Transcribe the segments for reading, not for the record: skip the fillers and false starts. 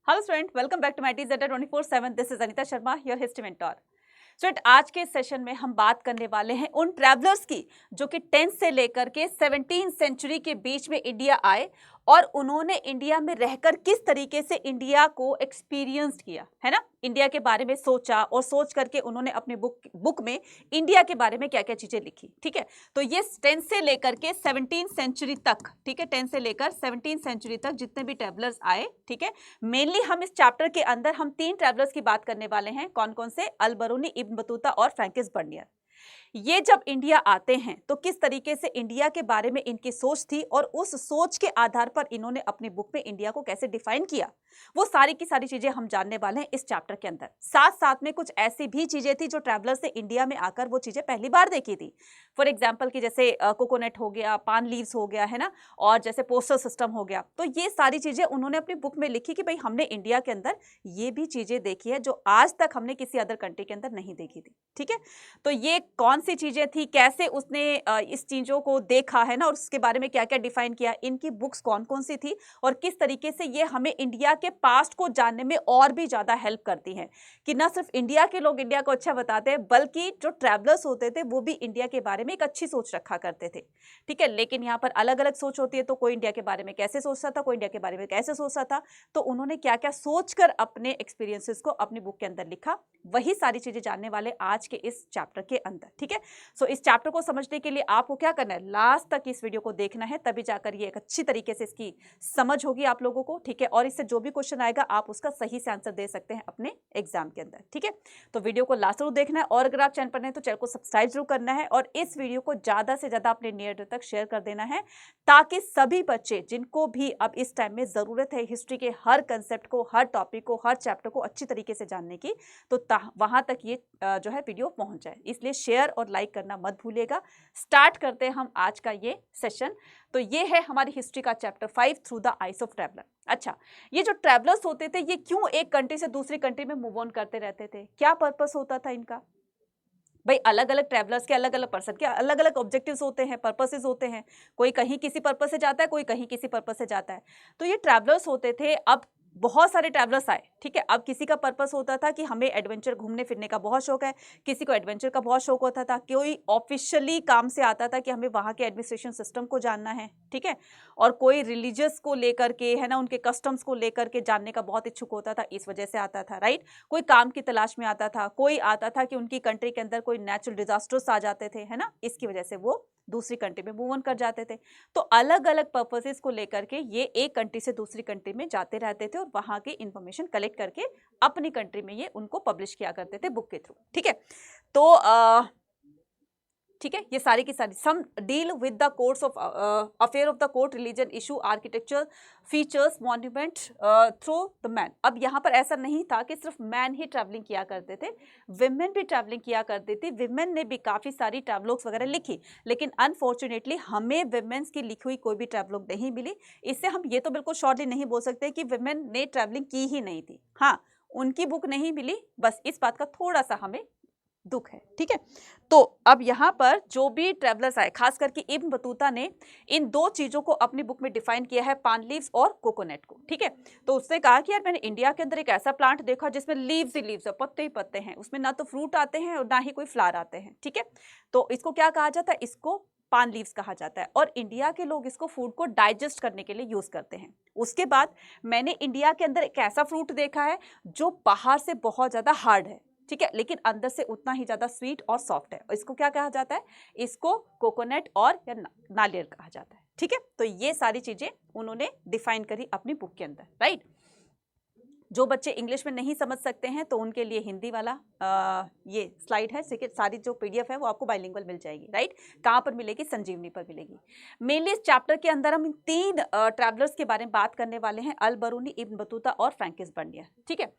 Hello student, welcome back to my TZeta 24/7. This is Anita Sharma, your history mentor. Student आज के session में हम बात करने वाले हैं उन ट्रैवलर्स की जो कि 10th से लेकर के 17th सेंचुरी के बीच में इंडिया आए और उन्होंने इंडिया में रहकर किस तरीके से इंडिया को एक्सपीरियंस किया, है ना। इंडिया के बारे में सोचा और सोच करके उन्होंने अपनी बुक में इंडिया के बारे में क्या क्या चीजें लिखी। ठीक है, तो ये 10th से लेकर के 17th सेंचुरी तक, ठीक है, 10th से लेकर 17th सेंचुरी तक जितने भी ट्रैवलर्स आए, ठीक है, मेनली हम इस चैप्टर के अंदर हम 3 ट्रैवलर्स की बात करने वाले हैं। कौन कौन से? अल बरूनी, इब्न बतूता और फ्रैंकिस बर्नियर। ये जब इंडिया आते हैं तो किस तरीके से इंडिया के बारे में इनकी सोच थी और उस सोच के आधार पर इन्होंने अपनी बुक में इंडिया को कैसे डिफाइन किया, वो सारी की सारी चीजें हम जानने वाले हैं इस चैप्टर के अंदर। साथ साथ में कुछ ऐसी भी चीजें थी जो ट्रैवलर्स ने इंडिया में आकर वो चीजें पहली बार देखी थी। फॉर एग्जाम्पल कि जैसे कोकोनट हो गया, पान लीव्स हो गया, है ना, और जैसे पोस्टल सिस्टम हो गया। तो ये सारी चीजें उन्होंने अपनी बुक में लिखी कि भाई हमने इंडिया के अंदर ये भी चीजें देखी है जो आज तक हमने किसी अदर कंट्री के अंदर नहीं देखी थी। ठीक है, तो ये कौन सी चीजें थी, कैसे उसने इस चीजों को देखा, है ना, और उसके बारे में क्या क्या डिफाइन किया, इनकी बुक्स कौन कौन सी थी और किस तरीके से ये हमें इंडिया के पास्ट को जानने में और भी ज्यादा हेल्प करती हैं कि ना सिर्फ इंडिया के लोग इंडिया को अच्छा बताते हैं बल्कि जो ट्रैवलर्स होते थे वो भी इंडिया के बारे में एक अच्छी सोच रखा करते थे। ठीक है, लेकिन यहाँ पर अलग अलग सोच होती है, तो कोई इंडिया के बारे में कैसे सोचता था, कोई इंडिया के बारे में कैसे सोचता था, तो उन्होंने क्या क्या सोचकर अपने एक्सपीरियंसेस को अपनी बुक के अंदर लिखा, वही सारी चीजें जानने वाले आज के इस चैप्टर के अंदर। ठीक है, सो इस चैप्टर को समझने के लिए आपको क्या करना है, लास्ट तक इस वीडियो को देखना है, तभी जाकर ये एक अच्छी तरीके से इसकी समझ होगी आप लोगों को। ठीक है, और इससे जो भी क्वेश्चन आएगा आप उसका सही से आंसर दे सकते हैं अपने एग्जाम के अंदर। ठीक है, तो वीडियो को लास्ट तक देखना है और अगर आप चैनल पर नए तो चैनल को सब्सक्राइब जरूर करना है और इस वीडियो को ज्यादा से ज्यादा अपने नियर तक शेयर कर देना है ताकि सभी बच्चे जिनको भी अब इस टाइम में जरूरत है हिस्ट्री के हर कंसेप्ट को, हर टॉपिक को, हर चैप्टर को अच्छी तरीके से जानने की, तो वहां तक ये जो है वीडियो पहुंच जाए। इसलिए शेयर और लाइक करना मत भूलिएगा। स्टार्ट करते हैं हम आज का ये सेशन। तो ये है हमारी हिस्ट्री का chapter 5 through the eyes of traveller. अच्छा, ये जो ट्रैवलर्स होते थे ये क्यों एक कंट्री से दूसरी कंट्री में मूव ऑन करते रहते थे, क्या पर्पस होता था इनका? भाई अलग अलग ट्रैवलर्स के अलग अलग पर्सन के अलग अलग ऑब्जेक्टिव्स होते हैं, पर्पसेस होते हैं। कोई कहीं किसी पर्पस से जाता है, कोई कहीं किसी पर्पस से जाता है। तो ये ट्रैवलर्स होते थे। अब बहुत सारे ट्रैवलर्स आए। ठीक है, अब किसी का पर्पस होता था कि हमें एडवेंचर, घूमने फिरने का बहुत शौक है, किसी को एडवेंचर का बहुत शौक होता था, कोई ऑफिशियली काम से आता था कि हमें वहाँ के एडमिनिस्ट्रेशन सिस्टम को जानना है। ठीक है, और कोई रिलीजियस को लेकर के, है ना, उनके कस्टम्स को लेकर के जानने का बहुत इच्छुक होता था, इस वजह से आता था। राइट, कोई काम की तलाश में आता था, कोई आता था कि उनकी कंट्री के अंदर कोई नेचुरल डिजास्टर्स आ जाते थे, है ना, इसकी वजह से वो दूसरी कंट्री में मूव ऑन कर जाते थे। तो अलग अलग पर्पसेस को लेकर के ये एक कंट्री से दूसरी कंट्री में जाते रहते थे और वहां के इंफॉर्मेशन कलेक्ट करके अपनी कंट्री में ये उनको पब्लिश किया करते थे बुक के थ्रू। ठीक है, तो ठीक है, ये सारी की सारी some deal with the course of affair of the court, religion, issue, architecture, features, monument through the man. अब यहाँ पर ऐसा नहीं था कि सिर्फ मैन ही ट्रैवलिंग किया करते थे, विमेन भी ट्रैवलिंग किया करती थी। विमेन ने भी काफ़ी सारी ट्रैवलॉग्स वगैरह लिखी, लेकिन अनफॉर्चुनेटली हमें विमेन्स की लिखी हुई कोई भी ट्रैवलॉग नहीं मिली। इससे हम ये तो बिल्कुल शॉर्टली नहीं बोल सकते कि विमेन ने ट्रैवलिंग की ही नहीं थी। हाँ, उनकी बुक नहीं मिली, बस इस बात का थोड़ा सा हमें दुख है। ठीक है, तो अब यहाँ पर जो भी ट्रैवलर्स आए, खास करके इब्न बतूता ने इन दो चीजों को अपनी बुक में डिफाइन किया है, पान लीव्स और कोकोनट को। ठीक है, तो उसने कहा कि यार मैंने इंडिया के अंदर एक ऐसा प्लांट देखा जिसमें लीव्स ही लीव्स है, पत्ते ही पत्ते हैं, उसमें ना तो फ्रूट आते हैं और ना ही कोई फ्लावर आते हैं। ठीक है, तो इसको क्या कहा जाता है? इसको पान लीव्स कहा जाता है और इंडिया के लोग इसको फूड को डाइजेस्ट करने के लिए यूज करते हैं। उसके बाद मैंने इंडिया के अंदर एक ऐसा फ्रूट देखा है जो बाहर से बहुत ज्यादा हार्ड है, ठीक है, लेकिन अंदर से उतना ही ज्यादा स्वीट और सॉफ्ट है। इसको क्या कहा जाता है? इसको कोकोनट और या नारियल कहा जाता है। ठीक है, तो ये सारी चीजें उन्होंने डिफाइन करी अपनी बुक के अंदर। राइट, जो बच्चे इंग्लिश में नहीं समझ सकते हैं तो उनके लिए हिंदी वाला ये स्लाइड है, सारी जो पीडीएफ है वो आपको बाइलिंगुअल मिल जाएगी। राइट, कहाँ पर मिलेगी? संजीवनी पर मिलेगी। मेनली इस चैप्टर के अंदर हम इन 3 ट्रैवलर्स के बारे में बात करने वाले हैं, अल बरूनी, इब्न बतूता और फ्रैंकिस बर्नियर। ठीक है,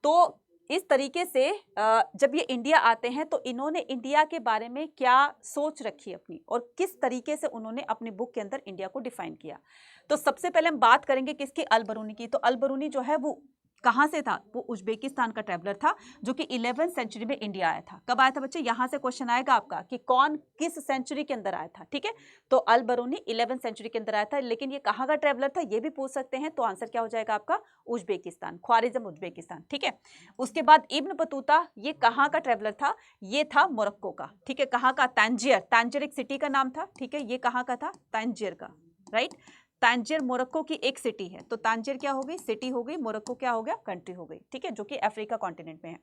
तो इस तरीके से जब ये इंडिया आते हैं तो इन्होंने इंडिया के बारे में क्या सोच रखी अपनी और किस तरीके से उन्होंने अपनी बुक के अंदर इंडिया को डिफाइन किया। तो सबसे पहले हम बात करेंगे किसकी? अल बरूनी की। तो अल बरूनी जो है वो कहाँ से था? वो उज्बेकिस्तान का ट्रैवलर था जो कि 11वीं सेंचुरी में इंडिया आया था। कब आया था बच्चे? यहाँ से क्वेश्चन आएगा आपका कि कौन किस सेंचुरी के अंदर आया था। ठीक है, तो अल बरूनी 11वीं सेंचुरी के अंदर आया था, लेकिन ये कहाँ का ट्रैवलर था ये भी पूछ सकते हैं। तो आंसर क्या हो जाएगा आपका? Uzbekistan, Khwarezm Uzbekistan. ठीक है, उसके बाद इब्न बतूता, ये कहाँ का ट्रैवलर था? ये था मोरक्को का। ठीक है, कहाँ का? तांजियर। तांजियर एक सिटी का नाम था। ठीक है, ये कहाँ का था? तांजियर का, राइट। तांजियर मोरक्को की एक सिटी है, तो तांजियर क्या हो गई? सिटी हो गई। मोरक्को क्या हो गया? कंट्री हो गई। ठीक है, जो कि अफ्रीका कॉन्टिनेंट में है।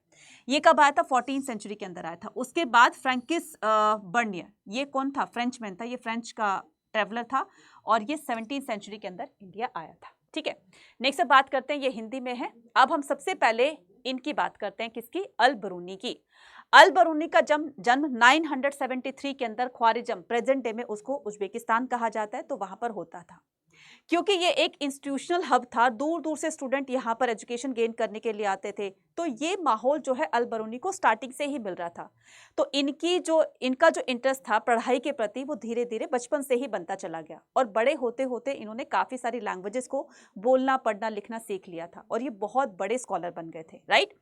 ये कब आया था? 14वीं सेंचुरी के अंदर आया था। उसके बाद फ्रैंकिस बर्नियर, ये कौन था? फ्रेंचमैन था, ये फ्रेंच का ट्रैवलर था और ये 17वीं सेंचुरी के अंदर इंडिया आया था। ठीक है, नेक्स्ट बात करते हैं, ये हिंदी में है। अब हम सबसे पहले इनकी बात करते हैं, किसकी? अल बरूनी की। अल बरूनी का जन्म 973 के अंदर ख्वारिज्म, प्रेजेंट डे में उसको उज्बेकिस्तान कहा जाता है, तो वहां पर होता था। क्योंकि ये एक इंस्टीट्यूशनल हब था, दूर दूर से स्टूडेंट यहाँ पर एजुकेशन गेन करने के लिए आते थे, तो ये माहौल जो है अल बरूनी को स्टार्टिंग से ही मिल रहा था। तो इनका जो इंटरेस्ट था पढ़ाई के प्रति, वो धीरे धीरे बचपन से ही बनता चला गया और बड़े होते होते इन्होंने काफ़ी सारी लैंग्वेजेस को बोलना पढ़ना लिखना सीख लिया था और ये बहुत बड़े स्कॉलर बन गए थे, राइट।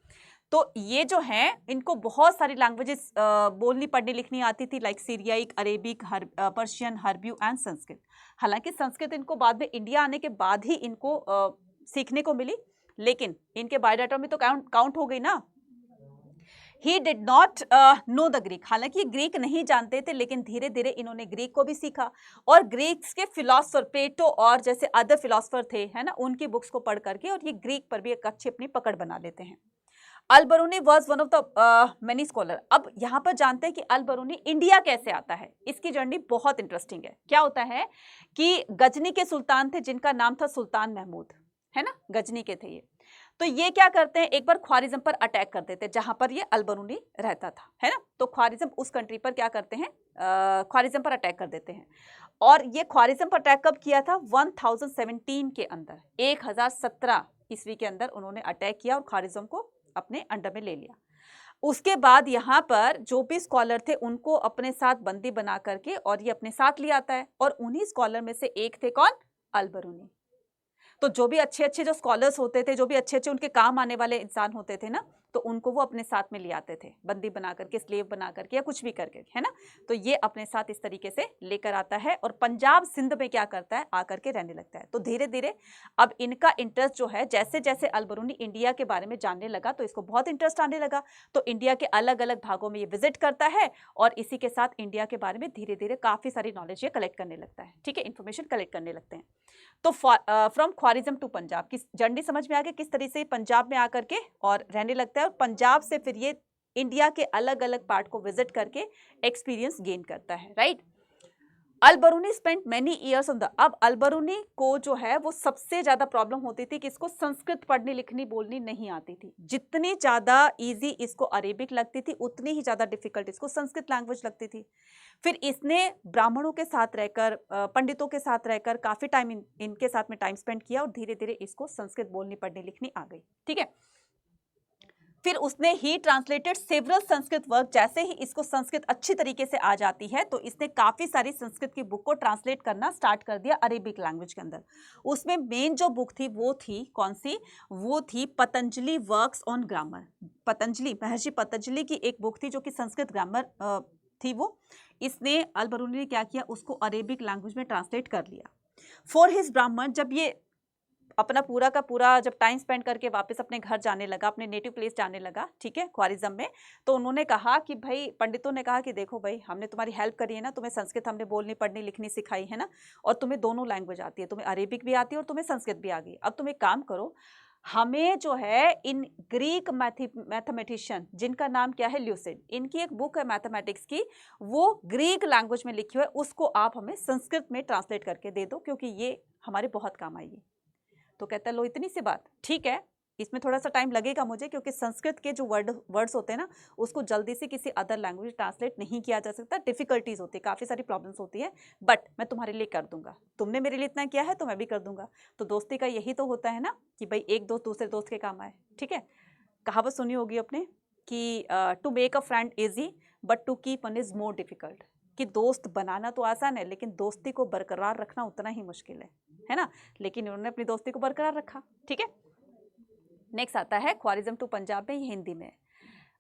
तो ये जो हैं इनको बहुत सारी लैंग्वेजेस बोलनी पढ़नी लिखनी आती थी, लाइक सीरियाइक, अरेबिक, पर्शियन, हर्ब्यू एंड संस्कृत। हालांकि संस्कृत इनको बाद में इंडिया आने के बाद ही इनको सीखने को मिली, लेकिन इनके बायोडाटा में तो काउंट हो गई ना। He did not know the Greek, हालांकि ये ग्रीक नहीं जानते थे, लेकिन धीरे धीरे इन्होंने ग्रीक को भी सीखा और ग्रीक्स के फिलोसफर प्लेटो और जैसे अदर फिलोसफर थे, है ना, उनकी बुक्स को पढ़ करके और ये ग्रीक पर भी एक अच्छी अपनी पकड़ बना लेते हैं। Al Biruni was one of the many scholar. अब यहाँ पर जानते हैं कि अल बरूनी इंडिया कैसे आता है। इसकी जर्नी बहुत इंटरेस्टिंग है। क्या होता है कि गजनी के सुल्तान थे जिनका नाम था सुल्तान महमूद, है ना, गजनी के थे ये। तो ये क्या करते हैं, एक बार ख्वारिज्म पर अटैक कर देते हैं जहां पर ये अल बरूनी रहता था, है ना। तो ख्वारिज्म उस कंट्री पर क्या करते हैं, ख्वारिज्म पर अटैक कर देते हैं। और ये ख्वारिज्म पर अटैक कब किया था? 1017 के अंदर, 1017 ईस्वी के अंदर उन्होंने अटैक किया और ख्वारिज्म को अपने अंडर में ले लिया। उसके बाद यहाँ पर जो भी स्कॉलर थे उनको अपने साथ बंदी बना करके और ये अपने साथ ले आता है और उन्हीं स्कॉलर में से एक थे कौन? अल बरूनी। तो जो भी अच्छे अच्छे जो स्कॉलर्स होते थे, जो भी अच्छे अच्छे उनके काम आने वाले इंसान होते थे ना, तो उनको वो अपने साथ में ले आते थे, बंदी बना करके, स्लेव बना करके या कुछ भी करके, है ना। तो ये अपने साथ इस तरीके से लेकर आता है और पंजाब सिंध में क्या करता है, आकर के रहने लगता है। तो धीरे धीरे अब इनका इंटरेस्ट जो है, जैसे जैसे अल बरूनी इंडिया के बारे में जानने लगा तो इसको बहुत इंटरेस्ट आने लगा। तो इंडिया के अलग अलग भागों में ये विजिट करता है और इसी के साथ इंडिया के बारे में धीरे धीरे काफ़ी सारी नॉलेज ये कलेक्ट करने लगता है। ठीक है, इन्फॉर्मेशन कलेक्ट करने लगते हैं। तो फ्रॉम ख्वारिज्म टू पंजाब की जर्नी समझ में आ गया, किस तरह से पंजाब में आकर के और रहने लगता है और पंजाब से फिर ये इंडिया के अलग अलग पार्ट को विजिट करके एक्सपीरियंस गेन करता है, right. Al Biruni spent many years on the, अब अल बरूनी को जो है वो सबसे ज्यादा प्रॉब्लम होती थी कि इसको संस्कृत पढ़नी लिखनी बोलनी नहीं आती थी। जितनी ज्यादा इजी इसको अरेबिक लगती थी उतनी ही ज्यादा डिफिकल्ट इसको संस्कृत लैंग्वेज लगती थी। फिर इसने ब्राह्मणों के साथ रहकर, पंडितों के साथ रहकर काफी टाइम इनके साथ में टाइम स्पेंड किया और धीरे धीरे इसको संस्कृत बोलनी पढ़नी लिखनी आ गई। ठीक है, फिर उसने ही ट्रांसलेटेड सेवरल संस्कृत वर्क। जैसे ही इसको संस्कृत अच्छी तरीके से आ जाती है तो इसने काफ़ी सारी संस्कृत की बुक को ट्रांसलेट करना स्टार्ट कर दिया अरेबिक लैंग्वेज के अंदर। उसमें मेन जो बुक थी वो थी कौन सी? वो थी Patanjali works on grammar. Patanjali, महर्षि पतंजलि की एक बुक थी जो कि संस्कृत ग्रामर थी। वो इसने अल बरूनी ने क्या किया, उसको अरेबिक लैंग्वेज में ट्रांसलेट कर लिया। फॉर हिज ब्राह्मण, जब ये अपना पूरा का पूरा जब टाइम स्पेंड करके वापस अपने घर जाने लगा, अपने नेटिव प्लेस जाने लगा, ठीक है, ख्वारिज्म में, तो उन्होंने कहा कि भाई, पंडितों ने कहा कि देखो भाई, हमने तुम्हारी हेल्प करी है ना, तुम्हें संस्कृत हमने बोलनी पढ़नी लिखनी सिखाई है ना, और तुम्हें दोनों लैंग्वेज आती है, तुम्हें अरेबिक भी आती है और तुम्हें संस्कृत भी आ गई। अब तुम एक काम करो, हमें जो है इन ग्रीक मैथमेटिशियन जिनका नाम क्या है, ल्यूसिड, इनकी एक बुक है मैथमेटिक्स की, वो ग्रीक लैंग्वेज में लिखी हुई है, उसको आप हमें संस्कृत में ट्रांसलेट करके दे दो क्योंकि ये हमारे बहुत काम आएगी। तो कहता है लो इतनी सी बात, ठीक है, इसमें थोड़ा सा टाइम लगेगा मुझे क्योंकि संस्कृत के जो वर्ड्स होते हैं ना, उसको जल्दी से किसी अदर लैंग्वेज ट्रांसलेट नहीं किया जा सकता, डिफिकल्टीज होती है, काफ़ी सारी प्रॉब्लम्स होती है, बट मैं तुम्हारे लिए कर दूंगा, तुमने मेरे लिए इतना किया है तो मैं भी कर दूंगा। तो दोस्ती का यही तो होता है ना कि भाई एक दोस्त दूसरे दोस्त के काम आए। ठीक है, कहावत सुनी होगी आपने कि to make a friend easy but to keep one is more difficult, कि दोस्त बनाना तो आसान है लेकिन दोस्ती को बरकरार रखना उतना ही मुश्किल है ना। लेकिन उन्होंने अपनी दोस्ती को बरकरार रखा। ठीक है, नेक्स्ट आता है ख्वारिज्म टू पंजाब में, ये हिंदी में।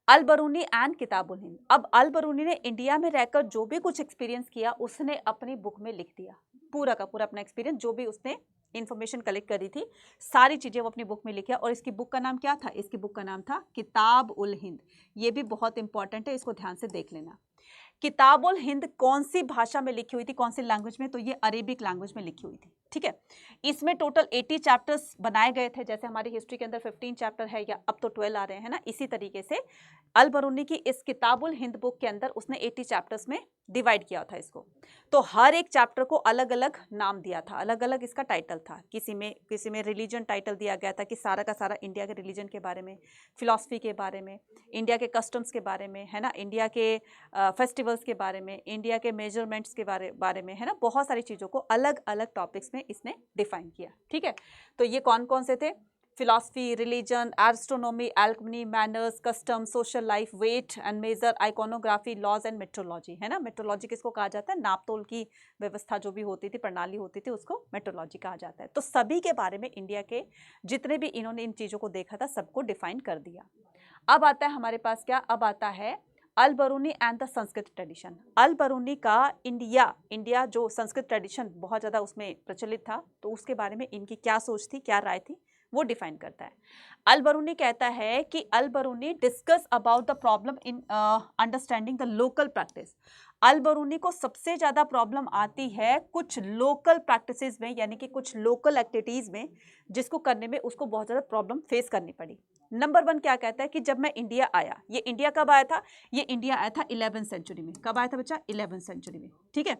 अल बरूनी एंड किताबुल हिंद। अब अल बरूनी ने इंडिया में रहकर जो भी कुछ एक्सपीरियंस किया उसने अपनी बुक में लिख दिया, पूरा का पूरा अपना एक्सपीरियंस, जो भी उसने इन्फॉर्मेशन कलेक्ट करी थी सारी चीजें वो अपनी बुक में लिखा। और इसकी बुक का नाम क्या था? इसकी बुक का नाम था किताब उल हिंद। ये भी बहुत इंपॉर्टेंट है, इसको ध्यान से देख लेना। किताब उल हिंद कौन सी भाषा में लिखी हुई थी, कौन सी लैंग्वेज में? तो ये अरेबिक लैंग्वेज में लिखी हुई थी, ठीक है। इसमें टोटल 80 चैप्टर्स बनाए गए थे, जैसे हमारी हिस्ट्री के अंदर 15 चैप्टर है या अब तो 12 आ रहे हैं ना, इसी तरीके से अल बरूनी की इस किताब उल हिंद बुक के अंदर उसने 80 चैप्टर्स में डिवाइड किया था इसको। तो हर एक चैप्टर को अलग अलग नाम दिया था, अलग अलग इसका टाइटल था। किसी में रिलीजन टाइटल दिया गया था कि सारा का सारा इंडिया के रिलीजन के बारे में, फिलॉसफी के बारे में, इंडिया के कस्टम्स के बारे में, है ना, इंडिया के फेस्टिवल्स के बारे में, इंडिया के मेजरमेंट्स के बारे में, है ना, बहुत सारी चीज़ों को अलग अलग टॉपिक्स में इसने डिफाइन किया, ठीक है। तो ये कौन कौन से थे? Philosophy, religion, astronomy, alchemy, manners, custom, social life, weight and measure, iconography, laws and metrology, है ना। मेट्रोलॉजी किसको कहा जाता है? नापतोल की व्यवस्था जो भी होती थी, प्रणाली होती थी, उसको मेट्रोलॉजी कहा जाता है। तो सभी के बारे में इंडिया के जितने भी इन्होंने इन चीज़ों को देखा था सबको डिफाइन कर दिया। अब आता है हमारे पास क्या? अब आता है Al Biruni and the Sanskrit tradition. Al Biruni का इंडिया जो संस्कृत ट्रेडिशन बहुत ज़्यादा उसमें प्रचलित था, तो उसके बारे में इनकी क्या सोच थी, क्या राय थी, वो डिफाइन करता है। अल बरूनी कहता है कि Al Biruni discuss about the problem in understanding the local practice. Al Biruni को सबसे ज़्यादा प्रॉब्लम आती है कुछ लोकल प्रैक्टिसेस में, यानी कि कुछ लोकल एक्टिविटीज़ में, जिसको करने में उसको बहुत ज़्यादा प्रॉब्लम फेस करनी पड़ी। नंबर 1 क्या कहता है कि जब मैं इंडिया आया, ये इंडिया कब आया था? ये इंडिया आया था 11th सेंचुरी में। कब आया था बच्चा? 11th सेंचुरी में, ठीक है।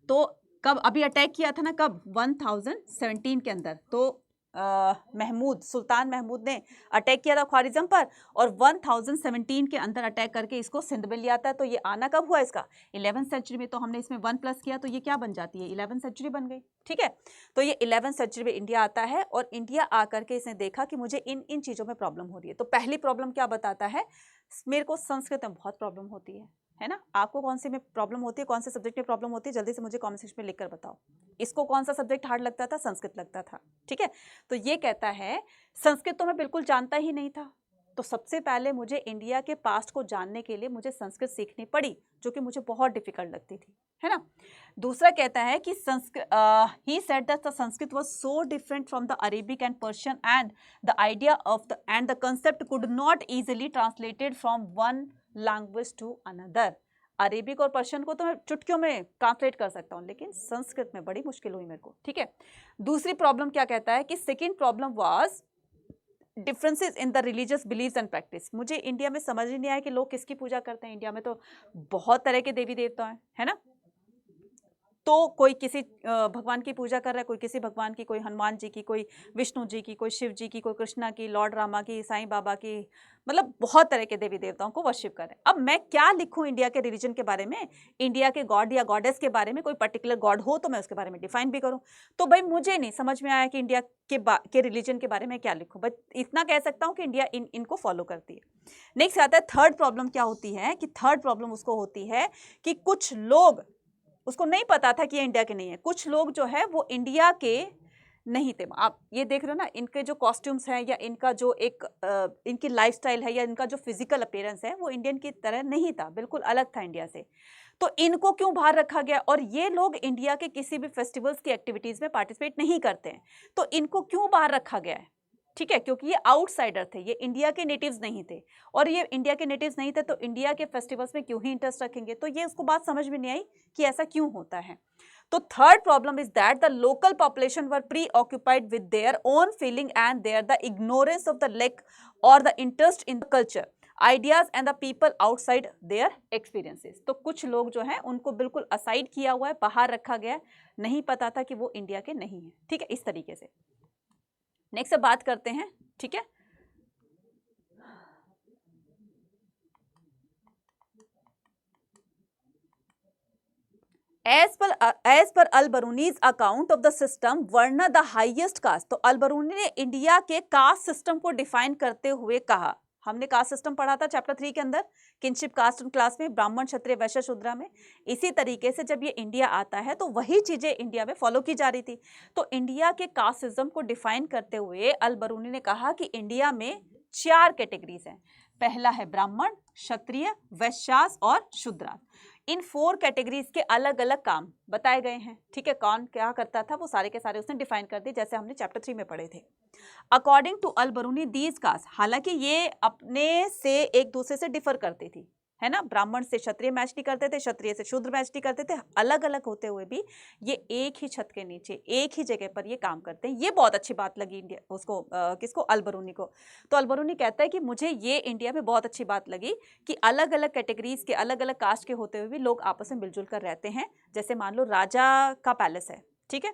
तो कब अभी अटैक किया था ना, कब? 1017 के अंदर। तो सुल्तान महमूद ने अटैक किया था ख्वारिज्म पर, और 1017 के अंदर अटैक करके इसको सिंध में लिया था। तो ये आना कब हुआ इसका? 11th सेंचुरी में। तो हमने इसमें 1 प्लस किया तो ये क्या बन जाती है? 11th सेंचुरी बन गई, ठीक है। तो ये 11th सेंचुरी में इंडिया आता है, और इंडिया आकर के इसने देखा कि मुझे इन चीज़ों में प्रॉब्लम हो रही है। तो पहली प्रॉब्लम क्या बताता है? मेरे को संस्कृत में बहुत प्रॉब्लम होती है ना। आपको कौन सी में प्रॉब्लम होती है, कौन से सब्जेक्ट में प्रॉब्लम होती है, जल्दी से मुझे कमेंट सेक्शन में लिखकर बताओ। इसको कौन सा सब्जेक्ट हार्ड लगता था? संस्कृत लगता था, ठीक है। तो ये कहता है संस्कृत तो मैं बिल्कुल जानता ही नहीं था, तो सबसे पहले मुझे इंडिया के पास्ट को जानने के लिए मुझे संस्कृत सीखनी पड़ी, जो कि मुझे बहुत डिफिकल्ट लगती थी, है ना। दूसरा कहता है कि he said that the Sanskrit was so different from the Arabic and Persian, and the idea of the and the concept could not easily translated from one language to another. Arabic और Persian को तो मैं चुटकियों में translate कर सकता हूँ, लेकिन संस्कृत में बड़ी मुश्किल हुई मेरे को, ठीक है। दूसरी प्रॉब्लम क्या कहता है कि second problem was differences in the religious believes and practice. मुझे इंडिया में समझ ही नहीं आया कि लोग किसकी पूजा करते हैं। इंडिया में तो बहुत तरह के देवी देवता हैं, है ना। तो कोई किसी भगवान की पूजा कर रहा है, कोई किसी भगवान की, कोई हनुमान जी की, कोई विष्णु जी की, कोई शिव जी की, कोई कृष्णा की, लॉर्ड रामा की, साईं बाबा की, मतलब बहुत तरह के देवी देवताओं को वर्शिप कर रहे हैं। अब मैं क्या लिखूं इंडिया के रिलीजन के बारे में, इंडिया के गॉड या गॉडेस के बारे में, कोई पर्टिकुलर गॉड हो तो मैं उसके बारे में डिफाइन भी करूं। तो भाई मुझे नहीं समझ में आया कि इंडिया के रिलीजन के बारे में क्या लिखूं, बट इतना कह सकता हूँ कि इंडिया इनको फॉलो करती है। नेक्स्ट आता है थर्ड प्रॉब्लम। क्या होती है कि थर्ड प्रॉब्लम उसको होती है कि कुछ लोग, उसको नहीं पता था कि ये इंडिया के नहीं है, कुछ लोग जो है वो इंडिया के नहीं थे। आप ये देख रहे हो ना, इनके जो कॉस्ट्यूम्स हैं या इनका जो एक इनकी लाइफस्टाइल है या इनका जो फिजिकल अपीयरेंस है वो इंडियन की तरह नहीं था, बिल्कुल अलग था इंडिया से। तो इनको क्यों बाहर रखा गया? और ये लोग इंडिया के किसी भी फेस्टिवल्स की एक्टिविटीज में पार्टिसिपेट नहीं करते हैं, तो इनको क्यों बाहर रखा गया है? ठीक है, क्योंकि ये आउटसाइडर थे, ये इंडिया के नेटिव्स नहीं थे, और ये इंडिया के नेटिव्स नहीं थे तो इंडिया के फेस्टिवल्स में क्यों ही इंटरेस्ट रखेंगे? तो ये उसको बात समझ में नहीं आई कि ऐसा क्यों होता है। तो third problem is that the local population were preoccupied with their own feeling and their the ignorance of the lack और the interest in the culture, ideas and the people outside their experiences. तो कुछ लोग जो हैं उनको बिल्कुल aside किया हुआ है, बाहर रखा गया है, नहीं पता था कि वो इंडिया के नहीं है, ठीक है, इस तरीके से। नेक्स्ट अब बात करते हैं, ठीक है। As per Al Biruni's account of the system varna the highest caste. तो अल बरूनी ने इंडिया के कास्ट सिस्टम को डिफाइन करते हुए कहा हमने कास्ट सिस्टम पढ़ा था चैप्टर 3 के अंदर, किनशिप कास्ट एंड क्लास में, ब्राह्मण क्षत्रिय वैश्य शूद्रा में। इसी तरीके से जब ये इंडिया आता है तो वही चीजें इंडिया में फॉलो की जा रही थी। तो इंडिया के कास्ट सिस्टम को डिफाइन करते हुए अल बरूनी ने कहा कि इंडिया में 4 कैटेगरीज हैं। पहला है ब्राह्मण, क्षत्रिय, वैश्यास और शूद्रास। इन 4 कैटेगरीज के अलग अलग काम बताए गए हैं। ठीक है, कौन क्या करता था वो सारे के सारे उसने डिफाइन कर दिए, जैसे हमने चैप्टर 3 में पढ़े थे। According to Al Biruni these caste, हालांकि ये अपने से एक दूसरे से डिफर करती थी, है ना, ब्राह्मण से क्षत्रिय मैच नहीं करते थे, क्षत्रिय से शूद्र मैच नहीं करते थे, अलग अलग होते हुए भी ये एक ही छत के नीचे एक ही जगह पर ये काम करते हैं। ये बहुत अच्छी बात लगी इंडिया उसको, किसको, अल बरूनी को। तो अल बरूनी कहता है कि मुझे ये इंडिया में बहुत अच्छी बात लगी कि अलग अलग कैटेगरीज के, अलग अलग कास्ट के होते हुए भी लोग आपस में मिलजुल कर रहते हैं। जैसे मान लो राजा का पैलेस है, ठीक है,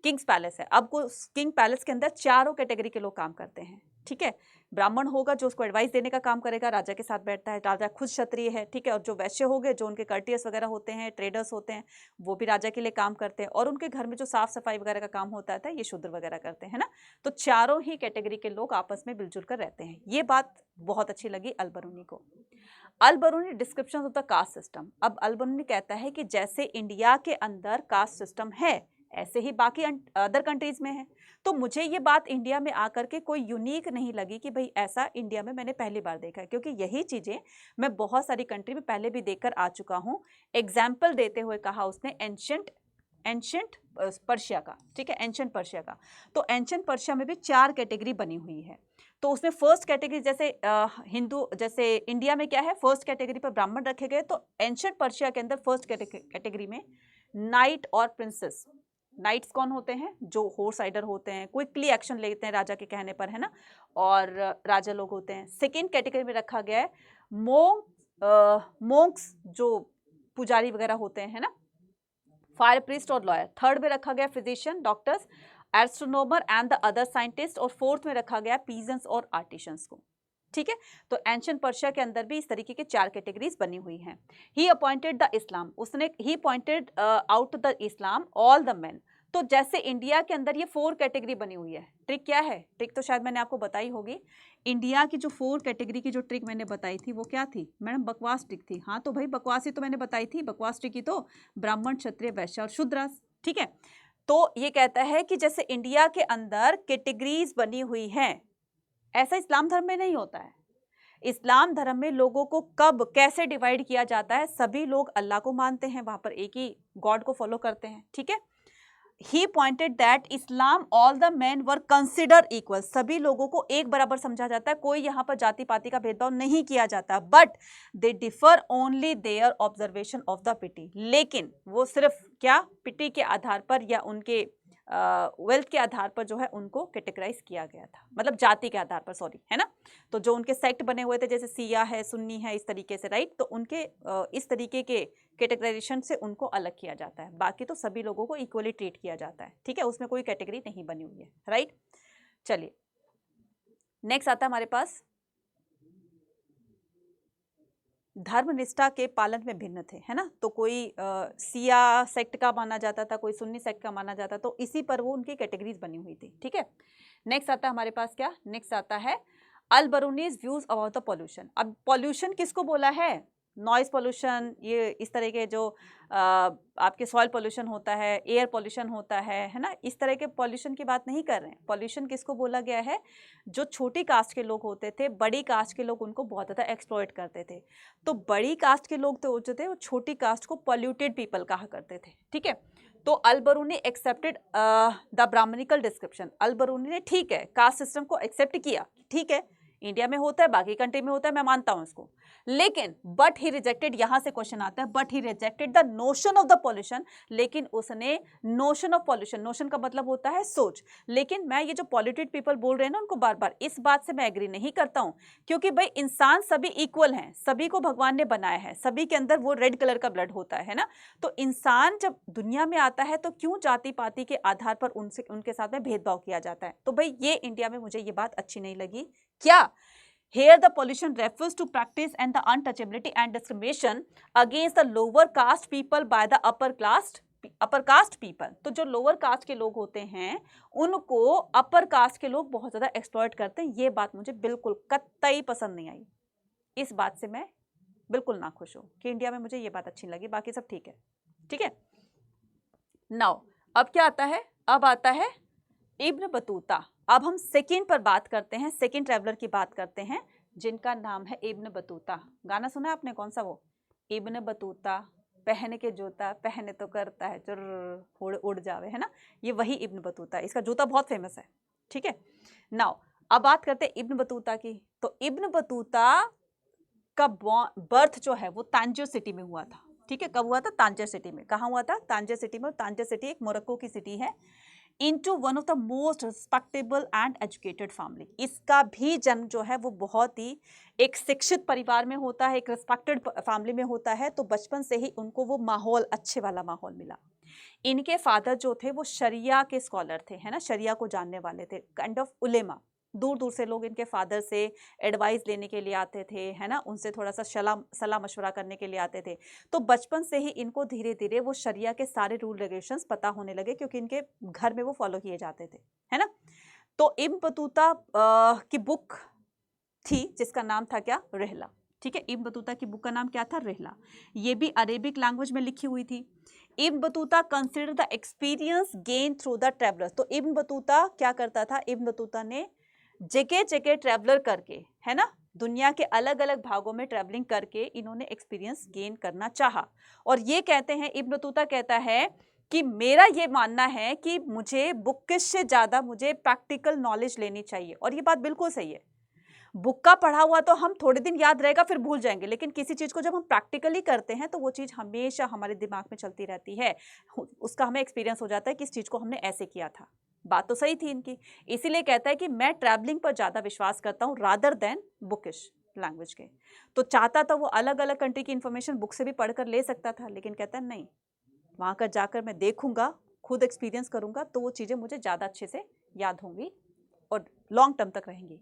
किंग्स पैलेस है, अब किंग पैलेस के अंदर 4 कैटेगरी के लोग काम करते हैं। ठीक है, ब्राह्मण होगा जो उसको एडवाइस देने का काम करेगा, राजा के साथ बैठता है, राजा खुद क्षत्रिय है, ठीक है, और जो वैश्य हो गए, जो उनके कर्टियस वगैरह होते हैं, ट्रेडर्स होते हैं, वो भी राजा के लिए काम करते हैं, और उनके घर में जो साफ सफाई वगैरह का काम होता है ये शूद्र वगैरह करते हैं ना। तो 4 ही कैटेगरी के लोग आपस में मिलजुल कर रहते हैं। ये बात बहुत अच्छी लगी अल बरूनी को। Al Biruni description of the caste system, अब अल बरूनी कहता है कि जैसे इंडिया के अंदर कास्ट सिस्टम है ऐसे ही बाकी अदर कंट्रीज में है। तो मुझे ये बात इंडिया में आकर के कोई यूनिक नहीं लगी कि भाई ऐसा इंडिया में मैंने पहली बार देखा है, क्योंकि यही चीजें मैं बहुत सारी कंट्री में पहले भी देखकर आ चुका हूँ। एग्जाम्पल देते हुए कहा उसने एंशिएंट पर्शिया का, ठीक है, एंशिएंट पर्शिया का। तो एंशिएंट पर्शिया में भी 4 कैटेगरी बनी हुई है। तो उसमें फर्स्ट कैटेगरी जैसे हिंदू, जैसे इंडिया में क्या है, फर्स्ट कैटेगरी पर ब्राह्मण रखे गए, तो एंशिएंट पर्शिया के अंदर फर्स्ट कैटेगरी में नाइट और प्रिंसेस। नाइट्स कौन होते हैं, जो हॉर्स राइडर होते हैं, क्विकली एक्शन लेते हैं राजा के कहने पर, है ना, और राजा लोग होते हैं। सेकेंड कैटेगरी में रखा गया है मोंक्स, जो पुजारी वगैरह होते हैं, है ना, फायर प्रीस्ट और लॉयर। थर्ड में रखा गया physician, doctors, astronomer and the other scientist, और फोर्थ में रखा गया पीजेंट्स और आर्टिशंस को। ठीक है, तो एंशिएंट पर्शिया के अंदर भी इस तरीके के 4 कैटेगरीज बनी हुई हैं। ही अपॉइंटेड द इस्लाम, उसने ही pointed out the Islam all the men. तो जैसे इंडिया के अंदर ये 4 कैटेगरी बनी हुई है, ट्रिक क्या है, ट्रिक तो शायद मैंने आपको बताई होगी। इंडिया की जो 4 कैटेगरी की जो ट्रिक मैंने बताई थी वो क्या थी मैडम, बकवास ट्रिक थी। हाँ तो भाई बकवास ही तो मैंने बताई थी, बकवास ट्रिक ही तो, ब्राह्मण, क्षत्रिय, वैश्य और शूद्रास। ठीक है, तो ये कहता है कि जैसे इंडिया के अंदर कैटेगरीज बनी हुई हैं, ऐसा इस्लाम धर्म में नहीं होता है। इस्लाम धर्म में लोगों को कब कैसे डिवाइड किया जाता है, सभी लोग अल्लाह को मानते हैं, वहां पर एक ही गॉड को फॉलो करते हैं। ठीक है, he pointed that Islam all the man were consider equal, सभी लोगों को एक बराबर समझा जाता है, कोई यहाँ पर जाति पाति का भेदभाव नहीं किया जाता। But they differ only their observation of the pity, लेकिन वो सिर्फ क्या, पिटी के आधार पर या उनके वेल्थ के आधार पर जो है उनको कैटेगराइज किया गया था, मतलब जाति के आधार पर, सॉरी, है ना। तो जो उनके सेक्ट बने हुए थे, जैसे सिया है, सुन्नी है, इस तरीके से, राइट, तो उनके इस तरीके के कैटेगराइजेशन से उनको अलग किया जाता है, बाकी तो सभी लोगों को इक्वली ट्रीट किया जाता है। ठीक है, उसमें कोई कैटेगरी नहीं बनी हुई है, राइट। चलिए नेक्स्ट आता है हमारे पास, धर्म निष्ठा के पालन में भिन्न थे, है ना। तो कोई सिया सेक्ट का माना जाता था, कोई सुन्नी सेक्ट का माना जाता, तो इसी पर वो उनकी कैटेगरीज बनी हुई थी। ठीक है, नेक्स्ट आता है हमारे पास क्या, नेक्स्ट आता है अल बरूनीज व्यूज अबाउट द पॉल्यूशन। अब पॉल्यूशन किसको बोला है, नॉइज पॉल्यूशन, ये इस तरह के जो आपके सॉइल पॉल्यूशन होता है, एयर पॉल्यूशन होता है ना, इस तरह के पॉल्यूशन की बात नहीं कर रहे हैं। पॉल्यूशन किसको बोला गया है, जो छोटी कास्ट के लोग होते थे, बड़ी कास्ट के लोग उनको बहुत ज़्यादा एक्सप्लॉइट करते थे। तो बड़ी कास्ट के लोग तो जो थे वो छोटी कास्ट को पॉल्यूटेड पीपल कहा करते थे। ठीक है, तो Al Biruni accepted the Brahmanical description, Al Biruni ने ठीक है कास्ट सिस्टम को एक्सेप्ट किया, ठीक है इंडिया में होता है, बाकी कंट्री में होता है, मैं मानता हूं इसको, लेकिन बट ही रिजेक्टेड, यहां से क्वेश्चन आता है, but he rejected the notion of the pollution, लेकिन उसने नोशन ऑफ पॉल्यूशन, नोशन का मतलब होता है सोच, लेकिन मैं ये जो पॉल्यूटेड पीपल बोल रहे हैं ना उनको बार बार, इस बात से मैं एग्री नहीं करता हूं, क्योंकि भाई इंसान सभी इक्वल हैं, सभी को भगवान ने बनाया है, सभी के अंदर वो रेड कलर का ब्लड होता है ना। तो इंसान जब दुनिया में आता है तो क्यों जाति पाति के आधार पर उनके साथ में भेदभाव किया जाता है। तो भाई ये इंडिया में मुझे ये बात अच्छी नहीं लगी। क्या here the pollution refers to practice and the untouchability and discrimination against the lower caste people by the upper class upper caste people, तो जो लोअर कास्ट के लोग होते हैं उनको अपर कास्ट के लोग बहुत ज़्यादा एक्सप्लॉइट करते हैं। ये बात मुझे बिल्कुल कतई पसंद नहीं आई। इस बात से मैं बिल्कुल ना खुश हूँ कि इंडिया में मुझे ये बात अच्छी लगी, बाकी सब ठीक है। ठीक है, नाउ अब क्या आता है, अब आता है इब्न बतूता। अब हम सेकंड पर बात करते हैं, सेकंड ट्रैवलर की बात करते हैं जिनका नाम है इब्न बतूता। गाना सुना है आपने, कौन सा वो, इब्न बतूता पहन के जूता पहने तो करता है चुर उड़ जावे, है ना, ये वही इब्न बतूता। इसका जूता बहुत फेमस है। ठीक है, नाउ अब बात करते हैं इब्न बतूता की। तो इब्न बतूता का बर्थ जो है वो तांजियर सिटी में हुआ था। ठीक है, कब हुआ था, तांजियर सिटी में। कहाँ हुआ था, तांजियर सिटी में। और तांजियर सिटी एक मोरक्को की सिटी है। Into one of the most respectable and educated family. इसका भी जन्म जो है वो बहुत ही एक शिक्षित परिवार में होता है, एक रिस्पेक्टेड फैमिली में होता है। तो बचपन से ही उनको वो माहौल, अच्छे वाला माहौल मिला। इनके फादर जो थे वो शरिया के स्कॉलर थे, है ना, शरिया को जानने वाले थे, काइंड ऑफ उलेमा। दूर दूर से लोग इनके फादर से एडवाइस लेने के लिए आते थे, है ना, उनसे थोड़ा सा सलाह मशवरा करने के लिए आते थे। तो बचपन से ही इनको धीरे धीरे वो शरिया के सारे रूल रेगुलेशंस पता होने लगे, क्योंकि इनके घर में वो फॉलो किए जाते थे, है ना। तो इब्न बतूता की बुक थी जिसका नाम था क्या, रिहला। ठीक है, इब्न बतूता की बुक का नाम क्या था, रिहला। ये भी अरेबिक लैंग्वेज में लिखी हुई थी। Ibn Battuta consider the experience gain through the travellers. तो इब्न बतूता क्या करता था, इब्न बतूता ने जगह जगह ट्रैवलर करके, है ना, दुनिया के अलग अलग भागों में ट्रैवलिंग करके इन्होंने एक्सपीरियंस गेन करना चाहा। और ये कहते हैं, इब्न बतूता कहता है कि मेरा ये मानना है कि मुझे बुकिश से ज़्यादा मुझे प्रैक्टिकल नॉलेज लेनी चाहिए। और ये बात बिल्कुल सही है। बुक का पढ़ा हुआ तो हम थोड़े दिन याद रहेगा फिर भूल जाएंगे, लेकिन किसी चीज़ को जब हम प्रैक्टिकली करते हैं तो वो चीज़ हमेशा हमारे दिमाग में चलती रहती है। उसका हमें एक्सपीरियंस हो जाता है कि इस चीज़ को हमने ऐसे किया था। बात तो सही थी इनकी। इसीलिए कहता है कि मैं ट्रैवलिंग पर ज़्यादा विश्वास करता हूँ रादर देन बुकिश लैंग्वेज के। तो चाहता था वो अलग अलग कंट्री की इन्फॉर्मेशन बुक से भी पढ़कर ले सकता था, लेकिन कहता है नहीं, वहाँ कर जाकर मैं देखूंगा, खुद एक्सपीरियंस करूंगा, तो वो चीज़ें मुझे ज़्यादा अच्छे से याद होंगी और लॉन्ग टर्म तक रहेंगी।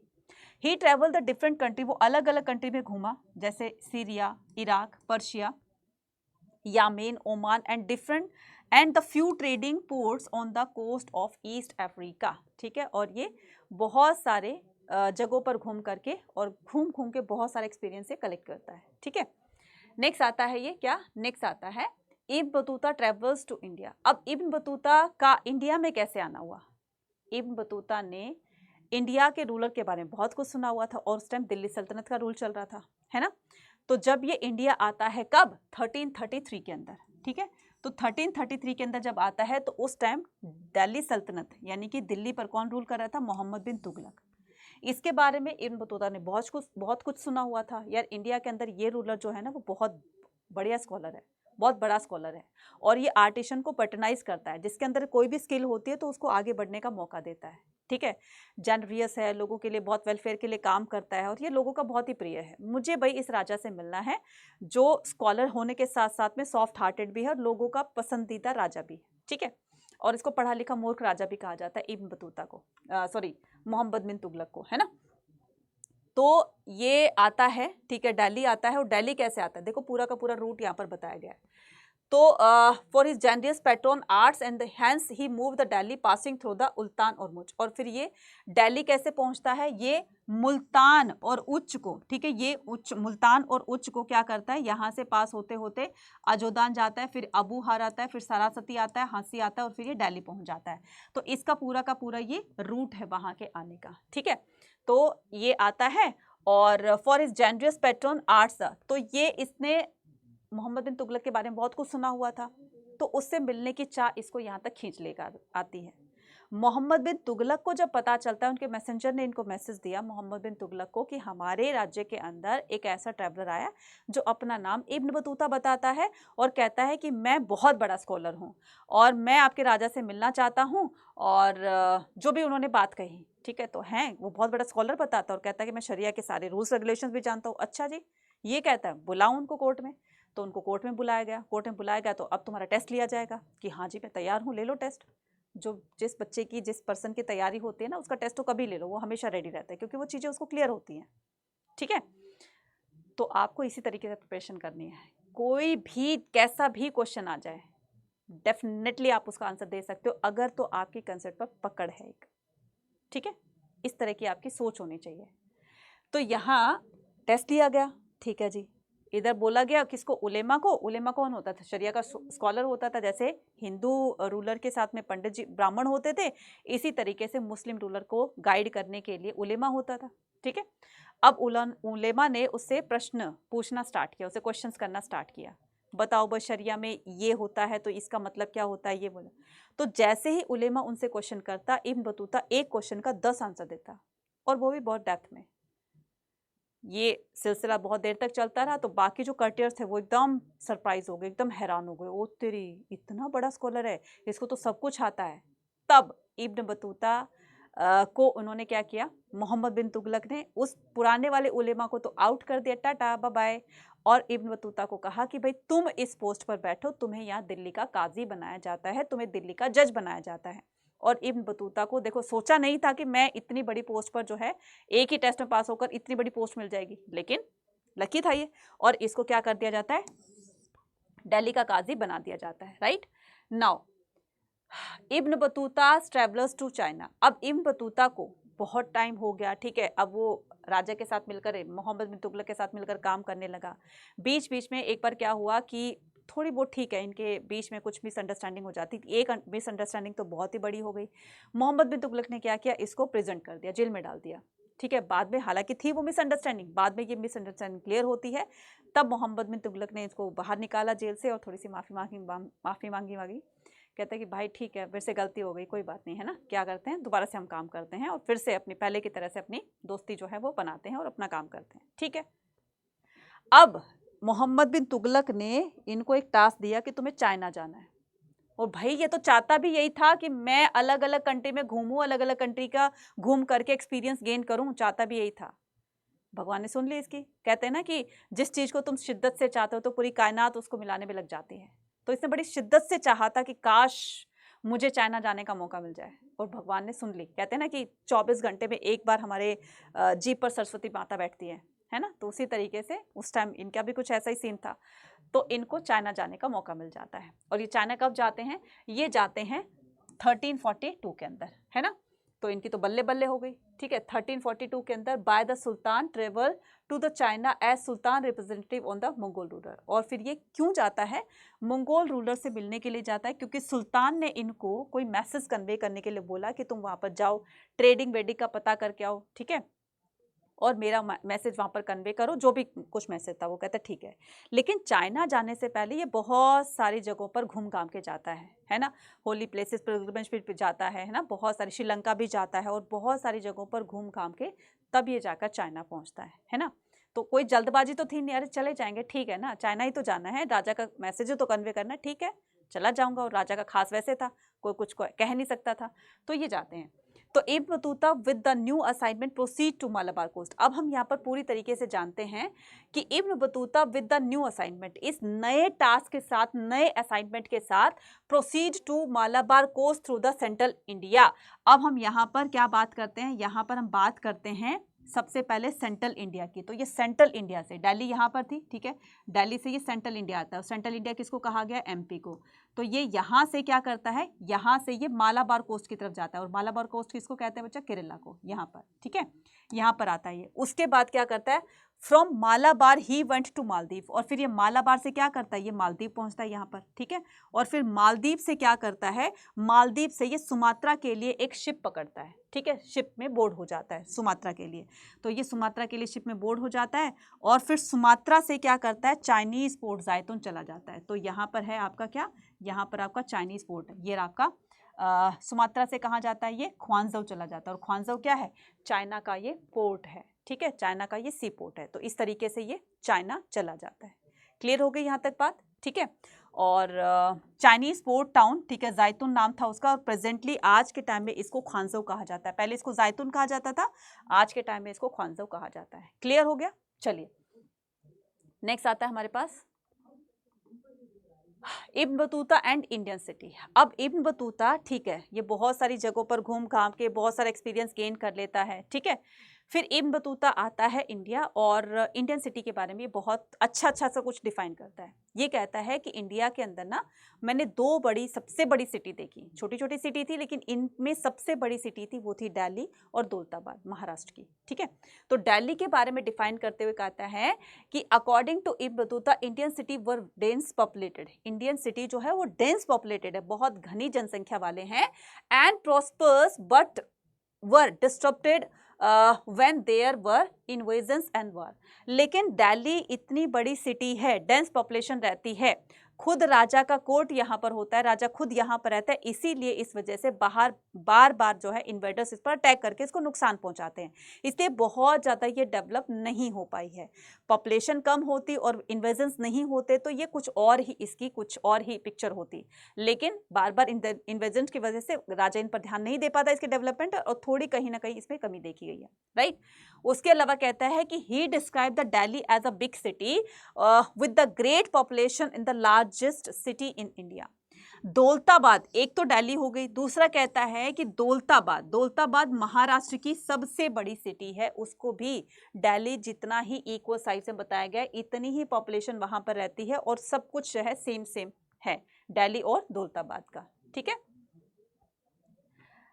He travel the different country, वो अलग अलग कंट्री में घूमा, जैसे Syria, Iraq, Persia, Yemen, Oman and different and the few trading ports on the coast of East Africa. ठीक है, और ये बहुत सारे जगहों पर घूम करके और घूम घूम के बहुत सारे एक्सपीरियंस से कलेक्ट करता है। ठीक है, नेक्स्ट आता है ये क्या, नेक्स्ट आता है Ibn Battuta travels to India. अब इब्न बतूता का इंडिया में कैसे आना हुआ। इब्न बतूता ने इंडिया के रूलर के बारे में बहुत कुछ सुना हुआ था, और उस टाइम दिल्ली सल्तनत का रूल चल रहा था, है ना। तो जब ये इंडिया आता है, कब, 1333 के अंदर। ठीक है, तो 1333 के अंदर जब आता है तो उस टाइम दिल्ली सल्तनत यानी कि दिल्ली पर कौन रूल कर रहा था, मोहम्मद बिन तुगलक। इसके बारे में इब्न बतूता ने बहुत कुछ सुना हुआ था। यार इंडिया के अंदर ये रूलर जो है ना वो बहुत बढ़िया स्कॉलर है, बहुत बड़ा स्कॉलर है, और ये आर्टिशन को पैटर्नाइज करता है। जिसके अंदर कोई भी स्किल होती है तो उसको आगे बढ़ने का मौका देता है। ठीक है, जनरियस है, लोगों के लिए बहुत वेलफेयर के लिए काम करता है, और ये लोगों का बहुत ही प्रिय है। मुझे भाई इस राजा से मिलना है जो स्कॉलर होने के साथ साथ में सॉफ्ट हार्टेड भी है और लोगों का पसंदीदा राजा भी है। ठीक है, और इसको पढ़ा लिखा मूर्ख राजा भी कहा जाता है इब्न बतूता को, सॉरी मोहम्मद बिन तुगलक को, है ना। तो ये आता है, ठीक है, दिल्ली आता है। और दिल्ली कैसे आता है, देखो पूरा का पूरा रूट यहाँ पर बताया गया है। तो for his generous patron arts and hence he move the Delhi passing through the Multan और मुच। और फिर ये दिल्ली कैसे पहुंचता है, ये मुल्तान और उच्च को, ठीक है, ये उच्च मुल्तान और उच्च को क्या करता है, यहाँ से पास होते होते अजोदान जाता है, फिर अबूहार आता है, फिर सरासती आता है, हांसी आता है, और फिर ये दिल्ली पहुंच जाता है। तो इसका पूरा का पूरा ये रूट है वहाँ के आने का। ठीक है, तो ये आता है। और for his generous patron arts, तो ये इसने मोहम्मद बिन तुगलक के बारे में बहुत कुछ सुना हुआ था, तो उससे मिलने की चाह इसको यहाँ तक खींच लेकर आती है। मोहम्मद बिन तुगलक को जब पता चलता है, उनके मैसेंजर ने इनको मैसेज दिया मोहम्मद बिन तुगलक को कि हमारे राज्य के अंदर एक ऐसा ट्रैवलर आया जो अपना नाम इब्न बतूता बताता है और कहता है कि मैं बहुत बड़ा स्कॉलर हूँ और मैं आपके राजा से मिलना चाहता हूँ, और जो भी उन्होंने बात कही, ठीक है, तो हैं वो बहुत बड़ा स्कॉलर बताता है और कहता है कि मैं शरिया के सारे रूल्स रेगुलेशंस भी जानता हूँ। अच्छा जी, ये कहता है बुलाऊं उनको कोर्ट में। तो उनको कोर्ट में बुलाया गया। कोर्ट में बुलाया गया तो अब तुम्हारा टेस्ट लिया जाएगा कि हाँ जी मैं तैयार हूँ, ले लो टेस्ट। जो जिस बच्चे की, जिस पर्सन की तैयारी होती है ना, उसका टेस्ट तो कभी ले लो, वो हमेशा रेडी रहता है क्योंकि वो चीज़ें उसको क्लियर होती हैं। ठीक है, तो आपको इसी तरीके से प्रिपरेशन करनी है। कोई भी कैसा भी क्वेश्चन आ जाए, डेफिनेटली आप उसका आंसर दे सकते हो अगर तो आपकी कंसेप्ट पर पकड़ है एक, ठीक है। इस तरह की आपकी सोच होनी चाहिए। तो यहाँ टेस्ट लिया गया, ठीक है जी। इधर बोला गया किसको, उलेमा को। उलेमा कौन होता था, शरिया का स्कॉलर होता था। जैसे हिंदू रूलर के साथ में पंडित जी ब्राह्मण होते थे, इसी तरीके से मुस्लिम रूलर को गाइड करने के लिए उलेमा होता था, ठीक है। अब उलेमा ने उससे प्रश्न पूछना स्टार्ट किया, उसे क्वेश्चंस करना स्टार्ट किया, बताओ बस शरिया में ये होता है तो इसका मतलब क्या होता है, ये बोला। तो जैसे ही उलेमा उनसे क्वेश्चन करता, इब्न बतूता एक क्वेश्चन का 10 आंसर देता, और वो भी बहुत डेप्थ में। ये सिलसिला बहुत देर तक चलता रहा, तो बाकी जो कर्टियर्स थे वो एकदम सरप्राइज हो गए, एकदम हैरान हो गए, ओ तेरी इतना बड़ा स्कॉलर है, इसको तो सब कुछ आता है। तब इब्न बतूता को उन्होंने क्या किया, मोहम्मद बिन तुगलक ने उस पुराने वाले उलेमा को तो आउट कर दिया, टाटा बाय बाय, और इब्न बतूता को कहा कि भाई तुम इस पोस्ट पर बैठो, तुम्हें यहाँ दिल्ली का काजी बनाया जाता है, तुम्हें दिल्ली का जज बनाया जाता है। और इब्न बतूता को देखो, सोचा नहीं था कि मैं इतनी बड़ी पोस्ट पर जो है एक ही टेस्ट में पास होकर इतनी बड़ी पोस्ट मिल जाएगी, लेकिन लकी था ये। और इसको क्या कर दिया जाता है, दिल्ली का काजी बना दिया जाता है, right now. Ibn Battuta travellers to China. अब इब्न बतूता को बहुत टाइम हो गया, ठीक है। अब वो राजा के साथ मिलकर, मोहम्मद बिन तुगलक के साथ मिलकर काम करने लगा। बीच बीच में एक बार क्या हुआ कि थोड़ी बहुत, ठीक है, इनके बीच में कुछ मिसअंडरस्टैंडिंग हो जाती थी। एक मिसअंडरस्टैंडिंग तो बहुत ही बड़ी हो गई। मोहम्मद बिन तुगलक ने क्या किया, इसको प्रेजेंट कर दिया, जेल में डाल दिया, ठीक है। बाद में हालांकि थी वो मिसअंडरस्टैंडिंग, बाद में ये मिसअंडरस्टैंडिंग क्लियर होती है। तब मोहम्मद बिन तुगलक ने इसको बाहर निकाला जेल से और थोड़ी सी माफ़ी मांगी। कहते हैं कि भाई ठीक है, फिर से गलती हो गई, कोई बात नहीं है ना, क्या करते हैं, दोबारा से हम काम करते हैं और फिर से अपनी पहले की तरह से अपनी दोस्ती जो है वो बनाते हैं और अपना काम करते हैं, ठीक है। अब मोहम्मद बिन तुगलक ने इनको एक टास्क दिया कि तुम्हें चाइना जाना है। और भाई ये तो चाहता भी यही था कि मैं अलग अलग कंट्री में घूमूं, अलग अलग कंट्री का घूम करके एक्सपीरियंस गेन करूं, चाहता भी यही था। भगवान ने सुन ली इसकी। कहते हैं ना कि जिस चीज को तुम शिद्दत से चाहते हो तो पूरी कायनात उसको मिलाने में लग जाती है। तो इसने बड़ी शिद्दत से चाहा था कि काश मुझे चाइना जाने का मौका मिल जाए, और भगवान ने सुन ली। कहते हैं ना कि 24 घंटे में एक बार हमारे जीप पर सरस्वती माता बैठती है ना। तो उसी तरीके से उस टाइम इनका भी कुछ ऐसा ही सीन था। तो इनको चाइना जाने का मौका मिल जाता है। और ये चाइना कब जाते हैं, ये जाते हैं 1342 के अंदर, है ना। तो इनकी तो बल्ले बल्ले हो गई, ठीक है। 1342 के अंदर by the sultan travel to the China as sultan representative on the Mongol ruler. और फिर ये क्यों जाता है, मंगोल रूलर से मिलने के लिए जाता है, क्योंकि सुल्तान ने इनको कोई मैसेज कन्वे करने के लिए बोला कि तुम वहां पर जाओ, ट्रेडिंग वेडिंग का पता करके आओ, ठीक है, और मेरा मैसेज वहाँ पर कन्वे करो, जो भी कुछ मैसेज था वो। कहता ठीक है। लेकिन चाइना जाने से पहले ये बहुत सारी जगहों पर घूम घाम के जाता है ना। होली प्लेसेस पिलग्रिमेज पे जाता है ना, बहुत सारी, श्रीलंका भी जाता है और बहुत सारी जगहों पर घूम घाम के तब ये जाकर चाइना पहुँचता है ना। तो कोई जल्दबाजी तो थी नहीं, अरे चले जाएंगे, ठीक है ना, चाइना ही तो जाना है, राजा का मैसेज तो कन्वे करना है, ठीक है चला जाऊँगा। और राजा का खास वैसे था, कोई कुछ कह नहीं सकता था, तो ये जाते हैं। तो Ibn Battuta with the new assignment proceed to Malabar coast. अब हम यहाँ पर पूरी तरीके से जानते हैं कि Ibn Battuta with the new assignment, इस नए टास्क के साथ, नए असाइनमेंट के साथ proceed to Malabar coast through the central India. अब हम यहाँ पर क्या बात करते हैं, यहाँ पर हम बात करते हैं सबसे पहले सेंट्रल इंडिया की। तो ये सेंट्रल इंडिया से, दिल्ली यहाँ पर थी, ठीक है, दिल्ली से ये सेंट्रल इंडिया आता है। सेंट्रल इंडिया किसको कहा गया, एमपी को। तो ये यहाँ से क्या करता है, यहाँ से ये मालाबार कोस्ट की तरफ जाता है। और मालाबार कोस्ट किसको कहते हैं बच्चा, केरला को, यहाँ पर, ठीक है, यहाँ पर आता है ये। उसके बाद क्या करता है, from Malabar he went to Maldives. और फिर ये मालाबार से क्या करता है, ये मालदीव पहुंचता है यहाँ पर, ठीक है। और फिर मालदीव से क्या करता है, मालदीव से ये सुमात्रा के लिए एक शिप पकड़ता है, ठीक है, शिप में बोर्ड हो जाता है सुमात्रा के लिए। तो ये सुमात्रा के लिए शिप में बोर्ड हो जाता है। और फिर सुमात्रा से क्या करता है, चाइनीज पोर्ट जायतून चला जाता है। तो यहाँ पर है आपका क्या, यहाँ पर आपका चाइनीज पोर्ट है। ये आपका सुमात्रा से कहाँ जाता है, ये ख्वांजौ चला जाता है। और ख्वांजौ क्या है, चाइना का ये पोर्ट है, ठीक है, चाइना का ये सी पोर्ट है। तो इस तरीके से ये चाइना चला जाता है। क्लियर हो गई यहाँ तक बात, ठीक है। और चाइनीज पोर्ट टाउन, ठीक है, जायतून नाम था उसका। और प्रेजेंटली आज के टाइम में इसको ख्वांजौ कहा जाता है। पहले इसको जायतून कहा जाता था, आज के टाइम में इसको ख्वांजौ कहा जाता है। क्लियर हो गया। चलिए नेक्स्ट आता है हमारे पास Ibn Battuta and Indian city. अब इब्न बतूता, ठीक है, ये बहुत सारी जगहों पर घूम घाम के बहुत सारा एक्सपीरियंस गेन कर लेता है, ठीक है। फिर इब्न बतूता आता है इंडिया और इंडियन सिटी के बारे में बहुत अच्छा सा कुछ डिफाइन करता है। ये कहता है कि इंडिया के अंदर ना मैंने सबसे बड़ी सिटी देखी, छोटी छोटी सिटी थी लेकिन इनमें सबसे बड़ी सिटी थी वो थी दिल्ली और दौलताबाद, महाराष्ट्र की। ठीक है, तो दिल्ली के बारे में डिफाइन करते हुए कहता है कि according to Ibn Battuta Indian city were dense populated. Indian city जो है वो डेंस पॉपुलेटेड है, बहुत घनी जनसंख्या वाले हैं, and prosperous but were disturbed when there were invasions and war. लेकिन दिल्ली इतनी बड़ी सिटी है, डेंस पॉपुलेशन रहती है, खुद राजा का कोर्ट यहाँ पर होता है, राजा खुद यहाँ पर रहता है, इसीलिए इस वजह से बाहर बार बार जो है इन्वेडर्स इस पर अटैक करके इसको नुकसान पहुंचाते हैं, इसलिए बहुत ज़्यादा ये डेवलप नहीं हो पाई है। पॉपुलेशन कम होती और इन्वेजन्स नहीं होते तो ये कुछ और ही पिक्चर होती, लेकिन बार बार इन्वेजन्स की वजह से राजा इन पर ध्यान नहीं दे पाता इसके डेवलपमेंट, और थोड़ी कहीं ना कहीं इसमें कमी देखी गई है, राइट। उसके अलावा कहता है कि he describe the Delhi as a big city with the great population in the largest city in India. Daulatabad, एक तो दिल्ली हो गई, दूसरा कहता है कि दौलताबाद महाराष्ट्र की सबसे बड़ी सिटी है, उसको भी दिल्ली जितना ही इक्वल साइज में बताया गया, इतनी ही पॉपुलेशन वहां पर रहती है और सब कुछ जो है सेम है दिल्ली और दौलताबाद का। ठीक है,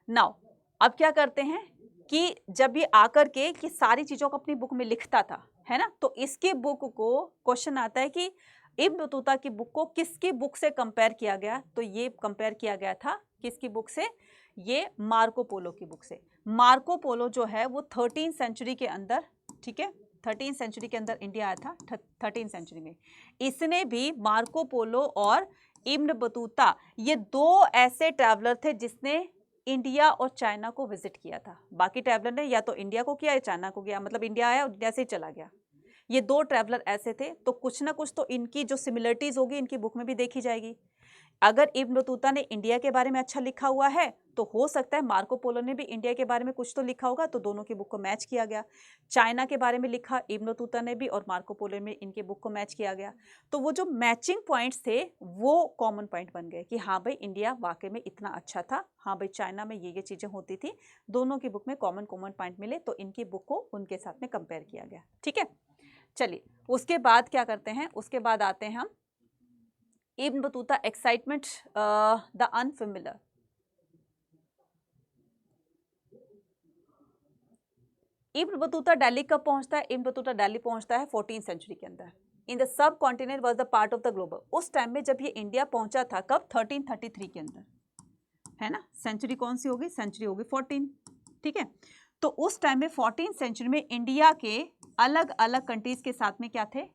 नाउ अब क्या करते हैं कि जब ये आकर के कि सारी चीजों को अपनी बुक में लिखता था, है ना, तो इसके बुक को क्वेश्चन आता है कि इब्न बतूता की बुक को किसकी बुक से कंपेयर किया गया, तो ये कंपेयर किया गया था किसकी बुक से, ये मार्को पोलो की बुक से। मार्को पोलो जो है वो 13th सेंचुरी के अंदर, ठीक है, 13th सेंचुरी के अंदर इंडिया आया था, 13th सेंचुरी में। इसने भी, मार्को पोलो और इब्न बतूता, ये दो ऐसे ट्रैवलर थे जिसने इंडिया और चाइना को विजिट किया था। बाकी ट्रैवलर ने या तो इंडिया को किया या चाइना को किया, मतलब इंडिया आया और इंडिया से ही चला गया। ये दो ट्रैवलर ऐसे थे, तो कुछ ना कुछ तो इनकी जो सिमिलरिटीज होगी इनकी बुक में भी देखी जाएगी। अगर इब्न बतूता ने इंडिया के बारे में अच्छा लिखा हुआ है तो हो सकता है मार्को पोलो ने भी इंडिया के बारे में कुछ तो लिखा होगा, तो दोनों की बुक को मैच किया गया। चाइना के बारे में लिखा इब्न बतूता ने भी और मार्को पोलो में इनके बुक को मैच किया गया, तो वो जो मैचिंग पॉइंट्स थे वो कॉमन पॉइंट बन गए कि हाँ भाई इंडिया वाकई में इतना अच्छा था, हाँ भाई चाइना में ये चीजें होती थी, दोनों की बुक में कॉमन पॉइंट मिले, तो इनकी बुक को उनके साथ में कंपेयर किया गया। ठीक है, चलिए उसके बाद क्या करते हैं, उसके बाद आते हैं हम Ibn Battuta excitement the unfamiliar. Ibn Battuta Delhi कब पहुंचता है, इब्न बतूता दिल्ली पहुंचता है 14th सेंचुरी के अंदर। In the sub continent was the part of the globe. उस टाइम में जब ये इंडिया पहुंचा था, कब, 1333 के अंदर, है ना। सेंचुरी कौन सी होगी, सेंचुरी होगी 14, ठीक है। तो उस टाइम में 14th सेंचुरी में इंडिया के अलग अलग कंट्रीज के साथ में क्या थे,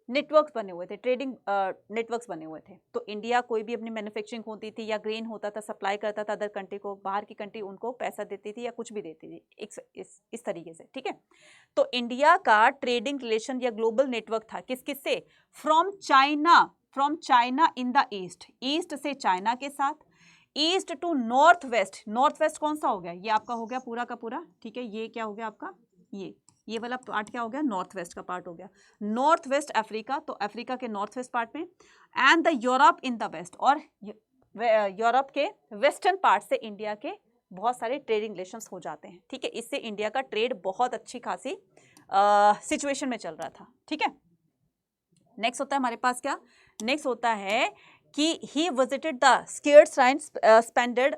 नेटवर्क्स बने हुए थे, ट्रेडिंग नेटवर्क्स बने हुए थे। तो इंडिया कोई भी अपनी मैन्युफैक्चरिंग होती थी या ग्रेन होता था, सप्लाई करता था अदर कंट्री को, बाहर की कंट्री उनको पैसा देती थी या कुछ भी देती थी, इस तरीके से। ठीक है, तो इंडिया का ट्रेडिंग रिलेशन या ग्लोबल नेटवर्क था किस किस से, from China in the east से चाइना के साथ, ईस्ट टू नॉर्थ वेस्ट कौन सा हो गया, ये आपका हो गया पूरा का पूरा, ठीक है। ये क्या हो गया आपका, ये वाला पार्ट क्या हो गया, नॉर्थ वेस्ट का पार्ट हो गया। नॉर्थ वेस्ट अफ्रीका, तो अफ्रीका के नॉर्थ वेस्ट पार्ट में, and the Europe in the west, और यूरोप के वेस्टर्न पार्ट से इंडिया के बहुत सारे ट्रेडिंग रिलेशंस हो जाते हैं। ठीक है, इससे इंडिया का ट्रेड बहुत अच्छी खासी सिचुएशन में चल रहा था। ठीक है, नेक्स्ट होता है हमारे पास क्या, नेक्स्ट होता है कि he visited the scared shrines, spended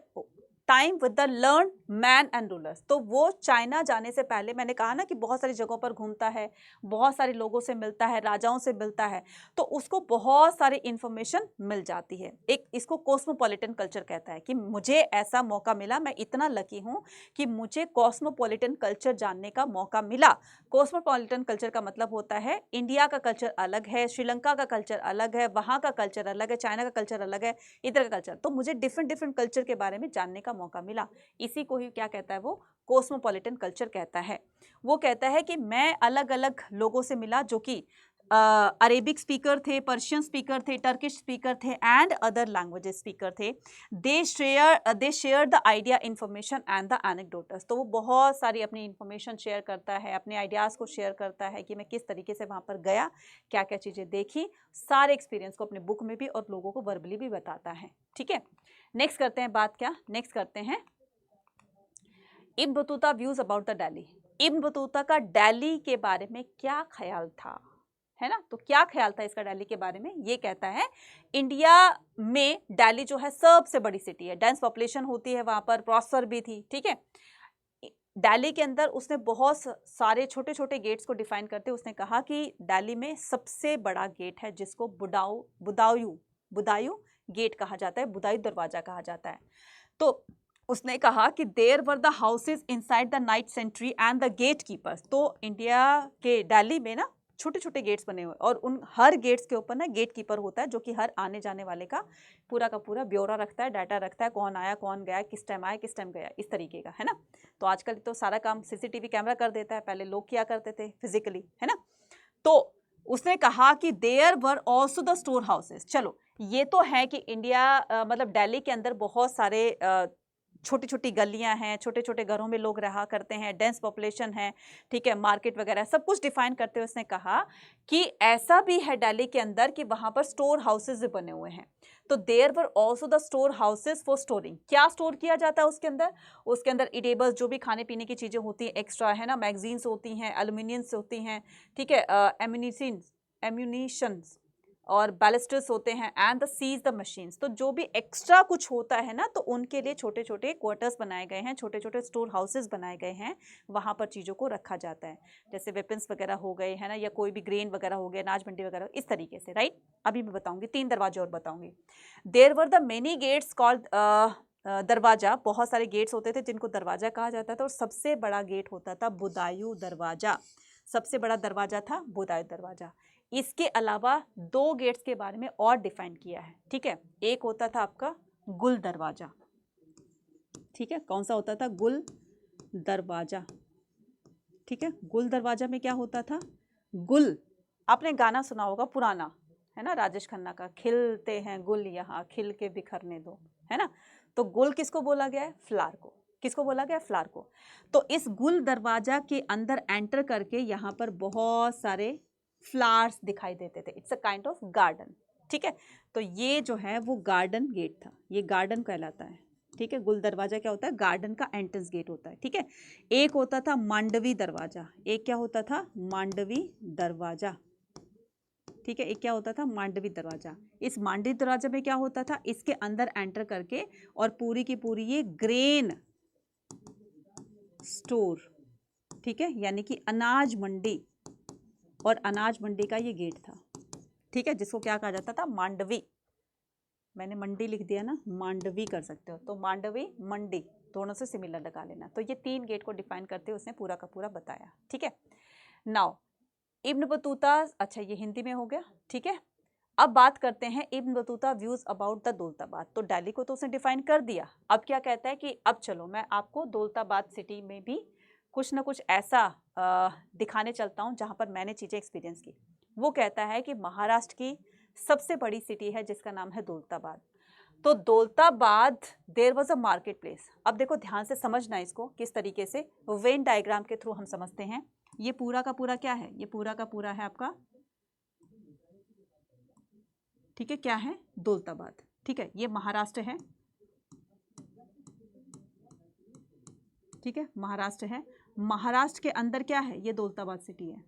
time with the learn man and rulers. तो वो चाइना जाने से पहले, मैंने कहा ना कि बहुत सारी जगहों पर घूमता है, बहुत सारे लोगों से मिलता है, राजाओं से मिलता है, तो उसको बहुत सारी इंफॉर्मेशन मिल जाती है। एक इसको कॉस्मोपॉलिटन कल्चर कहता है कि मुझे ऐसा मौका मिला, मैं इतना लकी हूँ कि मुझे कॉस्मोपॉलिटन कल्चर जानने का मौका मिला। कॉस्मोपॉलिटन कल्चर का मतलब होता है इंडिया का कल्चर अलग है, श्रीलंका का कल्चर अलग है, वहाँ का कल्चर अलग है, चाइना का कल्चर अलग है, इधर का कल्चर, तो मुझे डिफरेंट कल्चर के बारे में जानने का मौका मिला। इसी को ही क्या कहता है, वो कॉस्मोपॉलिटन कल्चर कहता है। वो कहता है कि मैं अलग अलग लोगों से मिला जो कि अरेबिक स्पीकर थे, पर्शियन स्पीकर थे, टर्किश स्पीकर थे, एंड अदर लैंग्वेजेस स्पीकर थे। They share the idea, information and the anecdotes. तो वो बहुत सारी अपनी इंफॉर्मेशन शेयर करता है, अपने आइडियाज़ को शेयर करता है कि मैं किस तरीके से वहाँ पर गया, क्या क्या चीज़ें देखी, सारे एक्सपीरियंस को अपने बुक में भी और लोगों को वर्बली भी बताता है। ठीक है, नेक्स्ट करते हैं बात क्या, नेक्स्ट करते हैं Ibn Battuta views about the Delhi. Ibn Battuta का दिल्ली के बारे में क्या ख्याल था, है ना? तो क्या ख्याल था इसका दिल्ली के बारे में? ये कहता है इंडिया में दिल्ली जो है सबसे बड़ी सिटी है, डेंस पॉपुलेशन होती है वहां पर, प्रॉस्पर भी थी, ठीक है। दिल्ली के अंदर उसने बहुत सारे छोटे छोटे गेट्स को डिफाइन करते उसने कहा कि दिल्ली में सबसे बड़ा गेट है जिसको बुदायूं गेट कहा जाता है, बुदायूं दरवाजा कहा जाता है। तो उसने कहा कि there were the houses inside the night sentry and the gatekeepers. तो इंडिया के दिल्ली में ना छोटे छोटे गेट्स बने हुए और उन हर गेट्स के ऊपर ना गेट कीपर होता है जो कि हर आने जाने वाले का पूरा ब्यौरा रखता है, डाटा रखता है, कौन आया कौन गया, किस टाइम आया किस टाइम गया, इस तरीके का, है ना। तो आजकल तो सारा काम सीसीटीवी कैमरा कर देता है, पहले लोग किया करते थे फिजिकली, है ना। तो उसने कहा कि there were also the storehouses. चलो ये तो है कि इंडिया मतलब दिल्ली के अंदर बहुत सारे छोटी छोटी गलियां हैं, छोटे छोटे घरों में लोग रहा करते हैं, डेंस पॉपुलेशन है, ठीक है, मार्केट वगैरह सब कुछ डिफाइन करते हुए उसने कहा कि ऐसा भी है दिल्ली के अंदर कि वहां पर स्टोर हाउसेज बने हुए हैं। तो there were also the storehouses for storing. क्या स्टोर किया जाता है उसके अंदर? उसके अंदर इडेबल्स जो भी खाने पीने की चीजें होती हैं एक्स्ट्रा, है ना, मैगजीन्स होती हैं, एल्यूमिनियम्स होती हैं, ठीक है, एम्यूनिशंस और बैलिस्टर्स होते हैं, and the siege the machines. तो जो भी एक्स्ट्रा कुछ होता है ना, तो उनके लिए छोटे छोटे क्वार्टर्स बनाए गए हैं, छोटे छोटे स्टोर हाउसेस बनाए गए हैं, वहां पर चीज़ों को रखा जाता है, जैसे वेपन्स वगैरह हो गए, है ना, या कोई भी ग्रेन वगैरह हो गया, अनाज मंडी वगैरह, इस तरीके से, राइट। अभी मैं बताऊंगी 3 दरवाजे और बताऊंगी। There were the many gates called darwaza. बहुत सारे गेट्स होते थे जिनको दरवाजा कहा जाता था, और सबसे बड़ा गेट होता था बुदायूं दरवाजा। सबसे बड़ा दरवाजा था बुदायूं दरवाजा। इसके अलावा 2 गेट्स के बारे में और डिफाइन किया है, ठीक है। एक होता था आपका गुल दरवाजा, ठीक है। कौन सा होता था? गुल दरवाजा, ठीक है। गुल दरवाजा में क्या होता था? गुल, आपने गाना सुना होगा पुराना, है ना, राजेश खन्ना का, खिलते हैं गुल यहाँ खिल के बिखरने दो, है ना। तो गुल किसको बोला गया है? फ्लावर को। किसको बोला गया? फ्लावर को। तो इस गुल दरवाजा के अंदर एंटर करके यहाँ पर बहुत सारे फ्लावर्स दिखाई देते थे। It's a kind of garden, ठीक है। तो ये जो है वो गार्डन गेट था, ये गार्डन कहलाता है, ठीक है। गुल दरवाजा क्या होता है? गार्डन का एंट्रेंस गेट होता है, ठीक है। एक होता था मांडवी दरवाजा। एक क्या होता था? मांडवी दरवाजा, ठीक है। एक क्या होता था? मांडवी दरवाजा। इस मांडवी दरवाजा में क्या होता था? इसके अंदर एंटर करके और पूरी की पूरी ये ग्रेन स्टोर, ठीक है, यानी कि अनाज मंडी, और अनाज मंडी का ये गेट था, ठीक है, जिसको क्या कहा जाता था? मांडवी। मैंने मंडी लिख दिया ना, मांडवी कर सकते हो, तो मांडवी मंडी दोनों से सिमिलर लगा लेना। तो ये 3 गेट को डिफाइन करते हुए उसने पूरा का पूरा बताया, ठीक है। नाउ इब्न बतूता, अच्छा ये हिंदी में हो गया, ठीक है। अब बात करते हैं Ibn Battuta views about the Daulatabad. तो दिल्ली को तो उसने डिफाइन कर दिया, अब क्या कहता है कि अब चलो मैं आपको दौलताबाद सिटी में भी कुछ ना कुछ ऐसा दिखाने चलता हूँ जहाँ पर मैंने चीज़ें एक्सपीरियंस की। वो कहता है कि महाराष्ट्र की सबसे बड़ी सिटी है जिसका नाम है दौलताबाद। तो Daulatabad there was a market place. अब देखो ध्यान से समझना इसको किस तरीके से, वेन डायग्राम के थ्रू हम समझते हैं। ये पूरा का पूरा क्या है? ये पूरा का पूरा है आपका, ठीक है, क्या है? दौलताबाद, ठीक है। ये महाराष्ट्र है, ठीक है, महाराष्ट्र है। महाराष्ट्र के अंदर क्या है? ये दौलताबाद सिटी है,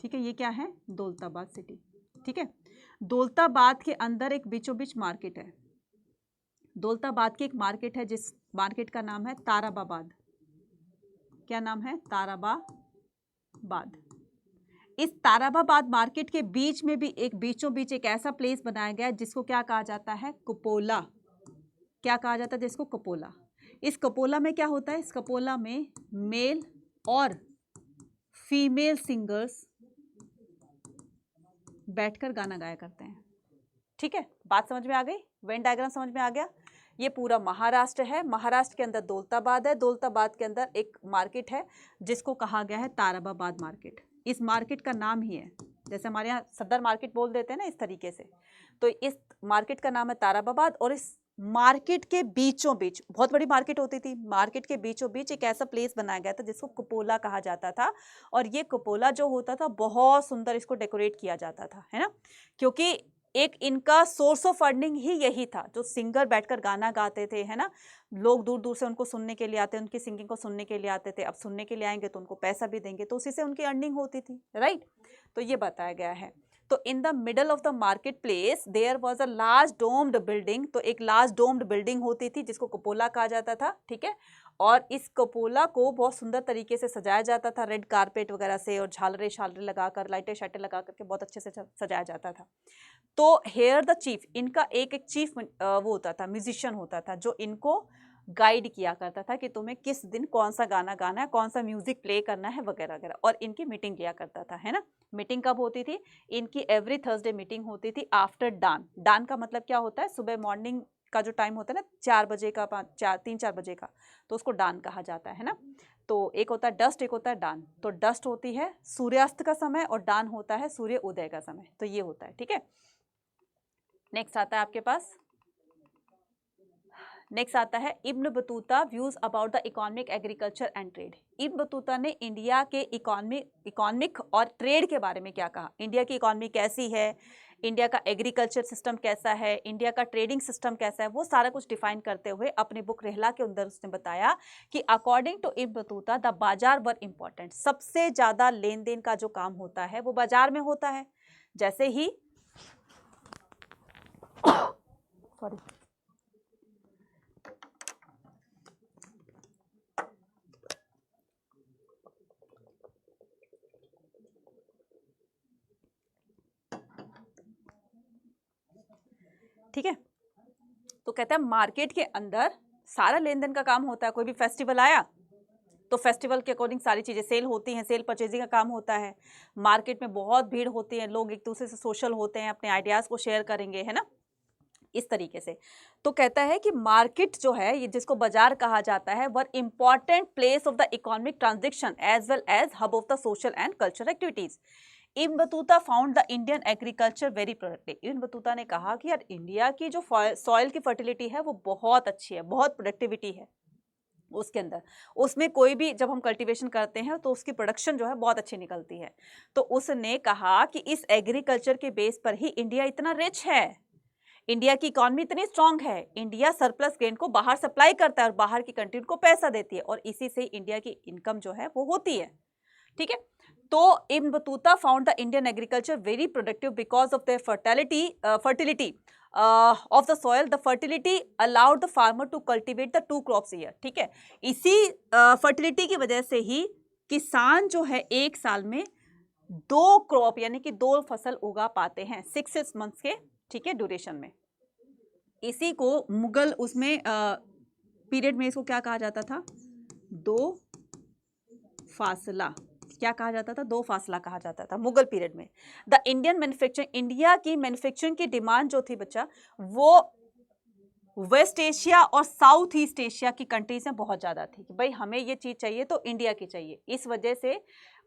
ठीक है। ये क्या है? दौलताबाद सिटी, ठीक है। दौलताबाद के अंदर एक बीचों बीच मार्केट है। दौलताबाद की एक मार्केट है जिस मार्केट का नाम है ताराबाद। क्या नाम है? ताराबाद। इस ताराबाद मार्केट के बीच में भी एक बीचों बीच एक ऐसा प्लेस बनाया गया है जिसको क्या कहा जाता है? कपोला। क्या कहा जाता है? जिसको कपोला। इस कपोला में क्या होता है? इस कपोला में मेल और फीमेल सिंगर्स बैठकर गाना गाया करते हैं, ठीक है। बात समझ में आ गई? वेन डायग्राम समझ में आ गया? ये पूरा महाराष्ट्र है, महाराष्ट्र के अंदर दौलताबाद है, दौलताबाद के अंदर एक मार्केट है जिसको कहा गया है ताराबाद मार्केट। इस मार्केट का नाम ही है, जैसे हमारे यहाँ सदर मार्केट बोल देते हैं ना, इस तरीके से। तो इस मार्केट का नाम है ताराबाद, और इस मार्केट के बीचों बीच, बहुत बड़ी मार्केट होती थी, मार्केट के बीचों बीच एक ऐसा प्लेस बनाया गया था जिसको कपोला कहा जाता था। और ये कपोला जो होता था बहुत सुंदर इसको डेकोरेट किया जाता था, है ना, क्योंकि एक इनका सोर्स ऑफ अर्निंग ही यही था, जो सिंगर बैठकर गाना गाते थे, है ना, लोग दूर दूर से उनको सुनने के लिए आते, उनकी सिंगिंग को सुनने के लिए आते थे, अब सुनने के लिए आएंगे तो उनको पैसा भी देंगे, तो उसी से उनकी अर्निंग होती थी, राइट। तो ये बताया गया है। तो in the middle of the market place there was a large domed building, तो एक लार्ज डोम्ड बिल्डिंग होती थी जिसको कपोला कहा जाता था, ठीक है। और इस कपोला को बहुत सुंदर तरीके से सजाया जाता था, रेड कारपेट वगैरह से, और झालरे शालरे लगाकर, लाइटें शाइटें लगा करके बहुत अच्छे से सजाया जाता था। तो हेयर द चीफ, इनका एक एक चीफ वो होता था, म्यूजिशियन होता था, जो इनको गाइड किया करता था कि तुम्हें किस दिन कौन सा गाना गाना है, कौन सा म्यूजिक प्ले करना है वगैरह वगैरह, और इनकी मीटिंग लिया करता था, है ना। मीटिंग कब होती थी? इनकी एवरी थर्सडे मीटिंग होती थी आफ्टर डान। डान का मतलब क्या होता है? सुबह मॉर्निंग का जो टाइम होता है ना, 4 बजे का, 3-4 बजे का, तो उसको डान कहा जाता है ना। तो एक होता है डस्ट, एक होता है डान। तो डस्ट होती है सूर्यास्त का समय और डान होता है सूर्य उदय का समय, तो ये होता है, ठीक है। नेक्स्ट आता है आपके पास, नेक्स्ट आता है Ibn Battuta views about the economic, agriculture and trade. Ibn Battuta ने इंडिया के इकोनॉमिक और ट्रेड के बारे में क्या कहा? इंडिया की इकोनॉमी कैसी है, इंडिया का एग्रीकल्चर सिस्टम कैसा है, इंडिया का ट्रेडिंग सिस्टम कैसा है, वो सारा कुछ डिफाइन करते हुए अपनी बुक रहला के अंदर उसने बताया कि according to Ibn Battuta the bazaar were important. सबसे ज्यादा लेन देन का जो काम होता है वो बाजार में होता है। जैसे ही सॉरी ठीक है। तो कहता है मार्केट के अंदर सारा लेन देन का काम होता है। कोई भी फेस्टिवल आया तो फेस्टिवल के अकॉर्डिंग सारी चीजें सेल होती हैं, सेल परचेजिंग का काम होता है। मार्केट में बहुत भीड़ होती है, लोग एक दूसरे से सोशल होते हैं, अपने आइडियाज को शेयर करेंगे, है ना, इस तरीके से। तो कहता है कि मार्केट जो है, ये जिसको बाजार कहा जाता है, were important place of the economic transaction as well as hub of the social and cultural activities. Ibn Battuta found the Indian agriculture very productive. Ibn Battuta ने कहा कि यार इंडिया की जो सॉइल की फर्टिलिटी है वो बहुत अच्छी है, बहुत प्रोडक्टिविटी है उसके अंदर। उसमें कोई भी जब हम कल्टीवेशन करते हैं तो उसकी प्रोडक्शन जो है बहुत अच्छी निकलती है। तो उसने कहा कि इस एग्रीकल्चर के बेस पर ही इंडिया इतना रिच है, इंडिया की इकोनॉमी इतनी स्ट्रांग है, इंडिया सरप्लस ग्रेन को बाहर सप्लाई करता है और बाहर की कंट्री को पैसा देती है, और इसी से इंडिया की इनकम जो है वो होती है, ठीक है। तो Ibn Battuta found the Indian agriculture very productive because of their fertility of the soil. The fertility allowed the farmer to cultivate the 2 crops year, ठीक है। इसी फर्टिलिटी की वजह से ही किसान जो है एक साल में 2 क्रॉप यानी कि 2 फसल उगा पाते हैं 6 मंथ्स के, ठीक है, ड्यूरेशन में। इसी को मुगल उसमें पीरियड में इसको क्या कहा जाता था? 2 फासला, क्या कहा जाता था? 2 फासला कहा जाता था मुगल पीरियड में। द इंडियन मैन्युफैक्चरिंग, इंडिया की मैन्युफैक्चरिंग की डिमांड जो थी बच्चा, वो वेस्ट एशिया और साउथ ईस्ट एशिया की कंट्रीज में बहुत ज़्यादा थी कि भाई हमें ये चीज़ चाहिए तो इंडिया की चाहिए। इस वजह से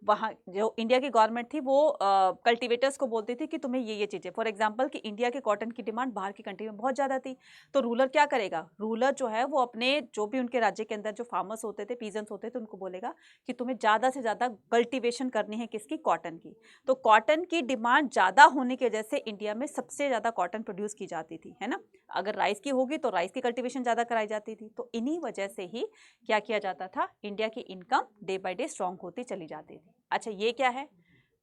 वहाँ जो इंडिया की गवर्नमेंट थी वो कल्टीवेटर्स को बोलती थी कि तुम्हें ये चीज़ें, फॉर एग्जांपल कि इंडिया के कॉटन की डिमांड बाहर की कंट्री में बहुत ज़्यादा थी, तो रूलर क्या करेगा? रूलर जो है वो अपने जो भी उनके राज्य के अंदर जो फार्मर्स होते थे, पीजेंट्स होते थे, उनको बोलेगा कि तुम्हें ज़्यादा से ज़्यादा कल्टिवेशन करनी है, किसकी? कॉटन की। तो कॉटन की डिमांड ज़्यादा होने की वजह से इंडिया में सबसे ज़्यादा कॉटन प्रोड्यूस की जाती थी, है ना। अगर राइस की होगी तो राइस की कल्टीवेशन ज़्यादा कराई जाती थी। तो इन्हीं वजह से ही क्या किया जाता था? इंडिया की income day by day strong होती चली जाती थी। अच्छा, ये क्या है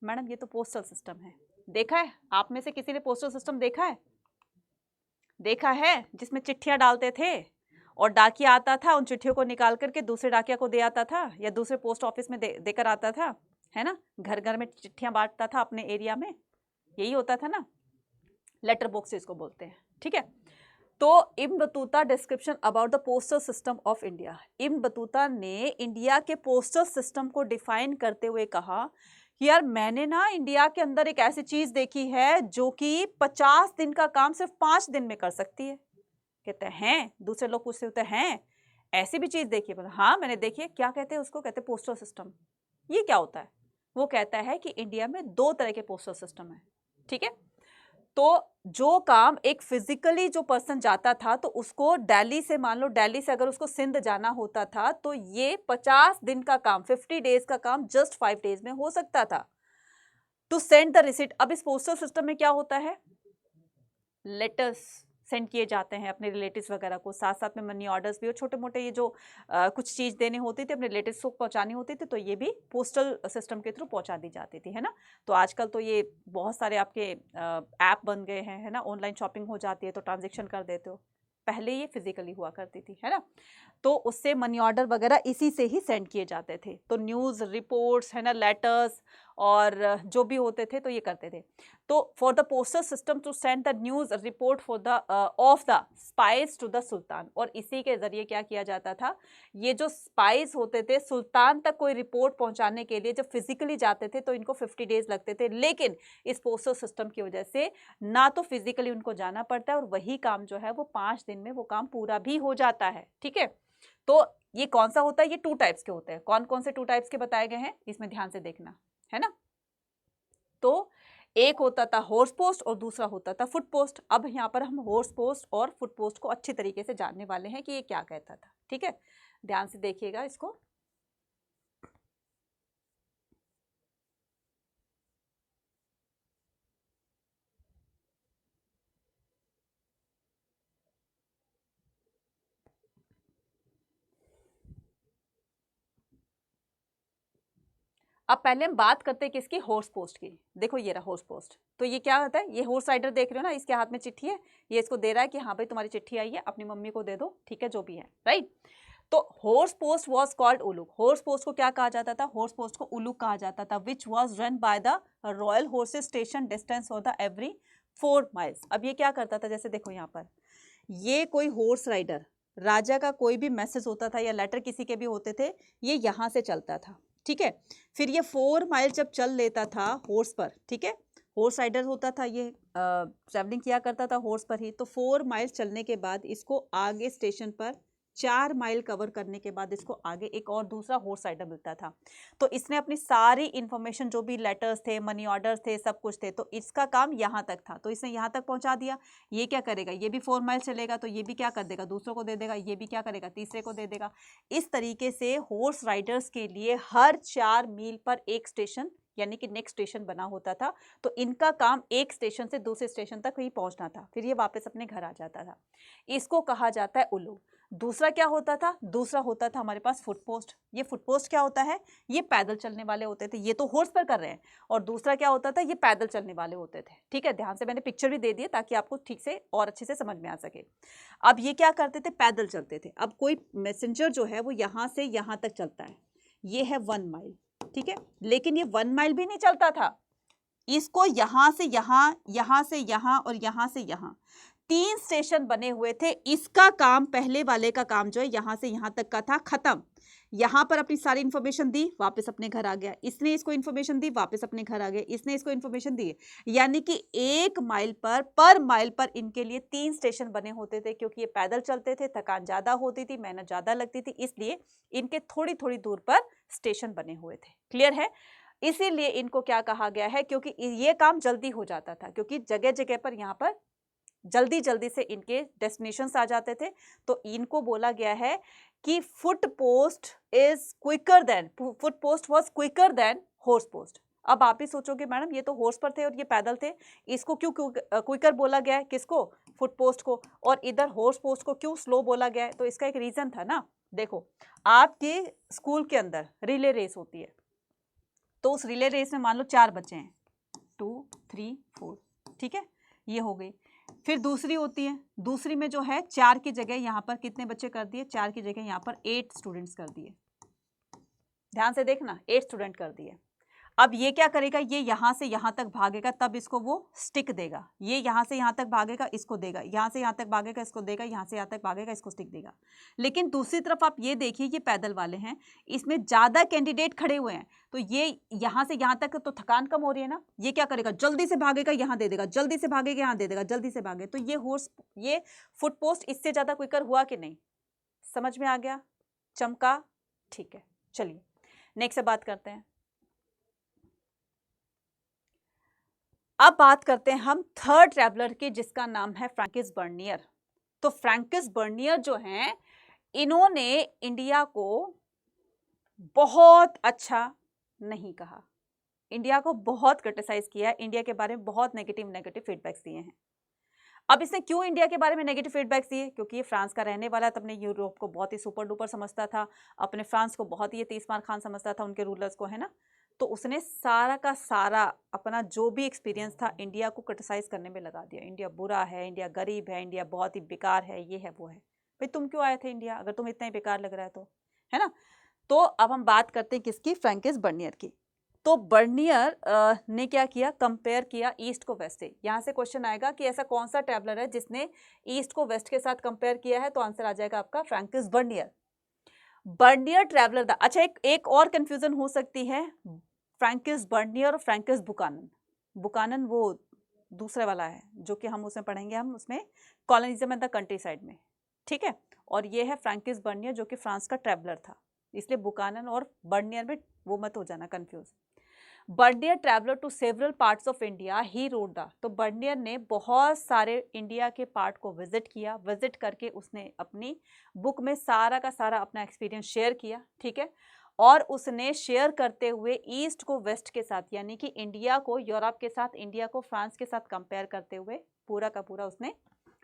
मैडम? ये तो पोस्टल सिस्टम है। देखा है आप में से किसी ने पोस्टल सिस्टम देखा है? देखा है, जिसमें चिट्ठियां डालते थे और डाकिया आता था, उन चिट्ठियों को निकाल करके दूसरे डाकिया को दे आता था या दूसरे पोस्ट ऑफिस में देकर आता था, है ना। घर घर में चिट्ठियां बांटता था अपने एरिया में, यही होता था ना, लेटर बॉक्स इसको बोलते हैं, ठीक है। तो Ibn Battuta description about the postal system of India. Ibn Battuta ने इंडिया के पोस्टल सिस्टम को डिफाइन करते हुए कहा कि यार मैंने ना इंडिया के अंदर एक ऐसी चीज देखी है जो कि 50 दिन का काम सिर्फ 5 दिन में कर सकती है। कहते हैं, दूसरे लोग पूछते होते हैं ऐसी भी चीज देखी है? बोला हाँ मैंने देखी है। क्या कहते हैं उसको? कहते हैं पोस्टल सिस्टम। ये क्या होता है? वो कहता है कि इंडिया में 2 तरह के पोस्टल सिस्टम है, ठीक है। तो जो काम एक फिजिकली जो पर्सन जाता था तो उसको दिल्ली से, मान लो दिल्ली से अगर उसको सिंध जाना होता था तो ये 50 दिन का काम, 50 डेज का काम जस्ट 5 डेज में हो सकता था। To send the receipt. अब इस पोस्टल सिस्टम में क्या होता है? लेटर्स सेंड किए जाते हैं अपने रिलेटिव्स वगैरह को, साथ साथ में मनी ऑर्डर्स भी, और छोटे मोटे ये जो कुछ चीज़ देने होती थी अपने रिलेटिव्स को पहुंचानी होती थी, तो ये भी पोस्टल सिस्टम के थ्रू पहुंचा दी जाती थी, है ना। तो आजकल तो ये बहुत सारे आपके ऐप बन गए हैं, है ना, ऑनलाइन शॉपिंग हो जाती है तो ट्रांजेक्शन कर देते हो। पहले ये फिजिकली हुआ करती थी, है ना। तो उससे मनी ऑर्डर वगैरह इसी से ही सेंड किए जाते थे। तो न्यूज़ रिपोर्ट्स, है ना, लेटर्स और जो भी होते थे तो ये करते थे। तो for the postal system to send the news report for the of the spice to the sultan, और इसी के ज़रिए क्या किया जाता था, ये जो स्पाइस होते थे सुल्तान तक कोई रिपोर्ट पहुंचाने के लिए जब फिजिकली जाते थे तो इनको 50 डेज लगते थे, लेकिन इस पोस्टल सिस्टम की वजह से ना तो फिजिकली उनको जाना पड़ता है और वही काम जो है वो 5 दिन में वो काम पूरा भी हो जाता है, ठीक है। तो ये कौन सा होता है, ये 2 टाइप्स के होते हैं। कौन कौन से 2 टाइप्स के बताए गए हैं इसमें ध्यान से देखना, है ना। तो एक होता था हॉर्स पोस्ट और दूसरा होता था फुट पोस्ट। अब यहाँ पर हम हॉर्स पोस्ट और फुट पोस्ट को अच्छी तरीके से जानने वाले हैं कि ये क्या कहता था, ठीक है। ध्यान से देखिएगा इसको। अब पहले हम बात करते हैं किसकी, हॉर्स पोस्ट की। देखो ये रहा हॉर्स पोस्ट। तो ये क्या होता है, ये हॉर्स राइडर देख रहे हो ना, इसके हाथ में चिट्ठी है, ये इसको दे रहा है कि हाँ भाई तुम्हारी चिट्ठी आई है, अपनी मम्मी को दे दो, ठीक है, जो भी है, राइट। तो horse post was called uluq. Horse post को क्या कहा जाता था, हॉर्स पोस्ट को उलूक कहा जाता था, which was run by the royal horses station distance for the every 4 miles. अब ये क्या करता था, जैसे देखो यहाँ पर ये कोई हॉर्स राइडर, राजा का कोई भी मैसेज होता था या लेटर किसी के भी होते थे, ये यहाँ से चलता था, ठीक है। फिर ये 4 माइल जब चल लेता था हॉर्स पर, ठीक है, हॉर्स राइडर होता था, ये ट्रैवलिंग किया करता था हॉर्स पर ही। तो 4 माइल चलने के बाद इसको आगे स्टेशन पर 4 माइल कवर करने के बाद इसको आगे एक और दूसरा हॉर्स राइडर मिलता था। तो इसने अपनी सारी इंफॉर्मेशन, जो भी लेटर्स थे, मनी ऑर्डर्स थे, सब कुछ थे, तो इसका काम यहाँ तक था, तो इसने यहाँ तक पहुँचा दिया। ये क्या करेगा, ये भी 4 माइल चलेगा, तो ये भी क्या कर देगा, दूसरों को दे देगा, ये भी क्या करेगा, तीसरे को दे देगा। इस तरीके से हॉर्स राइडर्स के लिए हर 4 मील पर एक स्टेशन यानी कि नेक्स्ट स्टेशन बना होता था। तो इनका काम एक स्टेशन से दूसरे स्टेशन तक ही पहुंचना था, फिर ये वापस अपने घर आ जाता था। इसको कहा जाता है उल्लू। दूसरा क्या होता था, दूसरा होता था हमारे पास फुट पोस्ट। ये फुट पोस्ट क्या होता है, ये पैदल चलने वाले होते थे, ये तो हॉर्स पर कर रहे हैं, और दूसरा क्या होता था, ये पैदल चलने वाले होते थे, ठीक है। ध्यान से मैंने पिक्चर भी दे दिया ताकि आपको ठीक से और अच्छे से समझ में आ सके। अब ये क्या करते थे, पैदल चलते थे। अब कोई मैसेंजर जो है वो यहाँ से यहाँ तक चलता है, ये है 1 माइल, ठीक है, लेकिन ये 1 माइल भी नहीं चलता था, इसको यहाँ से यहाँ, यहाँ से यहाँ और यहाँ से यहाँ 3 स्टेशन बने हुए थे। इसका काम, पहले वाले का काम जो है यहाँ से यहाँ तक का था, खत्म। यहाँ पर अपनी सारी इंफॉर्मेशन दी, वापस अपने घर आ गया, इसने इसको इंफॉर्मेशन दी, वापस अपने घर आ गया, इसने इसको इंफॉर्मेशन दी। यानी कि 1 माइल पर माइल पर इनके लिए 3 स्टेशन बने होते थे, क्योंकि ये पैदल चलते थे, थकान ज्यादा होती थी, मेहनत ज्यादा लगती थी, इसलिए इनके थोड़ी थोड़ी दूर पर स्टेशन बने हुए थे। क्लियर है। इसीलिए इनको क्या कहा गया है, क्योंकि ये काम जल्दी हो जाता था, क्योंकि जगह जगह पर यहाँ पर जल्दी जल्दी से इनके डेस्टिनेशंस आ जाते थे। तो इनको बोला गया है कि foot post was quicker than horse post. अब आप ही सोचोगे मैडम ये तो हॉर्स पर थे और ये पैदल थे, इसको क्यों क्विकर बोला गया है, किसको, फुट पोस्ट को, और इधर हॉर्स पोस्ट को क्यों स्लो बोला गया है। तो इसका एक रीजन था ना। देखो आपके स्कूल के अंदर रिले रेस होती है, तो उस रिले रेस में मान लो 4 बच्चे हैं, 2 3 4, ठीक है, ये हो गई। फिर दूसरी होती है, दूसरी में जो है 4 की जगह यहाँ पर कितने बच्चे कर दिए, 4 की जगह यहाँ पर 8 स्टूडेंट्स कर दिए। ध्यान से देखना, 8 स्टूडेंट कर दिए। अब ये क्या करेगा, ये यहाँ से यहाँ तक भागेगा, तब इसको वो स्टिक देगा। ये यहाँ से यहाँ तक भागेगा, इसको देगा, यहाँ से यहाँ तक भागेगा, इसको देगा, यहाँ से यहाँ तक भागेगा, इसको स्टिक देगा। लेकिन दूसरी तरफ आप ये देखिए, ये पैदल वाले हैं, इसमें ज़्यादा कैंडिडेट खड़े हुए हैं, तो ये यहाँ से यहाँ तक तो थकान कम हो रही है ना। ये क्या करेगा, जल्दी से भागेगा, यहाँ दे देगा, जल्दी से भागेगा, यहाँ दे देगा, जल्दी से भागे। तो ये फुट पोस्ट इससे ज़्यादा क्विकर हुआ कि नहीं, समझ में आ गया, चमका, ठीक है। चलिए नेक्स्ट बात करते हैं। अब बात करते हैं हम थर्ड ट्रैवलर की, जिसका नाम है फ्रैंकिस बर्नियर। तो फ्रैंकिस बर्नियर जो हैं, इन्होंने इंडिया को बहुत अच्छा नहीं कहा, इंडिया को बहुत क्रिटिसाइज किया, इंडिया के बारे में बहुत नेगेटिव फीडबैक्स दिए हैं। अब इसने क्यों इंडिया के बारे में नेगेटिव फीडबैक दिए? क्योंकि ये फ्रांस का रहने वाला था, अपने यूरोप को बहुत ही सुपर डुपर समझता था, अपने फ्रांस को बहुत ही तीस मार खान समझता था, उनके रूलर्स को, है ना। तो उसने सारा का सारा अपना जो भी एक्सपीरियंस था इंडिया को क्रिटिसाइज करने में लगा दिया। इंडिया बुरा है, इंडिया गरीब है, इंडिया बहुत ही बेकार है, ये है वो है। भाई तुम क्यों आए थे इंडिया अगर तुम इतना ही बेकार लग रहा है तो, है ना। तो अब हम बात करते हैं किसकी? फ्रैंकिस बर्नियर की। तो बर्नियर ने क्या किया? कंपेयर किया ईस्ट को वेस्ट से। यहाँ से क्वेश्चन आएगा कि ऐसा कौन सा ट्रैवलर है जिसने ईस्ट को वेस्ट के साथ कंपेयर किया है? तो आंसर आ जाएगा आपका फ्रैंकिस बर्नियर। बर्नियर ट्रैवलर था। अच्छा, एक और कंफ्यूजन हो सकती है, फ्रैंकिस बर्नियर और फ्रैंकिस बुकानन। बुकानन वो दूसरे वाला है जो कि हम उसमें पढ़ेंगे, हम उसमें colonialism and the country side में, ठीक है। और ये है फ्रैंकिस बर्नियर जो कि फ्रांस का ट्रैवलर था, इसलिए बुकानन और बर्नियर में वो मत हो जाना confuse. Bernier traveller to several parts of India, he wrote the. तो बर्नियर ने बहुत सारे इंडिया के पार्ट को विजिट किया, विजिट करके उसने अपनी बुक में सारा का सारा अपना एक्सपीरियंस शेयर किया, ठीक है। और उसने शेयर करते हुए ईस्ट को वेस्ट के साथ, यानी कि इंडिया को यूरोप के साथ, इंडिया को फ्रांस के साथ कंपेयर करते हुए पूरा का पूरा उसने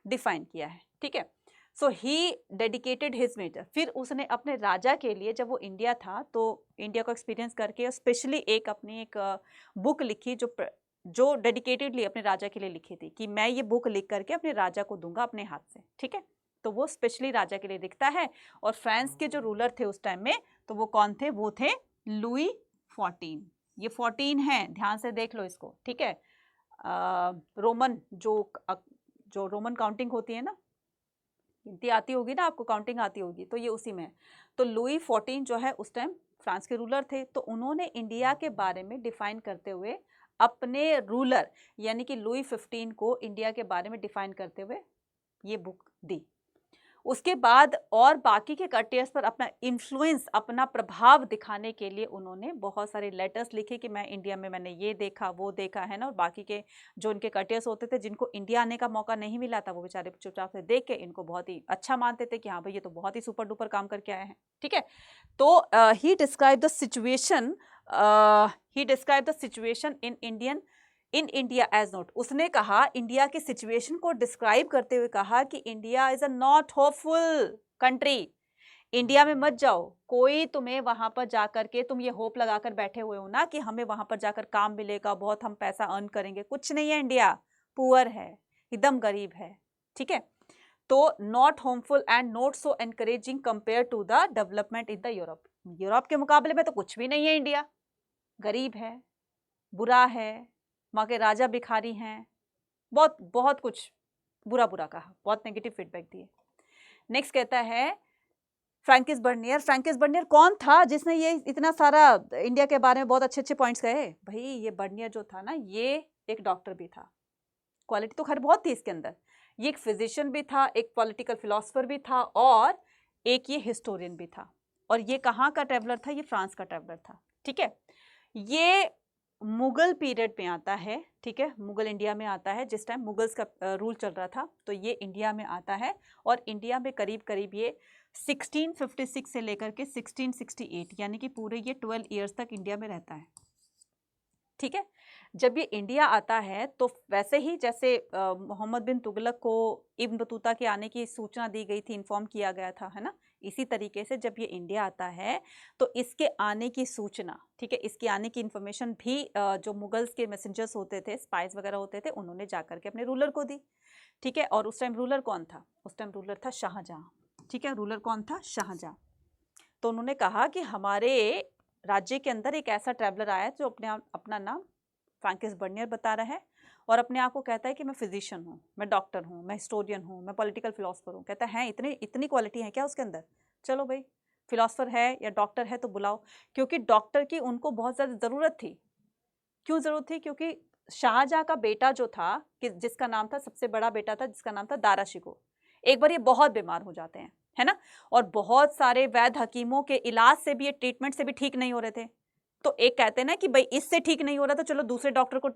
डिफाइन किया है, ठीक है। सो ही डेडिकेटेड हिज मेजर। फिर उसने अपने राजा के लिए, जब वो इंडिया था तो इंडिया को एक्सपीरियंस करके स्पेशली अपनी एक बुक लिखी जो डेडिकेटेडली अपने राजा के लिए लिखी थी कि मैं ये बुक लिख करके अपने राजा को दूंगा अपने हाथ से, ठीक है। तो वो स्पेशली राजा के लिए लिखता है। और फ्रांस के जो रूलर थे उस टाइम में, तो वो कौन थे? वो थे लुई 14। ये 14 है, ध्यान से देख लो इसको, ठीक है। रोमन जो रोमन काउंटिंग होती है ना, गिनती आती होगी ना आपको, काउंटिंग आती होगी, तो ये उसी में है। तो लुई 14 जो है उस टाइम फ्रांस के रूलर थे। तो उन्होंने इंडिया के बारे में डिफाइन करते हुए अपने रूलर यानी कि लुई 15 को इंडिया के बारे में डिफाइन करते हुए ये बुक दी। उसके बाद और बाकी के कटियर्स पर अपना इन्फ्लुएंस, अपना प्रभाव दिखाने के लिए उन्होंने बहुत सारे लेटर्स लिखे कि मैं इंडिया में मैंने ये देखा वो देखा, है ना। और बाकी के जो उनके कटियर्स होते थे जिनको इंडिया आने का मौका नहीं मिला था, वो बेचारे चुपचाप से देख के इनको बहुत ही अच्छा मानते थे कि हाँ भाई ये तो बहुत ही सुपर डुपर काम करके आए हैं, ठीक है। तो he describe the situation in India as note. उसने कहा, इंडिया की सिचुएशन को डिस्क्राइब करते हुए कहा कि India is a not hopeful country. India में मत जाओ, कोई तुम्हें वहां पर जाकर के तुम ये होप लगाकर बैठे हुए हो ना कि हमें वहां पर जाकर काम मिलेगा, बहुत हम पैसा अर्न करेंगे, कुछ नहीं है। इंडिया पुअर है, एकदम गरीब है, ठीक है। तो not hopeful and not so encouraging compare to the development in the Europe. Europe के मुकाबले में तो कुछ भी नहीं है, इंडिया गरीब है, बुरा है, वहाँ के राजा भिखारी हैं, बहुत बहुत कुछ बुरा बुरा कहा, बहुत नेगेटिव फीडबैक दिए। नेक्स्ट कहता है फ्रैंकिस बर्नियर। फ्रैंकिस बर्नियर कौन था जिसने ये इतना सारा इंडिया के बारे में बहुत अच्छे अच्छे पॉइंट्स कहे? भाई ये बर्नियर जो था ना, ये एक डॉक्टर भी था, क्वालिटी तो खैर बहुत थी इसके अंदर। ये एक फिजिशियन भी था, एक पॉलिटिकल फिलोसफर भी था, और एक ये हिस्टोरियन भी था। और ये कहाँ का ट्रैवलर था? ये फ्रांस का ट्रैवलर था, ठीक है। ये मुगल पीरियड में आता है, ठीक है, मुगल इंडिया में आता है, जिस टाइम मुगल्स का रूल चल रहा था, तो ये इंडिया में आता है। और इंडिया में करीब करीब ये 1656 से लेकर के 1668 यानी कि पूरे ये 12 ईयर्स तक इंडिया में रहता है, ठीक है। जब ये इंडिया आता है तो वैसे ही जैसे मोहम्मद बिन तुगलक को इब्न बतूता के आने की सूचना दी गई थी, इन्फॉर्म किया गया था, है ना, इसी तरीके से जब ये इंडिया आता है तो इसके आने की सूचना, ठीक है, इसके आने की इन्फॉर्मेशन भी जो मुगल्स के मैसेंजर्स होते थे, स्पाइस वगैरह होते थे, उन्होंने जाकर के अपने रूलर को दी, ठीक है। और उस टाइम रूलर कौन था? उस टाइम रूलर था शाहजहाँ, ठीक है। रूलर कौन था? शाहजहाँ। तो उन्होंने कहा कि हमारे राज्य के अंदर एक ऐसा ट्रैवलर आया जो अपना नाम फ्रैंकिस बर्नियर बता रहा है और अपने आप को कहता है कि मैं फिजिशियन हूँ, मैं डॉक्टर हूँ, मैं हिस्टोरियन हूँ, मैं पॉलिटिकल फिलोसफर हूँ। कहता है इतनी क्वालिटी है क्या उसके अंदर? चलो भाई, फिलोसफर है या डॉक्टर है तो बुलाओ, क्योंकि डॉक्टर की उनको बहुत ज़्यादा ज़रूरत थी। क्यों ज़रूरत थी? क्योंकि शाहजहाँ का बेटा जो था, कि जिसका नाम था, सबसे बड़ा बेटा था जिसका नाम था दारा शिकोह, एक बार ये बहुत बीमार हो जाते हैं, है ना। और बहुत सारे वैद्य हकीमों के इलाज से भी, ये ट्रीटमेंट से भी ठीक नहीं हो रहे थे। तो एक कहते हैं ना कि भाई इससे ठीक नहीं हो रहा तो चलो दूसरे डॉक्टर को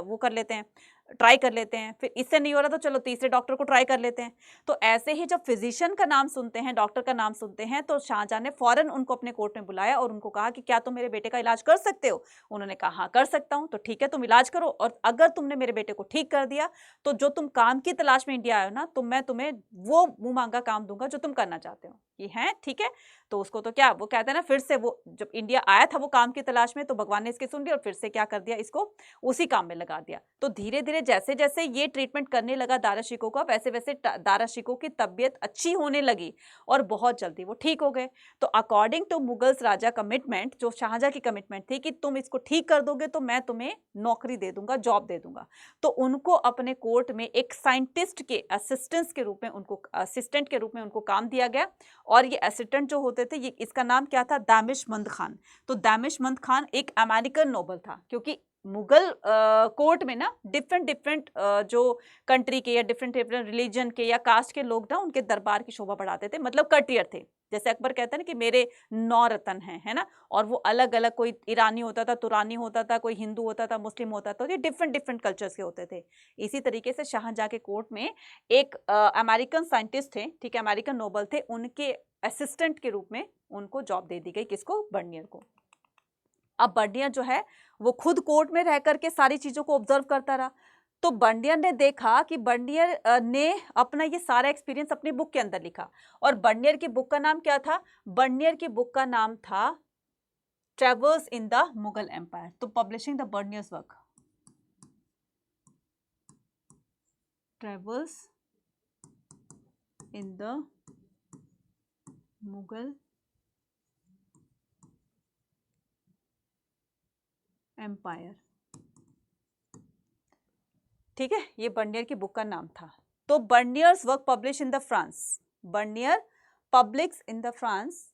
वो कर लेते हैं, ट्राई कर लेते हैं, फिर इससे नहीं हो रहा तो चलो तीसरे डॉक्टर को ट्राई कर लेते हैं। तो ऐसे ही जब फिजिशियन का नाम सुनते हैं, डॉक्टर का नाम सुनते हैं, तो शाहजहां ने फौरन उनको अपने कोर्ट में बुलाया और उनको कहा कि क्या तुम मेरे बेटे का इलाज कर सकते हो। उन्होंने कहा हाँ कर सकता हूँ। तो ठीक है, तुम इलाज करो, और अगर तुमने मेरे बेटे को ठीक कर दिया तो जो तुम काम की तलाश में इंडिया आए हो ना, तो मैं तुम्हें वो मुंह मांगा काम दूंगा जो तुम करना चाहते हो। ये है ठीक है। तो उसको तो क्या वो कहते हैं ना, फिर से वो जब इंडिया आया था वो काम की तलाश में, तो भगवान ने इसकी सुन ली और फिर से क्या कर दिया, इसको उसी काम में लगा दिया। तो धीरे धीरे जैसे जैसे ये ट्रीटमेंट करने लगा दारा शिकोह का, वैसे वैसे दारा शिकोह की तबीयत अच्छी होने लगी और बहुत जल्दी वो ठीक हो गए। तो according to Mughals raja commitment, जो शाहजहां की कमिटमेंट थी कि तुम इसको ठीक कर दोगे तो मैं तुम्हें नौकरी दे दूंगा, जॉब दे दूंगा। तो उनको अपने कोर्ट में एक साइंटिस्ट के असिस्टेंट के रूप में उनको काम दिया गया। और ये असिस्टेंट जो होते थे, ये इसका नाम क्या था, दानिशमंद खान। तो दानिशमंद खान एक अमेरिकन नोबल था, क्योंकि मुगल कोर्ट में ना डिफरेंट जो कंट्री के या डिफरेंट रिलीजन के या कास्ट के लोग ना उनके दरबार की शोभा बढ़ाते थे, मतलब कटियर थे। जैसे अकबर कहता है ना कि मेरे 9 रतन हैं, है ना, और वो अलग अलग, कोई ईरानी होता था, तुरानी होता था, कोई हिंदू होता था, मुस्लिम होता था, ये डिफरेंट कल्चर्स के होते थे। इसी तरीके से शाहजहां के कोर्ट में एक अमेरिकन साइंटिस्ट थे, ठीक है, अमेरिकन नोबल थे, उनके असिस्टेंट के रूप में उनको जॉब दे दी गई। किसको, बर्नियर को। अब बर्नियर जो है वो खुद कोर्ट में रह करके सारी चीजों को ऑब्जर्व करता रहा। तो बर्नियर ने देखा कि बर्नियर ने अपना ये सारा एक्सपीरियंस अपनी बुक के अंदर लिखा। और बर्नियर की बुक का नाम क्या था, बर्नियर की बुक का नाम था travels in the Mughal empire. तो publishing the Bernier's work, travels in the Mughal empire, ठीक है, ये बर्नियर की बुक का नाम था। तो Bernier's work publish in the France, Bernier publics in the France,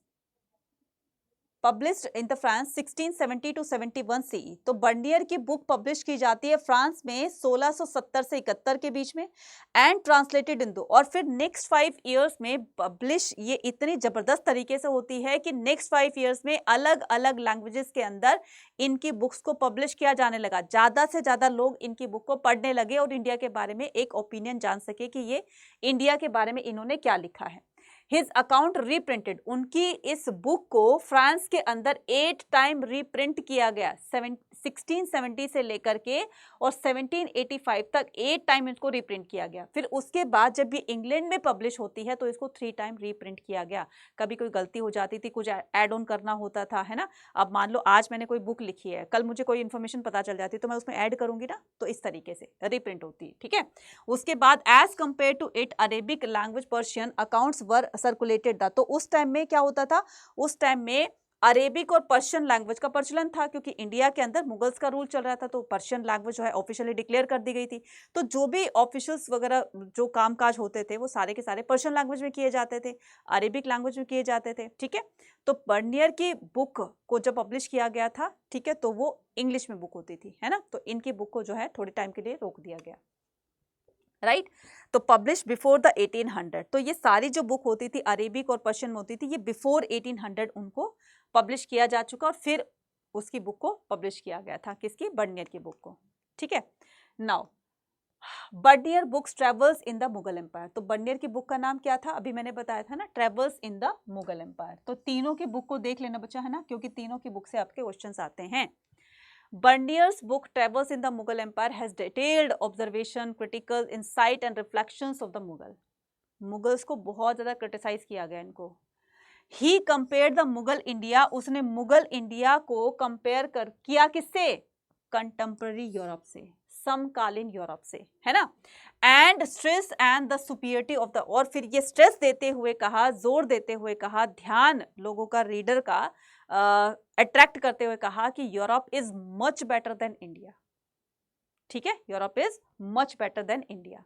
published in the France 1670 to 71 CE। तो बर्नियर की बुक पब्लिश की जाती है फ्रांस में 1670 से 71 के बीच में, एंड ट्रांसलेटेड इन दो। और फिर नेक्स्ट 5 इयर्स में पब्लिश ये इतनी जबरदस्त तरीके से होती है कि नेक्स्ट 5 इयर्स में अलग अलग लैंग्वेजेस के अंदर इनकी बुक्स को पब्लिश किया जाने लगा। ज्यादा से ज्यादा लोग इनकी बुक को पढ़ने लगे और इंडिया के बारे में एक ओपिनियन जान सके कि ये इंडिया के बारे में इन्होंने क्या लिखा है। हिज अकाउंट रीप्रिंटेड, उनकी इस बुक को फ्रांस के अंदर 8 टाइम रीप्रिंट किया गया, 1670 से लेकर के और 1785 तक 8 टाइम इसको रीप्रिंट किया गया। फिर उसके बाद जब ये इंग्लैंड में पब्लिश होती है तो इसको 3 टाइम रीप्रिंट किया गया। कभी कोई गलती हो जाती थी, कुछ ऐड ऑन करना होता था, है ना। अब मान लो आज मैंने कोई बुक लिखी है, कल मुझे कोई इन्फॉर्मेशन पता चल जाती है तो मैं उसमें ऐड करूंगी ना, तो इस तरीके से रीप्रिंट होती है, ठीक है। उसके बाद as compare to it Arabic language Persian accounts were circulated था। तो उस टाइम में क्या होता था, उस टाइम में अरेबिक और पर्शियन लैंग्वेज का प्रचलन था, क्योंकि इंडिया के अंदर मुगल्स का रूल चल रहा था। तो पर्शियन लैंग्वेज जो है ऑफिशियली डिक्लेयर कर दी गई थी। तो जो भी ऑफिशियल्स वगैरह जो कामकाज होते थे वो सारे के सारे पर्शियन लैंग्वेज में किए जाते थे, अरेबिक लैंग्वेज में किए जाते थे, ठीक है। तो बर्नियर की बुक को जब पब्लिश किया गया था, ठीक है, तो वो इंग्लिश में बुक होती थी, है ना। तो इनकी बुक को जो है थोड़े टाइम के लिए रोक दिया गया, राइट। तो पब्लिश बिफोर द 1800। तो ये सारी जो बुक होती थी अरेबिक और पर्शियन में होती थी, ये बिफोर 1800 उनको पब्लिश किया जा चुका और फिर उसकी बुक को पब्लिश किया गया था, किसकी, बर्नियर की बुक को, ठीक है। Now Bernier books travels in the Mughal empire. तो बर्नियर की बुक का नाम क्या था, अभी मैंने बताया था ना, travels in the Mughal empire. तो तीनों की बुक को देख लेना बच्चा, है ना, क्योंकि तीनों की बुक से आपके क्वेश्चंस आते हैं। Burnier's book Travels in the Mughal Empire has detailed observation, critical insight and reflections of the Mughal. Mughals को बहुत ज्यादा क्रिटिसाइज किया गया इनको। ही कंपेयर द मुगल इंडिया, उसने मुगल इंडिया को कंपेयर कर किया किससे, कंटेम्पररी यूरोप से, समकालीन यूरोप से, है ना। And stress and the superiority of the, और फिर ये स्ट्रेस देते हुए कहा, जोर देते हुए कहा, ध्यान लोगों का, रीडर का अट्रैक्ट करते हुए कहा कि Europe is much better than India, ठीक है, Europe is much better than India.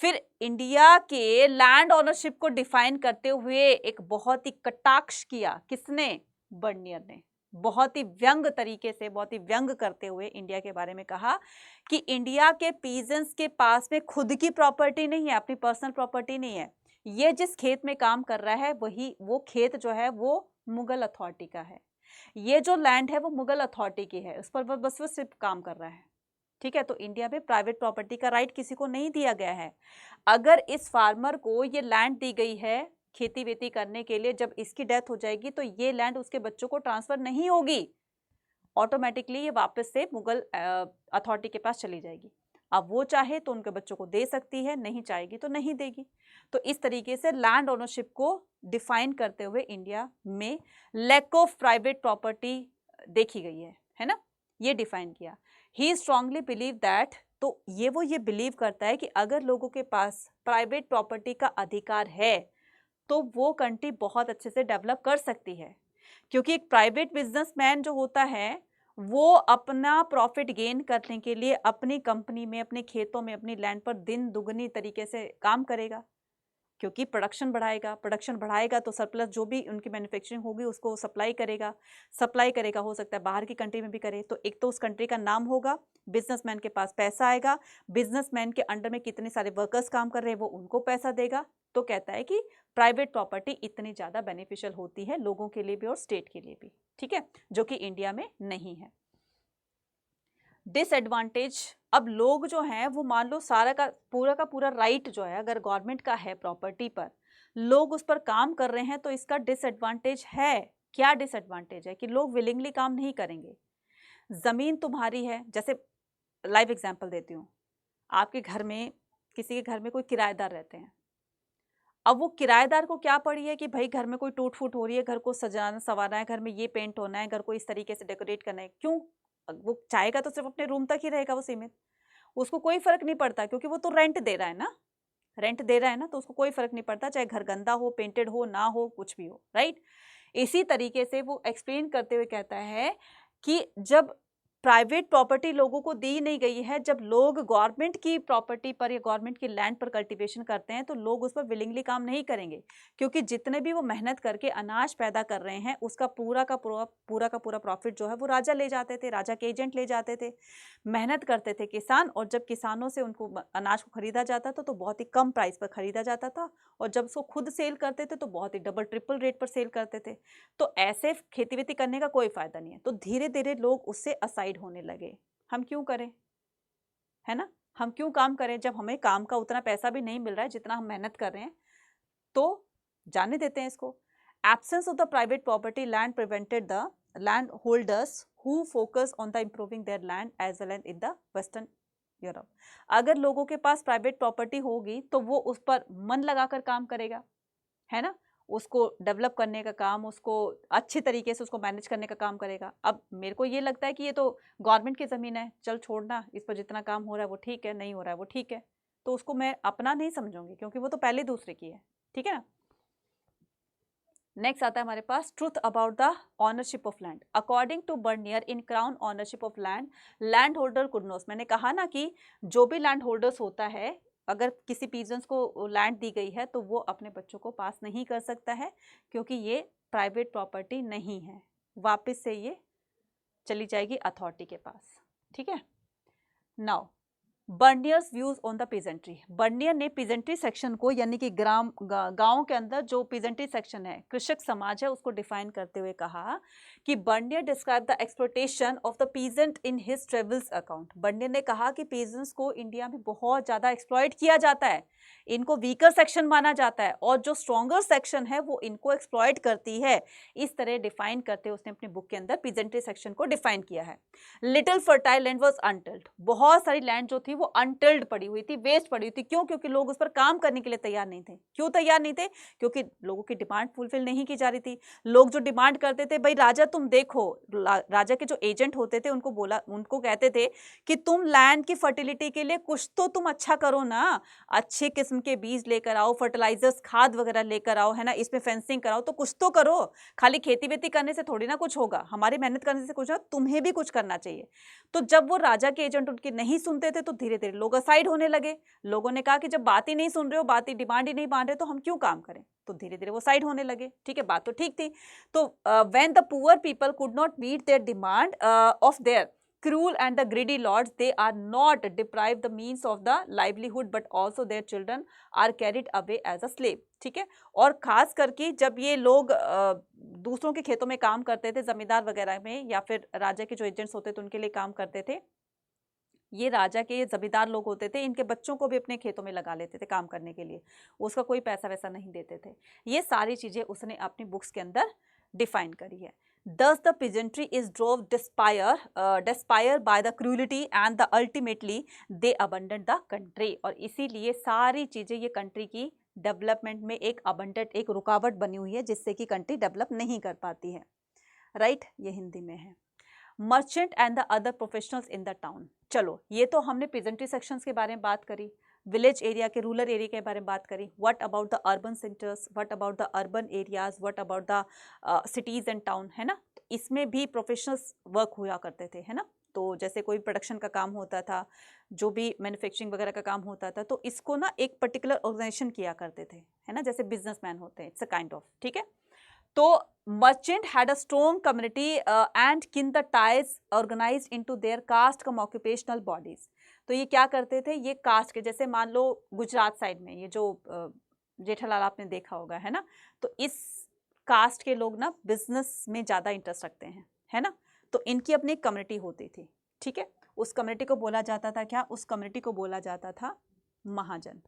फिर इंडिया के लैंड ओनरशिप को डिफाइन करते हुए एक बहुत ही कटाक्ष किया, किसने, बर्नियर ने। बहुत ही व्यंग तरीके से, बहुत ही व्यंग करते हुए इंडिया के बारे में कहा कि इंडिया के पीजेंट्स के पास में खुद की प्रॉपर्टी नहीं है, अपनी पर्सनल प्रॉपर्टी नहीं है। ये जिस खेत में काम कर रहा है वही, वो खेत जो है वो मुगल अथॉरिटी का है। ये जो लैंड है वो मुगल अथॉरिटी की है, उस पर वो बस वो सिर्फ काम कर रहा है, ठीक है। तो इंडिया में प्राइवेट प्रॉपर्टी का राइट किसी को नहीं दिया गया है। अगर इस फार्मर को ये लैंड दी गई है खेती वेती करने के लिए, जब इसकी डेथ हो जाएगी तो ये लैंड उसके बच्चों को ट्रांसफर नहीं होगी, ऑटोमेटिकली ये वापस से मुगल अथॉरिटी के पास चली जाएगी। अब वो चाहे तो उनके बच्चों को दे सकती है, नहीं चाहेगी तो नहीं देगी। तो इस तरीके से लैंड ओनरशिप को डिफाइन करते हुए इंडिया में लैक ऑफ प्राइवेट प्रॉपर्टी देखी गई है ना, ये डिफाइन किया। ही स्ट्रांगली बिलीव दैट, तो ये बिलीव करता है कि अगर लोगों के पास प्राइवेट प्रॉपर्टी का अधिकार है तो वो कंट्री बहुत अच्छे से डेवलप कर सकती है, क्योंकि एक प्राइवेट बिजनेसमैन जो होता है वो अपना प्रॉफिट गेन करने के लिए अपनी कंपनी में, अपने खेतों में, अपनी लैंड पर दिन दुगनी तरीके से काम करेगा, क्योंकि प्रोडक्शन बढ़ाएगा तो सरप्लस जो भी उनकी मैन्युफैक्चरिंग होगी उसको सप्लाई करेगा, हो सकता है बाहर की कंट्री में भी करे। तो एक तो उस कंट्री का नाम होगा, बिजनेसमैन के पास पैसा आएगा, बिजनेसमैन के अंडर में कितने सारे वर्कर्स काम कर रहे हैं वो उनको पैसा देगा। तो कहता है कि प्राइवेट प्रॉपर्टी इतनी ज़्यादा बेनिफिशियल होती है लोगों के लिए भी और स्टेट के लिए भी, ठीक है, जो कि इंडिया में नहीं है। डिसएडवांटेज, अब लोग जो हैं वो मान लो सारा का पूरा राइट जो है अगर गवर्नमेंट का है प्रॉपर्टी पर, लोग उस पर काम कर रहे हैं तो इसका डिसएडवांटेज है। क्या डिसएडवांटेज है? कि लोग विलिंगली काम नहीं करेंगे। ज़मीन तुम्हारी है, जैसे लाइव एग्जांपल देती हूँ, आपके घर में, किसी के घर में कोई किराएदार रहते हैं। अब वो किराएदार को क्या पड़ी है कि भाई घर में कोई टूट फूट हो रही है, घर को सजाना संवारना है, घर में ये पेंट होना है, घर को इस तरीके से डेकोरेट करना है। क्यों? वो चाहेगा तो सिर्फ अपने रूम तक ही रहेगा वो सीमित, उसको कोई फर्क नहीं पड़ता, क्योंकि वो तो रेंट दे रहा है ना, तो उसको कोई फर्क नहीं पड़ता चाहे घर गंदा हो, पेंटेड हो ना हो, कुछ भी हो, राइट। इसी तरीके से वो एक्सप्लेन करते हुए कहता है कि जब प्राइवेट प्रॉपर्टी लोगों को दी नहीं गई है, जब लोग गवर्नमेंट की प्रॉपर्टी पर या गवर्नमेंट की लैंड पर कल्टीवेशन करते हैं तो लोग उस पर विलिंगली काम नहीं करेंगे, क्योंकि जितने भी वो मेहनत करके अनाज पैदा कर रहे हैं उसका पूरा का पूरा प्रॉफिट जो है वो राजा ले जाते थे, राजा के एजेंट ले जाते थे। मेहनत करते थे किसान, और जब किसानों से उनको अनाज को खरीदा जाता था तो बहुत ही कम प्राइस पर खरीदा जाता था, और जब उसको खुद सेल करते थे तो बहुत ही डबल ट्रिपल रेट पर सेल करते थे। तो ऐसे खेती वेती करने का कोई फायदा नहीं है। तो धीरे धीरे लोग उससे असाइड होने लगे। हम क्यों करें, है ना, हम क्यों काम करें जब हमें काम का उतना पैसा भी नहीं मिल रहा है जितना हम मेहनत कर रहे हैं, तो जाने देते हैं इसको। Absence of the private property land prevented the landholders who focus on the improving their land as well as in the western Europe. अगर लोगों के पास प्राइवेट प्रॉपर्टी होगी तो वो उस पर मन लगाकर काम करेगा, है ना, उसको डेवलप करने का काम, उसको अच्छी तरीके से उसको मैनेज करने का काम करेगा। अब मेरे को ये लगता है कि ये तो गवर्नमेंट की ज़मीन है, चल छोड़ना, इस पर जितना काम हो रहा है वो ठीक है, नहीं हो रहा है वो ठीक है, तो उसको मैं अपना नहीं समझूंगी, क्योंकि वो तो पहले दूसरे की है, ठीक है ना। नेक्स्ट आता है हमारे पास truth about the ownership of land. According to Bernier in crown ownership of land, land holder could knows. मैंने कहा ना कि जो भी लैंड होल्डर्स होता है, अगर किसी पीजेंट्स को लैंड दी गई है तो वो अपने बच्चों को पास नहीं कर सकता है, क्योंकि ये प्राइवेट प्रॉपर्टी नहीं है, वापस से ये चली जाएगी अथॉरिटी के पास, ठीक है। Now Bernier's views on the peasantry. Bernier ने पीजेंट्री सेक्शन को, यानी कि गाँव के अंदर जो पीजेंट्री सेक्शन है, कृषक समाज है, उसको डिफाइन करते हुए कहा कि Bernier describe the exploitation of the peasant in his travels account. Bernier ने कहा कि पीजेंट्स को इंडिया में बहुत ज़्यादा एक्सप्लॉयट किया जाता है, इनको वीकर सेक्शन माना जाता है, और जो स्ट्रॉन्गर सेक्शन है वो इनको एक्सप्लॉयट करती है। इस तरह डिफाइन करते उसने अपनी बुक के अंदर पीजेंट्री सेक्शन को डिफाइन किया है। Little fertile land was untilled. बहुत सारी लैंड जो थी वो अनटिल्ड पड़ी हुई थी, वेस्ट पड़ी हुई थी। क्यों? क्योंकि लोग उस पर काम करने के लिए तैयार नहीं थे। क्यों तैयार नहीं थे? क्योंकि लोगों की डिमांड फुलफिल नहीं की जा रही थी। लोग जो डिमांड करते थे, भाई राजा तुम देखो, राजा के जो एजेंट होते थे उनको कहते थे कि तुम लैंड की फर्टिलिटी के लिए कुछ तो तुम अच्छा करो ना, अच्छे किस्म के बीज लेकर आओ, फर्टिलाइजर्स खाद वगैरह लेकर आओ, है ना, इसमें फेंसिंग कराओ, तो कुछ तो करो। खाली खेती वेती करने से थोड़ी ना कुछ होगा, हमारी मेहनत करने से कुछ होगा, तुम्हें भी कुछ करना चाहिए। तो जब वो राजा के एजेंट उनकी नहीं सुनते थे तो धीरे धीरे लोग असाइड होने लगे। लोगों ने कहा कि जब बात ही नहीं सुन रहे हो, बात ही डिमांड ही नहीं मान रहे, तो हम क्यों काम करें। तो धीरे धीरे वो साइड होने लगे। ठीक है, बात तो ठीक थी। तो when the poor people could not meet their demand of their cruel and the greedy lords, they are not deprived the means of the livelihood but also their children are carried away as a slave। ठीक है, और खास करके जब ये लोग दूसरों के खेतों में काम करते थे, जमींदार वगैरह में, या फिर राजा के जो एजेंट्स होते थे उनके लिए काम करते थे, ये राजा के, ये जमींदार लोग होते थे, इनके बच्चों को भी अपने खेतों में लगा लेते थे काम करने के लिए, उसका कोई पैसा वैसा नहीं देते थे। ये सारी चीजें उसने अपनी बुक्स के अंदर डिफाइन करी है। Thus the peasantry is drove despair by the cruelty and the ultimately they abandoned the country। और इसीलिए सारी चीजें ये कंट्री की डेवलपमेंट में एक अबंडेंट, एक रुकावट बनी हुई है, जिससे कि कंट्री डेवलप नहीं कर पाती है। राइट, ये हिंदी में है। Merchant and the other professionals in the town. चलो, ये तो हमने पेजेंट्री सेक्शंस के बारे में बात करी, विलेज एरिया के, रूरल एरिया के बारे में बात करी। What about the urban centres, what about the urban areas, what about the cities and town, है ना। तो इसमें भी प्रोफेशनल्स वर्क हुआ करते थे, है ना। तो जैसे कोई प्रोडक्शन का काम होता था, जो भी मैन्युफैक्चरिंग वगैरह का काम होता था, तो इसको ना एक पर्टिकुलर ऑर्गेनाइजेशन किया करते थे, है ना, जैसे बिजनेसमैन होते हैं, इट्स अ काइंड ऑफ, ठीक है। तो merchant had a strong community and kin the ties organized into their caste cum occupational bodies। तो ये क्या करते थे, ये कास्ट के, जैसे मान लो गुजरात साइड में ये जो जेठालाल आपने देखा होगा, है ना, तो इस कास्ट के लोग ना बिजनेस में ज़्यादा इंटरेस्ट रखते हैं, है ना। तो इनकी अपनी कम्युनिटी होती थी, ठीक है। उस कम्युनिटी को बोला जाता था क्या, उस कम्युनिटी को बोला जाता था महाजन।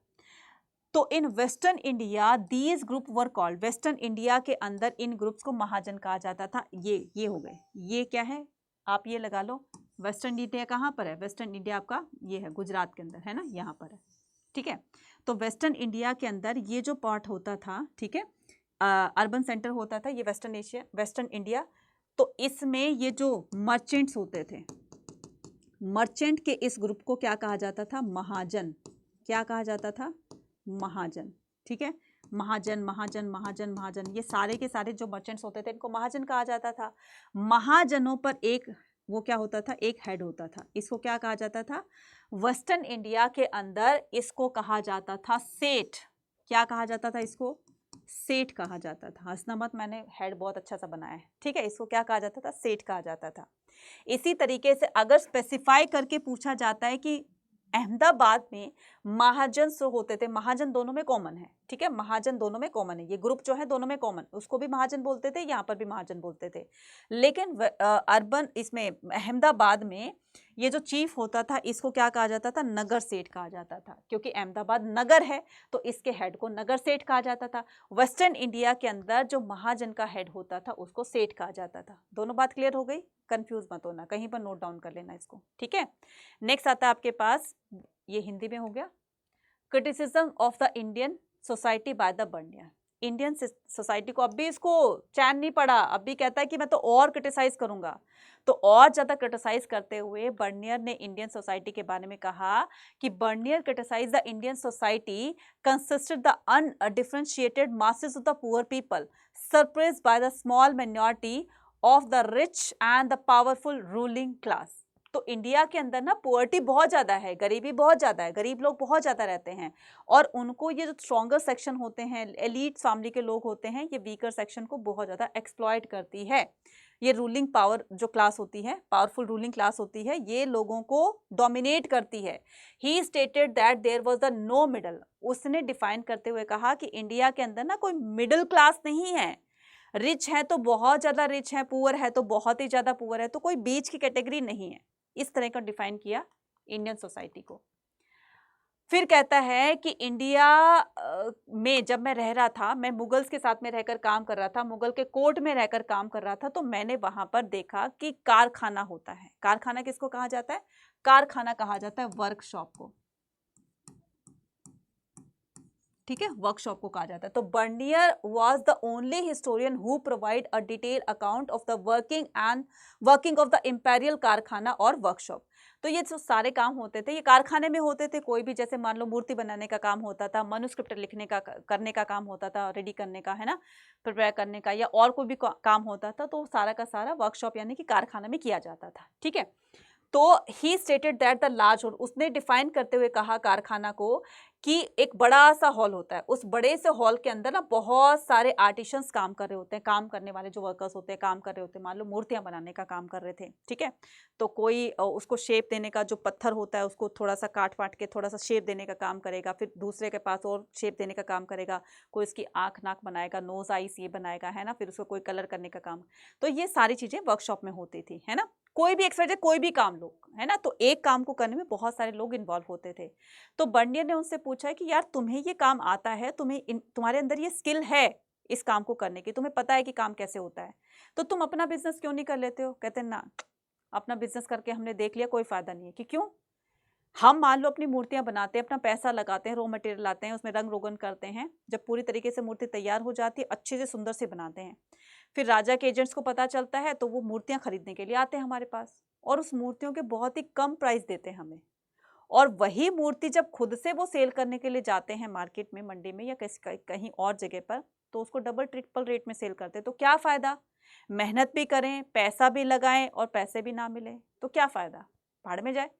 तो in western India these group were called, western India के अंदर इन ग्रुप्स को महाजन कहा जाता था। ये हो गए, ये क्या है, आप ये लगा लो, वेस्टर्न इंडिया कहाँ पर है, वेस्टर्न इंडिया आपका ये है गुजरात के अंदर, है ना, यहाँ पर है, ठीक है। तो वेस्टर्न इंडिया के अंदर ये जो पार्ट होता था, ठीक है, अर्बन सेंटर होता था ये वेस्टर्न एशिया, वेस्टर्न इंडिया। तो इसमें ये जो मर्चेंट्स होते थे, मर्चेंट के इस ग्रुप को क्या कहा जाता था, महाजन। क्या कहा जाता था, महाजन, ठीक है। महाजन महाजन महाजन महाजन, ये सारे के सारे जो मर्चेंट्स होते थे इनको महाजन कहा जाता था। महाजनों पर एक वो क्या होता था, एक हेड होता था, इसको क्या कहा जाता था, वेस्टर्न इंडिया के अंदर इसको कहा जाता था सेठ। क्या कहा जाता था इसको, सेठ कहा जाता था। हंसना मत, मैंने हेड बहुत अच्छा सा बनाया है, ठीक है। इसको क्या कहा जाता था, सेठ कहा जाता था। इसी तरीके से अगर स्पेसिफाई करके पूछा जाता है कि अहमदाबाद में महाजन जो होते थे, महाजन दोनों में कॉमन है, ठीक है, महाजन दोनों में कॉमन है, ये ग्रुप जो है दोनों में कॉमन, उसको भी महाजन बोलते थे, यहाँ पर भी महाजन बोलते थे। लेकिन अर्बन इसमें अहमदाबाद में ये जो चीफ होता था इसको क्या कहा जाता था, नगर सेठ कहा जाता था, क्योंकि अहमदाबाद नगर है तो इसके हेड को नगर सेठ कहा जाता था। वेस्टर्न इंडिया के अंदर जो महाजन का हेड होता था उसको सेठ कहा जाता था। दोनों बात क्लियर हो गई, कंफ्यूज मत होना, कहीं पर नोट डाउन कर लेना इसको, ठीक है। नेक्स्ट आता है आपके पास, ये हिंदी में हो गया, criticism of the Indian society by the Bernier. Indian society को अब भी इसको चैन नहीं पड़ा, अब भी कहता है कि मैं तो और क्रिटिसाइज करूंगा। तो और ज्यादा क्रिटिसाइज करते हुए बर्नियर ने इंडियन सोसाइटी के बारे में कहा कि Bernier criticize the Indian society consisted the undifferentiated masses of the poor people surprised by the small minority of the rich and the powerful ruling class. तो इंडिया के अंदर ना पुअर्टी बहुत ज़्यादा है, गरीबी बहुत ज़्यादा है, गरीब लोग बहुत ज़्यादा रहते हैं, और उनको ये जो स्ट्रॉन्गर सेक्शन होते हैं, एलीट फैमिली के लोग होते हैं, ये वीकर सेक्शन को बहुत ज़्यादा एक्सप्लॉइट करती है। ये रूलिंग पावर जो क्लास होती है, पावरफुल रूलिंग क्लास होती है, ये लोगों को डोमिनेट करती है। He stated that there was the no middle. उसने डिफाइन करते हुए कहा कि इंडिया के अंदर ना कोई मिडिल क्लास नहीं है, रिच है तो बहुत ज़्यादा रिच है, पुअर है तो बहुत ही ज़्यादा पुअर है, तो कोई बीच की कैटेगरी नहीं है। इस तरह का डिफाइन किया इंडियन सोसाइटी को। फिर कहता है कि इंडिया में जब मैं रह रहा था, मैं मुगल्स के साथ में रहकर काम कर रहा था, मुगल के कोर्ट में रहकर काम कर रहा था, तो मैंने वहां पर देखा कि कारखाना होता है। कारखाना किसको कहा जाता है, कारखाना कहा जाता है वर्कशॉप को, ठीक है, वर्कशॉप को कहा जाता है। तो Bernier was the only historian who provide a detail account of the working of the imperial karkhana और वर्कशॉप। तो ये जो सारे काम होते थे ये कारखाने में होते थे। कोई भी जैसे मान लो मूर्ति बनाने का काम होता था, मनुस्क्रिप्ट लिखने का करने का काम होता था, रेडी करने का, है ना, प्रिपेयर करने का, या और कोई भी काम होता था, तो सारा का सारा वर्कशॉप यानी कि कारखाना में किया जाता था, ठीक है। तो ही stated that the large hall, उसने डिफाइन करते हुए कहा कारखाना को कि एक बड़ा सा हॉल होता है, उस बड़े से हॉल के अंदर ना बहुत सारे आर्टिशंस काम कर रहे होते हैं, काम करने वाले जो वर्कर्स होते हैं काम कर रहे होते हैं, मान लो मूर्तियां बनाने का काम कर रहे थे, ठीक है। तो कोई उसको शेप देने का, जो पत्थर होता है उसको थोड़ा सा काट पाट के थोड़ा सा शेप देने का काम करेगा, फिर दूसरे के पास और शेप देने का काम करेगा, कोई उसकी आंख नाक बनाएगा, नोज आईस ये बनाएगा, है ना, फिर उसको कोई कलर करने का काम। तो ये सारी चीजें वर्कशॉप में होती थी, है ना। कोई भी एक्सपर्ट, कोई भी काम लो, है ना। तो एक काम को करने में बहुत सारे लोग इन्वॉल्व होते थे। तो बर्नियर ने उनसे पूछा कि यार तुम्हें ये काम आता है, तुम्हारे अंदर ये स्किल है इस काम को करने की, तुम्हें पता है कि काम कैसे होता है, तो तुम अपना बिजनेस क्यों नहीं कर लेते हो? कहते ना, अपना बिजनेस करके हमने देख लिया कोई फायदा नहीं है। कि क्यों? हम मान लो अपनी मूर्तियां बनाते हैं, अपना पैसा लगाते हैं, रॉ मटेरियल लाते हैं, उसमें रंग रोगन करते हैं, जब पूरी तरीके से मूर्ति तैयार हो जाती है अच्छे से सुंदर से बनाते हैं, फिर राजा के एजेंट्स को पता चलता है तो वो मूर्तियां खरीदने के लिए आते हैं हमारे पास और उस मूर्तियों के बहुत ही कम प्राइस देते हैं हमें। और वही मूर्ति जब खुद से वो सेल करने के लिए जाते हैं मार्केट में, मंडी में या कहीं और जगह पर, तो उसको डबल ट्रिपल रेट में सेल करते हैं। तो क्या फायदा? मेहनत भी करें, पैसा भी लगाएं और पैसे भी ना मिले तो क्या फायदा? भाड़ में जाए।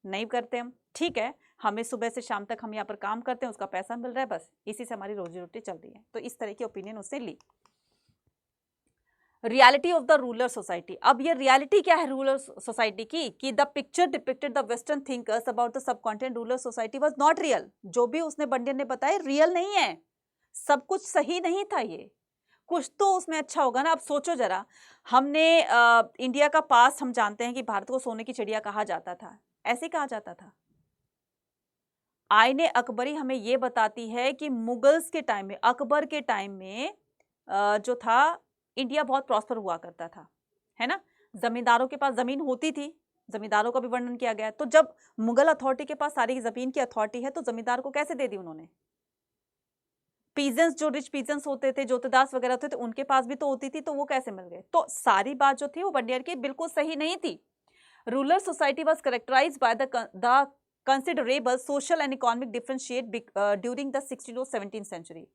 नहीं करते हम, ठीक है, हमें सुबह से शाम तक हम यहाँ पर काम करते हैं, उसका पैसा मिल रहा है, बस इसी से हमारी रोजी रोटी चल रही है। तो इस तरह की ओपिनियन उसने ली। Reality of the rural society. अब ये रियलिटी क्या है रूलर सोसाइटी की? कि the picture depicted the western thinkers about the subcontinent rural society was not real. जो भी उसने बंडियन ने बताया रियल नहीं है, सब कुछ सही नहीं था। ये कुछ तो उसमें अच्छा होगा ना। अब सोचो जरा, हमने इंडिया का पास्ट हम जानते हैं कि भारत को सोने की चिड़िया कहा जाता था, ऐसे कहा जाता था। आईने अकबरी हमें ये बताती है कि मुगल्स के टाइम में, अकबर के टाइम में जो था इंडिया बहुत प्रॉस्पर हुआ करता था, है ना। जमींदारों के पास जमीन होती थी, जमींदारों का भी वर्णन किया गया है। तो जब मुगल अथॉरिटी के पास सारी जमीन की अथॉरिटी है तो जमींदार को कैसे दे दी उन्होंने? पीजेंट्स, जो रिच पीजेंट्स होते थे, जोतेदास वगैरह होते थे, उनके पास भी तो होती थी, तो वो कैसे मिल गए? तो सारी बात जो थी वो बंडियार की बिल्कुल सही नहीं थी। Rural society was characterized by the considerable social and economic differentiate during the 16th or 17th century.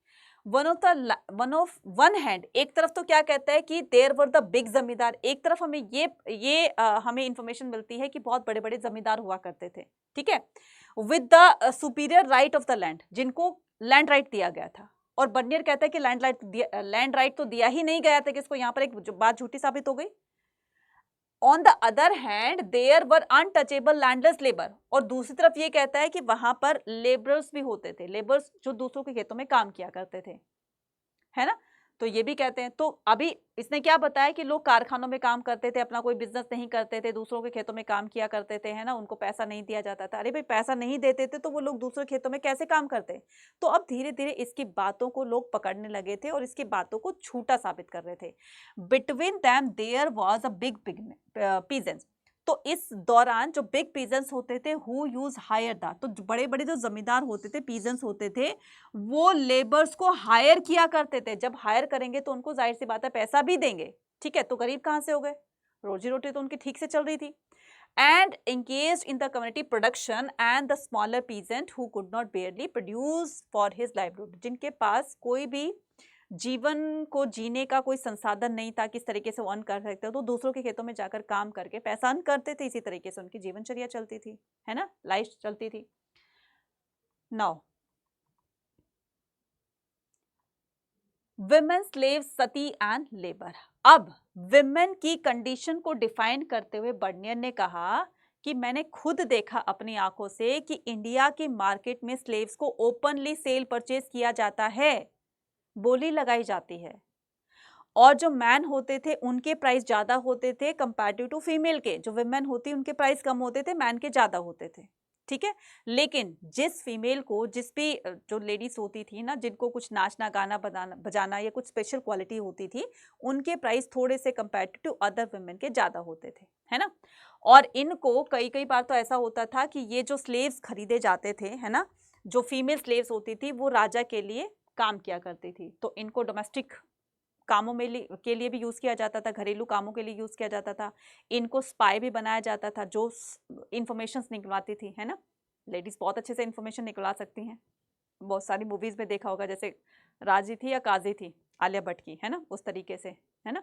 One hand, एक तरफ तो क्या कहता है कि there were the big जमींदार, एक तरफ हमें ये हमें इंफॉर्मेशन मिलती है कि बहुत बड़े बड़े जमींदार हुआ करते थे, ठीक है, with the superior right of the land, जिनको लैंड राइट दिया गया था। और बर्नियर कहता है कि लैंड राइट तो दिया ही नहीं गया था, कि इसको यहाँ पर एक बात झूठी साबित हो गई। On the other hand there were untouchable landless labour, और दूसरी तरफ ये कहता है कि वहां पर लेबरर्स भी होते थे, लेबर्स जो दूसरों के खेतों में काम किया करते थे, है ना। तो ये भी कहते हैं। तो अभी इसने क्या बताया कि लोग कारखानों में काम करते थे, अपना कोई बिजनेस नहीं करते थे, दूसरों के खेतों में काम किया करते थे, है ना, उनको पैसा नहीं दिया जाता था। अरे भाई, पैसा नहीं देते थे तो वो लोग दूसरे खेतों में कैसे काम करते? तो अब धीरे धीरे इसकी बातों को लोग पकड़ने लगे थे और इसकी बातों को झूठा साबित कर रहे थे। Between them there was a big peasants. तो इस दौरान जो बिग पीजेंट्स होते थे हु यूज हायर द, तो बड़े बड़े जो जमींदार होते थे, पीजेंट्स होते थे, वो लेबर्स को हायर किया करते थे। जब हायर करेंगे तो उनको जाहिर सी बात है पैसा भी देंगे, ठीक है। तो गरीब कहाँ से हो गए? रोजी रोटी तो उनकी ठीक से चल रही थी। And engaged in the community production and the smaller peasant who could not barely produce for his livelihood, जिनके पास कोई भी जीवन को जीने का कोई संसाधन नहीं था, किस तरीके से वो अर्न कर सकते हो, तो दूसरों के खेतों में जाकर काम करके पैसा अर्न करते थे। इसी तरीके से उनकी जीवनचर्या चलती थी, है ना, लाइफ चलती थी। Now women slave, Sati and labour. अब विमेन की कंडीशन को डिफाइन करते हुए बर्नियर ने कहा कि मैंने खुद देखा अपनी आंखों से कि इंडिया की मार्केट में स्लेव्स को ओपनली सेल परचेज किया जाता है, बोली लगाई जाती है, और जो मैन होते थे उनके प्राइस ज्यादा होते थे कंपैरेटिव टू फीमेल के। जो विमेन होती उनके प्राइस कम होते थे, मैन के ज्यादा होते थे, ठीक है। लेकिन जिस फीमेल को, जिस भी जो लेडीज होती थी ना, जिनको कुछ नाचना गाना बजाना या कुछ स्पेशल क्वालिटी होती थी, उनके प्राइस थोड़े से कंपैरेटिव टू अदर वुमेन के ज्यादा होते थे, है ना। और इनको कई बार तो ऐसा होता था कि ये जो स्लेव्स खरीदे जाते थे, है ना, जो फीमेल स्लेव्स होती थी वो राजा के लिए काम किया करती थी, तो इनको डोमेस्टिक कामों में के लिए भी यूज किया जाता था, घरेलू कामों के लिए यूज किया जाता था। इनको स्पाई भी बनाया जाता था जो इंफॉर्मेशन निकलवाती थी, है ना। लेडीज बहुत अच्छे से इंफॉर्मेशन निकलवा सकती हैं, बहुत सारी मूवीज में देखा होगा, जैसे राजी थी या काजी थी आलिया भट्ट की, है ना, उस तरीके से, है ना।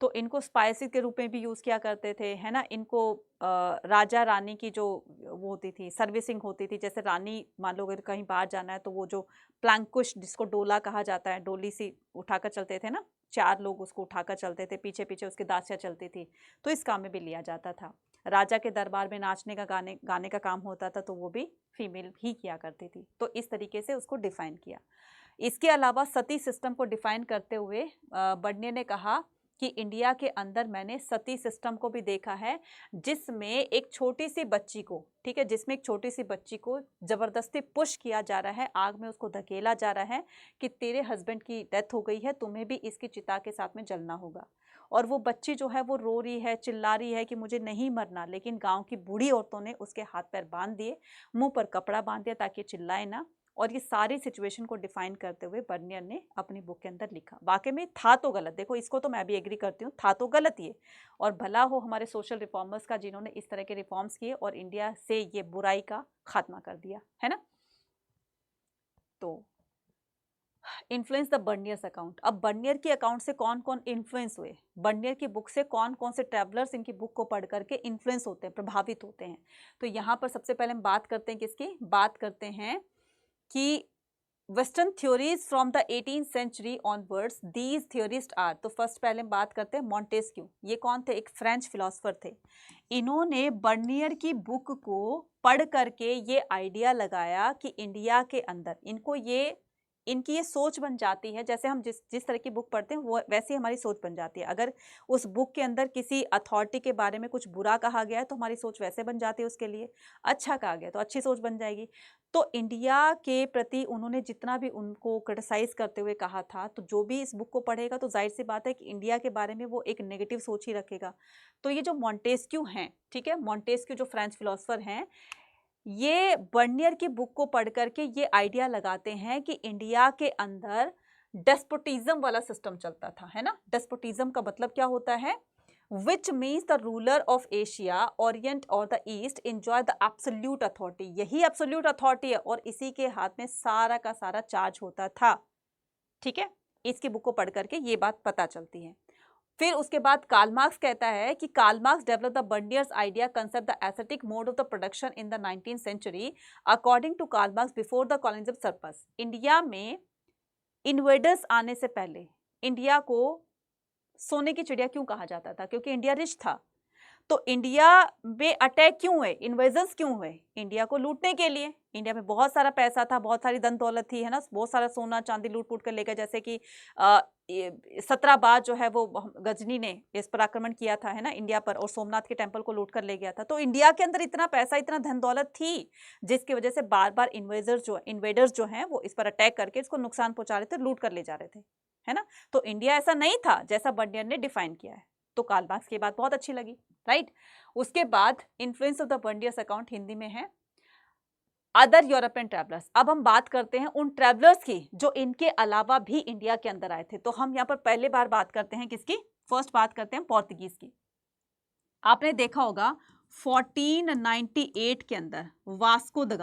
तो इनको स्पाइसेस के रूप में भी यूज़ किया करते थे, है ना। इनको राजा रानी की जो वो होती थी, सर्विसिंग होती थी, जैसे रानी मान लो अगर कहीं बाहर जाना है तो वो जो प्लैंकुश, जिसको डोला कहा जाता है, डोली सी उठाकर चलते थे ना, 4 लोग उसको उठाकर चलते थे, पीछे पीछे उसकी दासियाँ चलती थी, तो इस काम में भी लिया जाता था। राजा के दरबार में नाचने का, गाने का काम होता था, तो वो भी फीमेल ही किया करती थी। तो इस तरीके से उसको डिफाइन किया। इसके अलावा सती सिस्टम को डिफाइन करते हुए बर्नियर ने कहा कि इंडिया के अंदर मैंने सती सिस्टम को भी देखा है, जिसमें एक छोटी सी बच्ची को, ठीक है, जिसमें एक छोटी सी बच्ची को जबरदस्ती पुश किया जा रहा है, आग में उसको धकेला जा रहा है कि तेरे हस्बैंड की डेथ हो गई है, तुम्हें भी इसकी चिता के साथ में जलना होगा। और वो बच्ची जो है वो रो रही है, चिल्ला रही है कि मुझे नहीं मरना, लेकिन गांव की बूढ़ी औरतों ने उसके हाथ पैर बांध दिए, मुंह पर कपड़ा बांध दिया ताकि चिल्लाए ना। और ये सारी सिचुएशन को डिफाइन करते हुए बर्नियर ने अपनी बुक के अंदर लिखा। वाकई में था तो गलत, देखो इसको तो मैं भी एग्री करती हूँ, था तो गलत ये। और भला हो हमारे सोशल रिफॉर्मर्स का जिन्होंने इस तरह के रिफॉर्म्स किए और इंडिया से ये बुराई का खात्मा कर दिया, है ना। तो इन्फ्लुएंस द बर्नियर्स अकाउंट। अब बर्नियर के अकाउंट से कौन कौन इन्फ्लुएंस हुए, बर्नियर की बुक से कौन कौन से ट्रैवलर्स इनकी बुक को पढ़ करके इन्फ्लुएंस होते हैं, प्रभावित होते हैं। तो यहाँ पर सबसे पहले हम बात करते हैं किसकी, बात करते हैं कि western theories from the 18th century onwards, these theorist are. तो फर्स्ट पहले हम बात करते हैं मॉन्टेस्क्यू। ये कौन थे, एक फ्रेंच फिलोसोफर थे। इन्होंने बर्नियर की बुक को पढ़ करके ये आइडिया लगाया कि इंडिया के अंदर इनकी ये सोच बन जाती है, जैसे हम जिस तरह की बुक पढ़ते हैं वो वैसी हमारी सोच बन जाती है। अगर उस बुक के अंदर किसी अथॉरिटी के बारे में कुछ बुरा कहा गया है तो हमारी सोच वैसे बन जाती है उसके लिए, अच्छा कहा गया तो अच्छी सोच बन जाएगी। तो इंडिया के प्रति उन्होंने जितना भी उनको क्रिटिसाइज करते हुए कहा था, तो जो भी इस बुक को पढ़ेगा तो जाहिर सी बात है कि इंडिया के बारे में वो एक नेगेटिव सोच ही रखेगा। तो ये जो मॉन्टेस्क्यू हैं, ठीक है, मॉन्टेस्क्यू जो फ्रेंच फिलोसोफर हैं, ये बर्नियर की बुक को पढ़ करके ये आइडिया लगाते हैं कि इंडिया के अंदर डेस्पोटिज्म वाला सिस्टम चलता था, है ना। डेस्पोटिज्म का मतलब क्या होता है, which means the ruler of Asia, orient और the east enjoy the absolute authority. यही एब्सोल्यूट अथॉरिटी है और इसी के हाथ में सारा का सारा चार्ज होता था, ठीक है। इसकी बुक को पढ़ करके ये बात पता चलती है। फिर उसके बाद कार्ल मार्क्स कहता है कि Karl Marx develop the Bernier's idea concept the aesthetic mode of the production in the 19th century. According to Karl Marx, before the colonialism surplus, India में इन्वेडर्स आने से पहले इंडिया को सोने की चिड़िया क्यों कहा जाता था, क्योंकि इंडिया रिच था। तो इंडिया में अटैक क्यों हुए, इन्वेजन्स क्यों हुए, इंडिया को लूटने के लिए। इंडिया में बहुत सारा पैसा था, बहुत सारी धन दौलत थी, है ना, बहुत सारा सोना चांदी लूट पुट कर ले गए। जैसे कि 17 बार जो है वो गजनी ने इस पर आक्रमण किया था, है ना, इंडिया पर, और सोमनाथ के टेम्पल को लूट कर ले गया था। तो इंडिया के अंदर इतना पैसा, इतना धन दौलत थी, जिसकी वजह से बार बार इन्वेडर्स जो हैं वो इस पर अटैक करके इसको नुकसान पहुंचा रहे थे, लूट कर ले जा रहे थे, है ना। तो इंडिया ऐसा नहीं था जैसा बर्नियर ने डिफाइन किया है। तो कार्ल मार्क्स की बात बहुत अच्छी लगी, राइट। उसके बाद influence of the Bernier's account Hindi में है अदर यूरोपियन ट्रैवलर्स। अब हम बात करते हैं उन ट्रैवलर्स की जो इनके अलावा भी इंडिया के अंदर आए थे। तो हम यहाँ पर पहले बार बात करते हैं किसकी, फर्स्ट बात करते हैं पोर्तुगीज की। आपने देखा होगा 1498 के अंदर वास्को द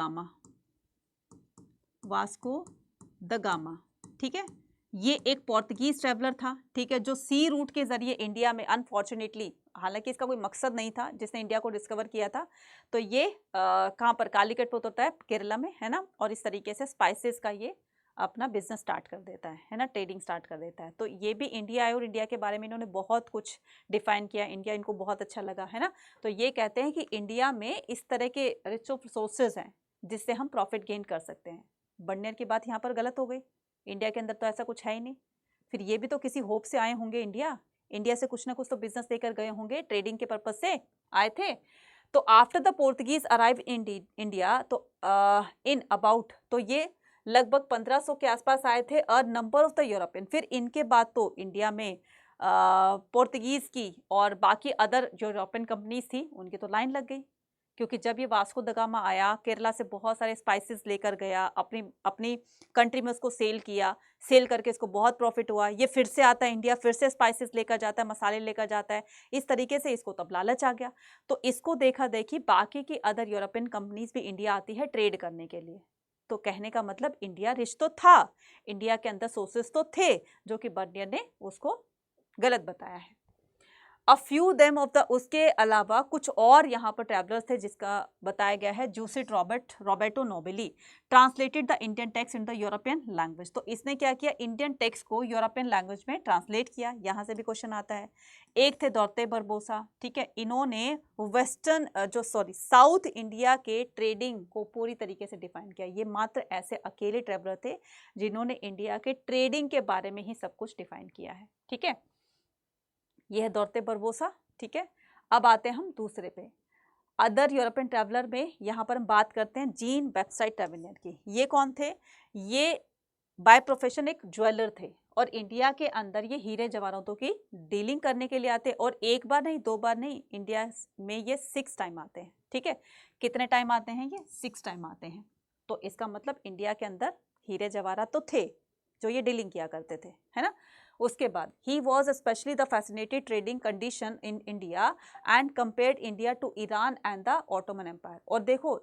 गामा, ठीक है, ये एक पोर्तुगीज ट्रैवलर था, ठीक है, जो सी रूट के जरिए इंडिया में, अनफॉर्चुनेटली, हालांकि इसका कोई मकसद नहीं था, जिसने इंडिया को डिस्कवर किया था, तो ये कहाँ पर, कालीकट पर उतरता है, केरला में, है ना। और इस तरीके से स्पाइसेस का ये अपना बिजनेस स्टार्ट कर देता है ना, ट्रेडिंग स्टार्ट कर देता है। तो ये भी इंडिया आए और इंडिया के बारे में इन्होंने बहुत कुछ डिफाइन किया, इंडिया इनको बहुत अच्छा लगा, है ना। तो ये कहते हैं कि इंडिया में इस तरह के रिच ऑफ रिसोर्सेज हैं जिससे हम प्रॉफिट गेन कर सकते हैं। बर्नियर की बात यहाँ पर गलत हो गई, इंडिया के अंदर तो ऐसा कुछ है ही नहीं। फिर ये भी तो किसी होप से आए होंगे, इंडिया से कुछ ना कुछ तो बिजनेस लेकर गए होंगे, ट्रेडिंग के पर्पज से आए थे। तो after the Portuguese arrive in India, तो इन अबाउट, तो ये लगभग 1500 के आसपास आए थे, और नंबर ऑफ द यूरोपियन। फिर इनके बाद तो इंडिया में पोर्तुगीज की और बाकी अदर जो यूरोपियन कंपनीज थी उनकी तो लाइन लग गई, क्योंकि जब ये वास्को द गामा आया, केरला से बहुत सारे स्पाइसेस लेकर गया, अपनी कंट्री में उसको सेल किया, सेल करके इसको बहुत प्रॉफिट हुआ, ये फिर से आता है इंडिया, फिर से स्पाइसेस लेकर जाता है, मसाले लेकर जाता है, इस तरीके से इसको तब लालच आ गया। तो इसको देखा देखी बाकी की अदर यूरोपियन कंपनीज भी इंडिया आती है ट्रेड करने के लिए। तो कहने का मतलब इंडिया रिच तो था, इंडिया के अंदर सोर्सेस तो थे, जो कि बर्नियर ने उसको गलत बताया है। A few them of the, उसके अलावा कुछ और यहाँ पर ट्रैवलर्स थे जिसका बताया गया है, Jesuit Roberto Nobili translated the Indian text in the European language. तो इसने क्या किया, इंडियन टेक्स्ट को यूरोपियन लैंग्वेज में ट्रांसलेट किया। यहाँ से भी क्वेश्चन आता है। एक थे दौरते बरबोसा, ठीक है, इन्होंने साउथ इंडिया के ट्रेडिंग को पूरी तरीके से डिफाइन किया। ये मात्र ऐसे अकेले ट्रैवलर थे जिन्होंने इंडिया के ट्रेडिंग के बारे में ही सब कुछ डिफाइन किया है, ठीक है। ये है डॉर्ते बारबोसा, ठीक है। अब आते हैं हम दूसरे पे, अदर यूरोपियन ट्रैवलर में यहाँ पर हम बात करते हैं जीन वेबसाइट ट्रैवलर की। ये कौन थे? ये बाय प्रोफेशन एक ज्वेलर थे और इंडिया के अंदर ये हीरे जवाहरातों की डीलिंग करने के लिए आते हैं और एक बार नहीं, दो बार नहीं, इंडिया में ये 6 टाइम आते हैं, ठीक है। कितने टाइम आते हैं? ये 6 टाइम आते हैं। तो इसका मतलब इंडिया के अंदर हीरे जवाहरात तो थे जो ये डीलिंग किया करते थे, है ना। उसके बाद he was specially the fascinated trading condition in India and compared India to Iran and the Ottoman empire. और देखो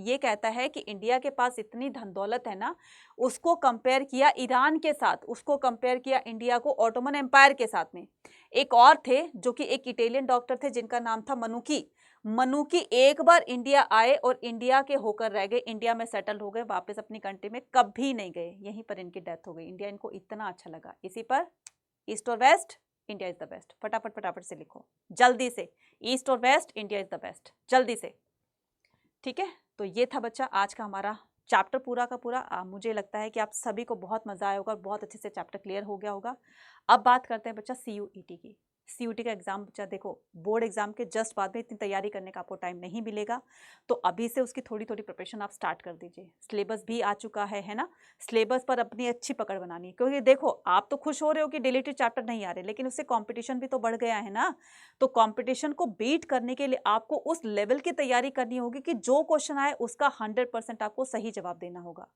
ये कहता है कि इंडिया के पास इतनी धन दौलत है ना, उसको कंपेयर किया ईरान के साथ, उसको कंपेयर किया इंडिया को ऑटोमन एम्पायर के साथ में। एक और थे जो कि एक इटालियन डॉक्टर थे जिनका नाम था मनुकी। मनुकी एक बार इंडिया आए और इंडिया के होकर रह गए, इंडिया में सेटल हो गए, वापस अपनी कंट्री में कभी नहीं गए, यहीं पर इनकी डेथ हो गई। इंडिया इनको इतना अच्छा लगा, इसी पर ईस्ट और west, India is the best. फटाफट फटाफट से लिखो जल्दी से, ईस्ट और west, India is the best, जल्दी से, ठीक है। तो ये था बच्चा आज का हमारा चैप्टर पूरा का पूरा। मुझे लगता है कि आप सभी को बहुत मजा आया होगा और बहुत अच्छे से चैप्टर क्लियर हो गया होगा। अब बात करते हैं बच्चा CUET की। CUET का एग्जाम बच्चा देखो, बोर्ड एग्जाम के जस्ट बाद में इतनी तैयारी करने का आपको टाइम नहीं मिलेगा, तो अभी से उसकी थोड़ी थोड़ी प्रिपरेशन आप स्टार्ट कर दीजिए। सिलेबस भी आ चुका है ना। सिलेबस पर अपनी अच्छी पकड़ बनानी है, क्योंकि देखो आप तो खुश हो रहे हो कि डिलीटेड चैप्टर नहीं आ रहे, लेकिन उससे कॉम्पिटिशन भी तो बढ़ गया है ना। तो कॉम्पिटिशन को बीट करने के लिए आपको उस लेवल की तैयारी करनी होगी कि जो क्वेश्चन आए उसका 100% आपको सही जवाब देना होगा।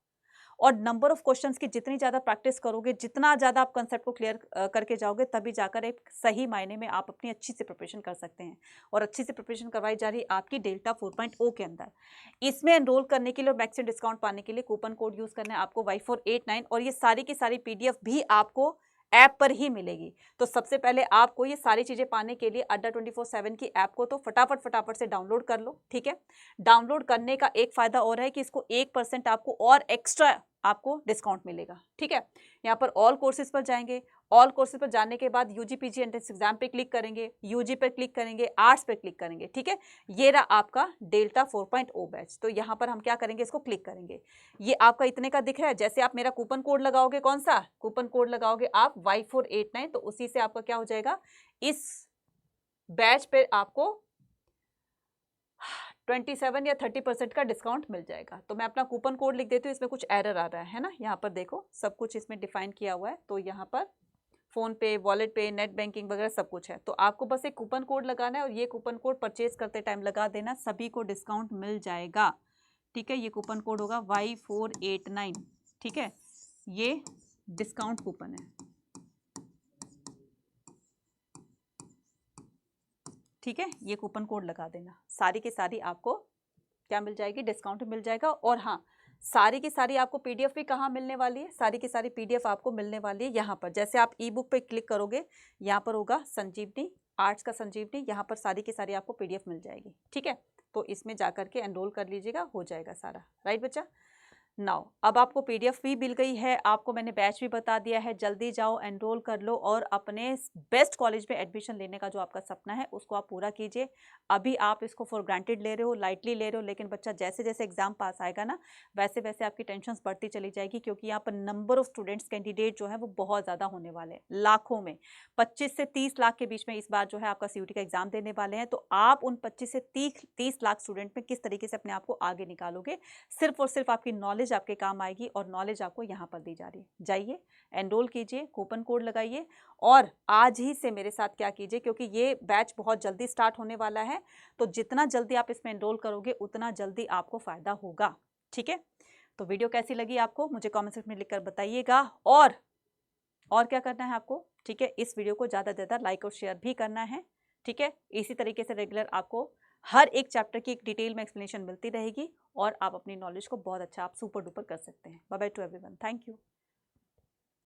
और नंबर ऑफ क्वेश्चंस की जितनी ज़्यादा प्रैक्टिस करोगे, जितना ज़्यादा आप कंसेप्ट को क्लियर करके जाओगे, तभी जाकर एक सही मायने में आप अपनी अच्छी से प्रिपरेशन कर सकते हैं। और अच्छी से प्रिपरेशन करवाई जा रही है आपकी डेल्टा 4.0 के अंदर। इसमें एनरोल करने के लिए और मैक्सिमम डिस्काउंट पाने के लिए कूपन कोड यूज़ करना है आपको Y489, और ये सारी की सारी PDF भी आपको ऐप पर ही मिलेगी। तो सबसे पहले आपको ये सारी चीज़ें पाने के लिए अड्डा 24/7 की ऐप को तो फटाफट से डाउनलोड कर लो, ठीक है। डाउनलोड करने का एक फ़ायदा और है कि इसको 1% आपको और एक्स्ट्रा आपको डिस्काउंट मिलेगा, ठीक है। यहाँ पर ऑल कोर्सेज पर जाएंगे, ऑल कोर्सेज पर जाने के बाद UG PG एंट्रेंस एग्जाम पे क्लिक करेंगे, UG पर क्लिक करेंगे, आर्ट्स पे क्लिक करेंगे, ठीक है। ये रहा आपका डेल्टा 4.0 बैच। तो यहाँ पर हम क्या करेंगे, इसको क्लिक करेंगे। ये आपका इतने का दिख रहा है। जैसे आप मेरा कूपन कोड लगाओगे, कौन सा कूपन कोड लगाओगे आप Y489, तो उसी से आपका क्या हो जाएगा, इस बैच पे आपको 27 या 30% का डिस्काउंट मिल जाएगा। तो मैं अपना कूपन कोड लिख देती हूँ, इसमें कुछ एरर आ रहा है ना। यहाँ पर देखो सब कुछ इसमें डिफाइन किया हुआ है, तो यहाँ पर फोन पे, वॉलेट पे, नेट बैंकिंग वगैरह सब कुछ है। तो आपको बस एक कूपन कोड लगाना है और ये कूपन कोड परचेज करते टाइम लगा देना, सभी को डिस्काउंट मिल जाएगा, ठीक है। ये कूपन कोड होगा Y489, ठीक है। ये डिस्काउंट कूपन है, ठीक है। ये कूपन कोड लगा देना, सारी की सारी आपको क्या मिल जाएगी, डिस्काउंट मिल जाएगा। और हाँ, सारी की सारी आपको PDF भी कहाँ मिलने वाली है, सारी की सारी PDF आपको मिलने वाली है यहाँ पर। जैसे आप E-बुक पे क्लिक करोगे, यहाँ पर होगा संजीवनी, आर्ट्स का संजीवनी, यहाँ पर सारी की सारी आपको PDF मिल जाएगी, ठीक है। तो इसमें जाकर के एनरोल कर लीजिएगा, हो जाएगा सारा, राइट बच्चा। नाउ अब आपको PDF भी मिल गई है, आपको मैंने बैच भी बता दिया है, जल्दी जाओ एनरोल कर लो और अपने बेस्ट कॉलेज में एडमिशन लेने का जो आपका सपना है उसको आप पूरा कीजिए। अभी आप इसको फॉर ग्रांटेड ले रहे हो, लाइटली ले रहे हो, लेकिन बच्चा जैसे जैसे एग्जाम पास आएगा ना, वैसे वैसे आपकी टेंशन बढ़ती चली जाएगी, क्योंकि यहाँ पर नंबर ऑफ स्टूडेंट्स कैंडिडेट जो है वो बहुत ज़्यादा होने वाले हैं, लाखों में, 25 से 30 लाख के बीच में इस बार जो है आपका CUET का एग्जाम देने वाले हैं। तो आप उन 25 से 30 लाख स्टूडेंट में किस तरीके से अपने आप को आगे निकालोगे, सिर्फ और सिर्फ आपकी नॉलेज आपके काम आएगी, और नॉलेज आपको यहाँ पर दी जा रही है। जाइए एनरोल कीजिए, कूपन कोड लगाइए, और आज ही से मेरे साथ क्या कीजिए, क्योंकि ये बैच बहुत जल्दी स्टार्ट होने वाला है, तो जितना जल्दी आप इसमें एनरोल करोगे उतना जल्दी आपको फायदा होगा, ठीक है। तो वीडियो कैसी लगी आपको मुझे कमेंट सेक्शन में लिखकर बताइएगा, और क्या करना है आपको, ठीक है, इस वीडियो को ज़्यादा से ज़्यादा लाइक और शेयर भी करना है, ठीक है। इसी तरीके से रेगुलर आपको हर एक चैप्टर की एक डिटेल में एक्सप्लेनेशन मिलती रहेगी, और आप अपनी नॉलेज को बहुत अच्छा आप सुपर डुपर कर सकते हैं। Bye bye to everyone, thank you.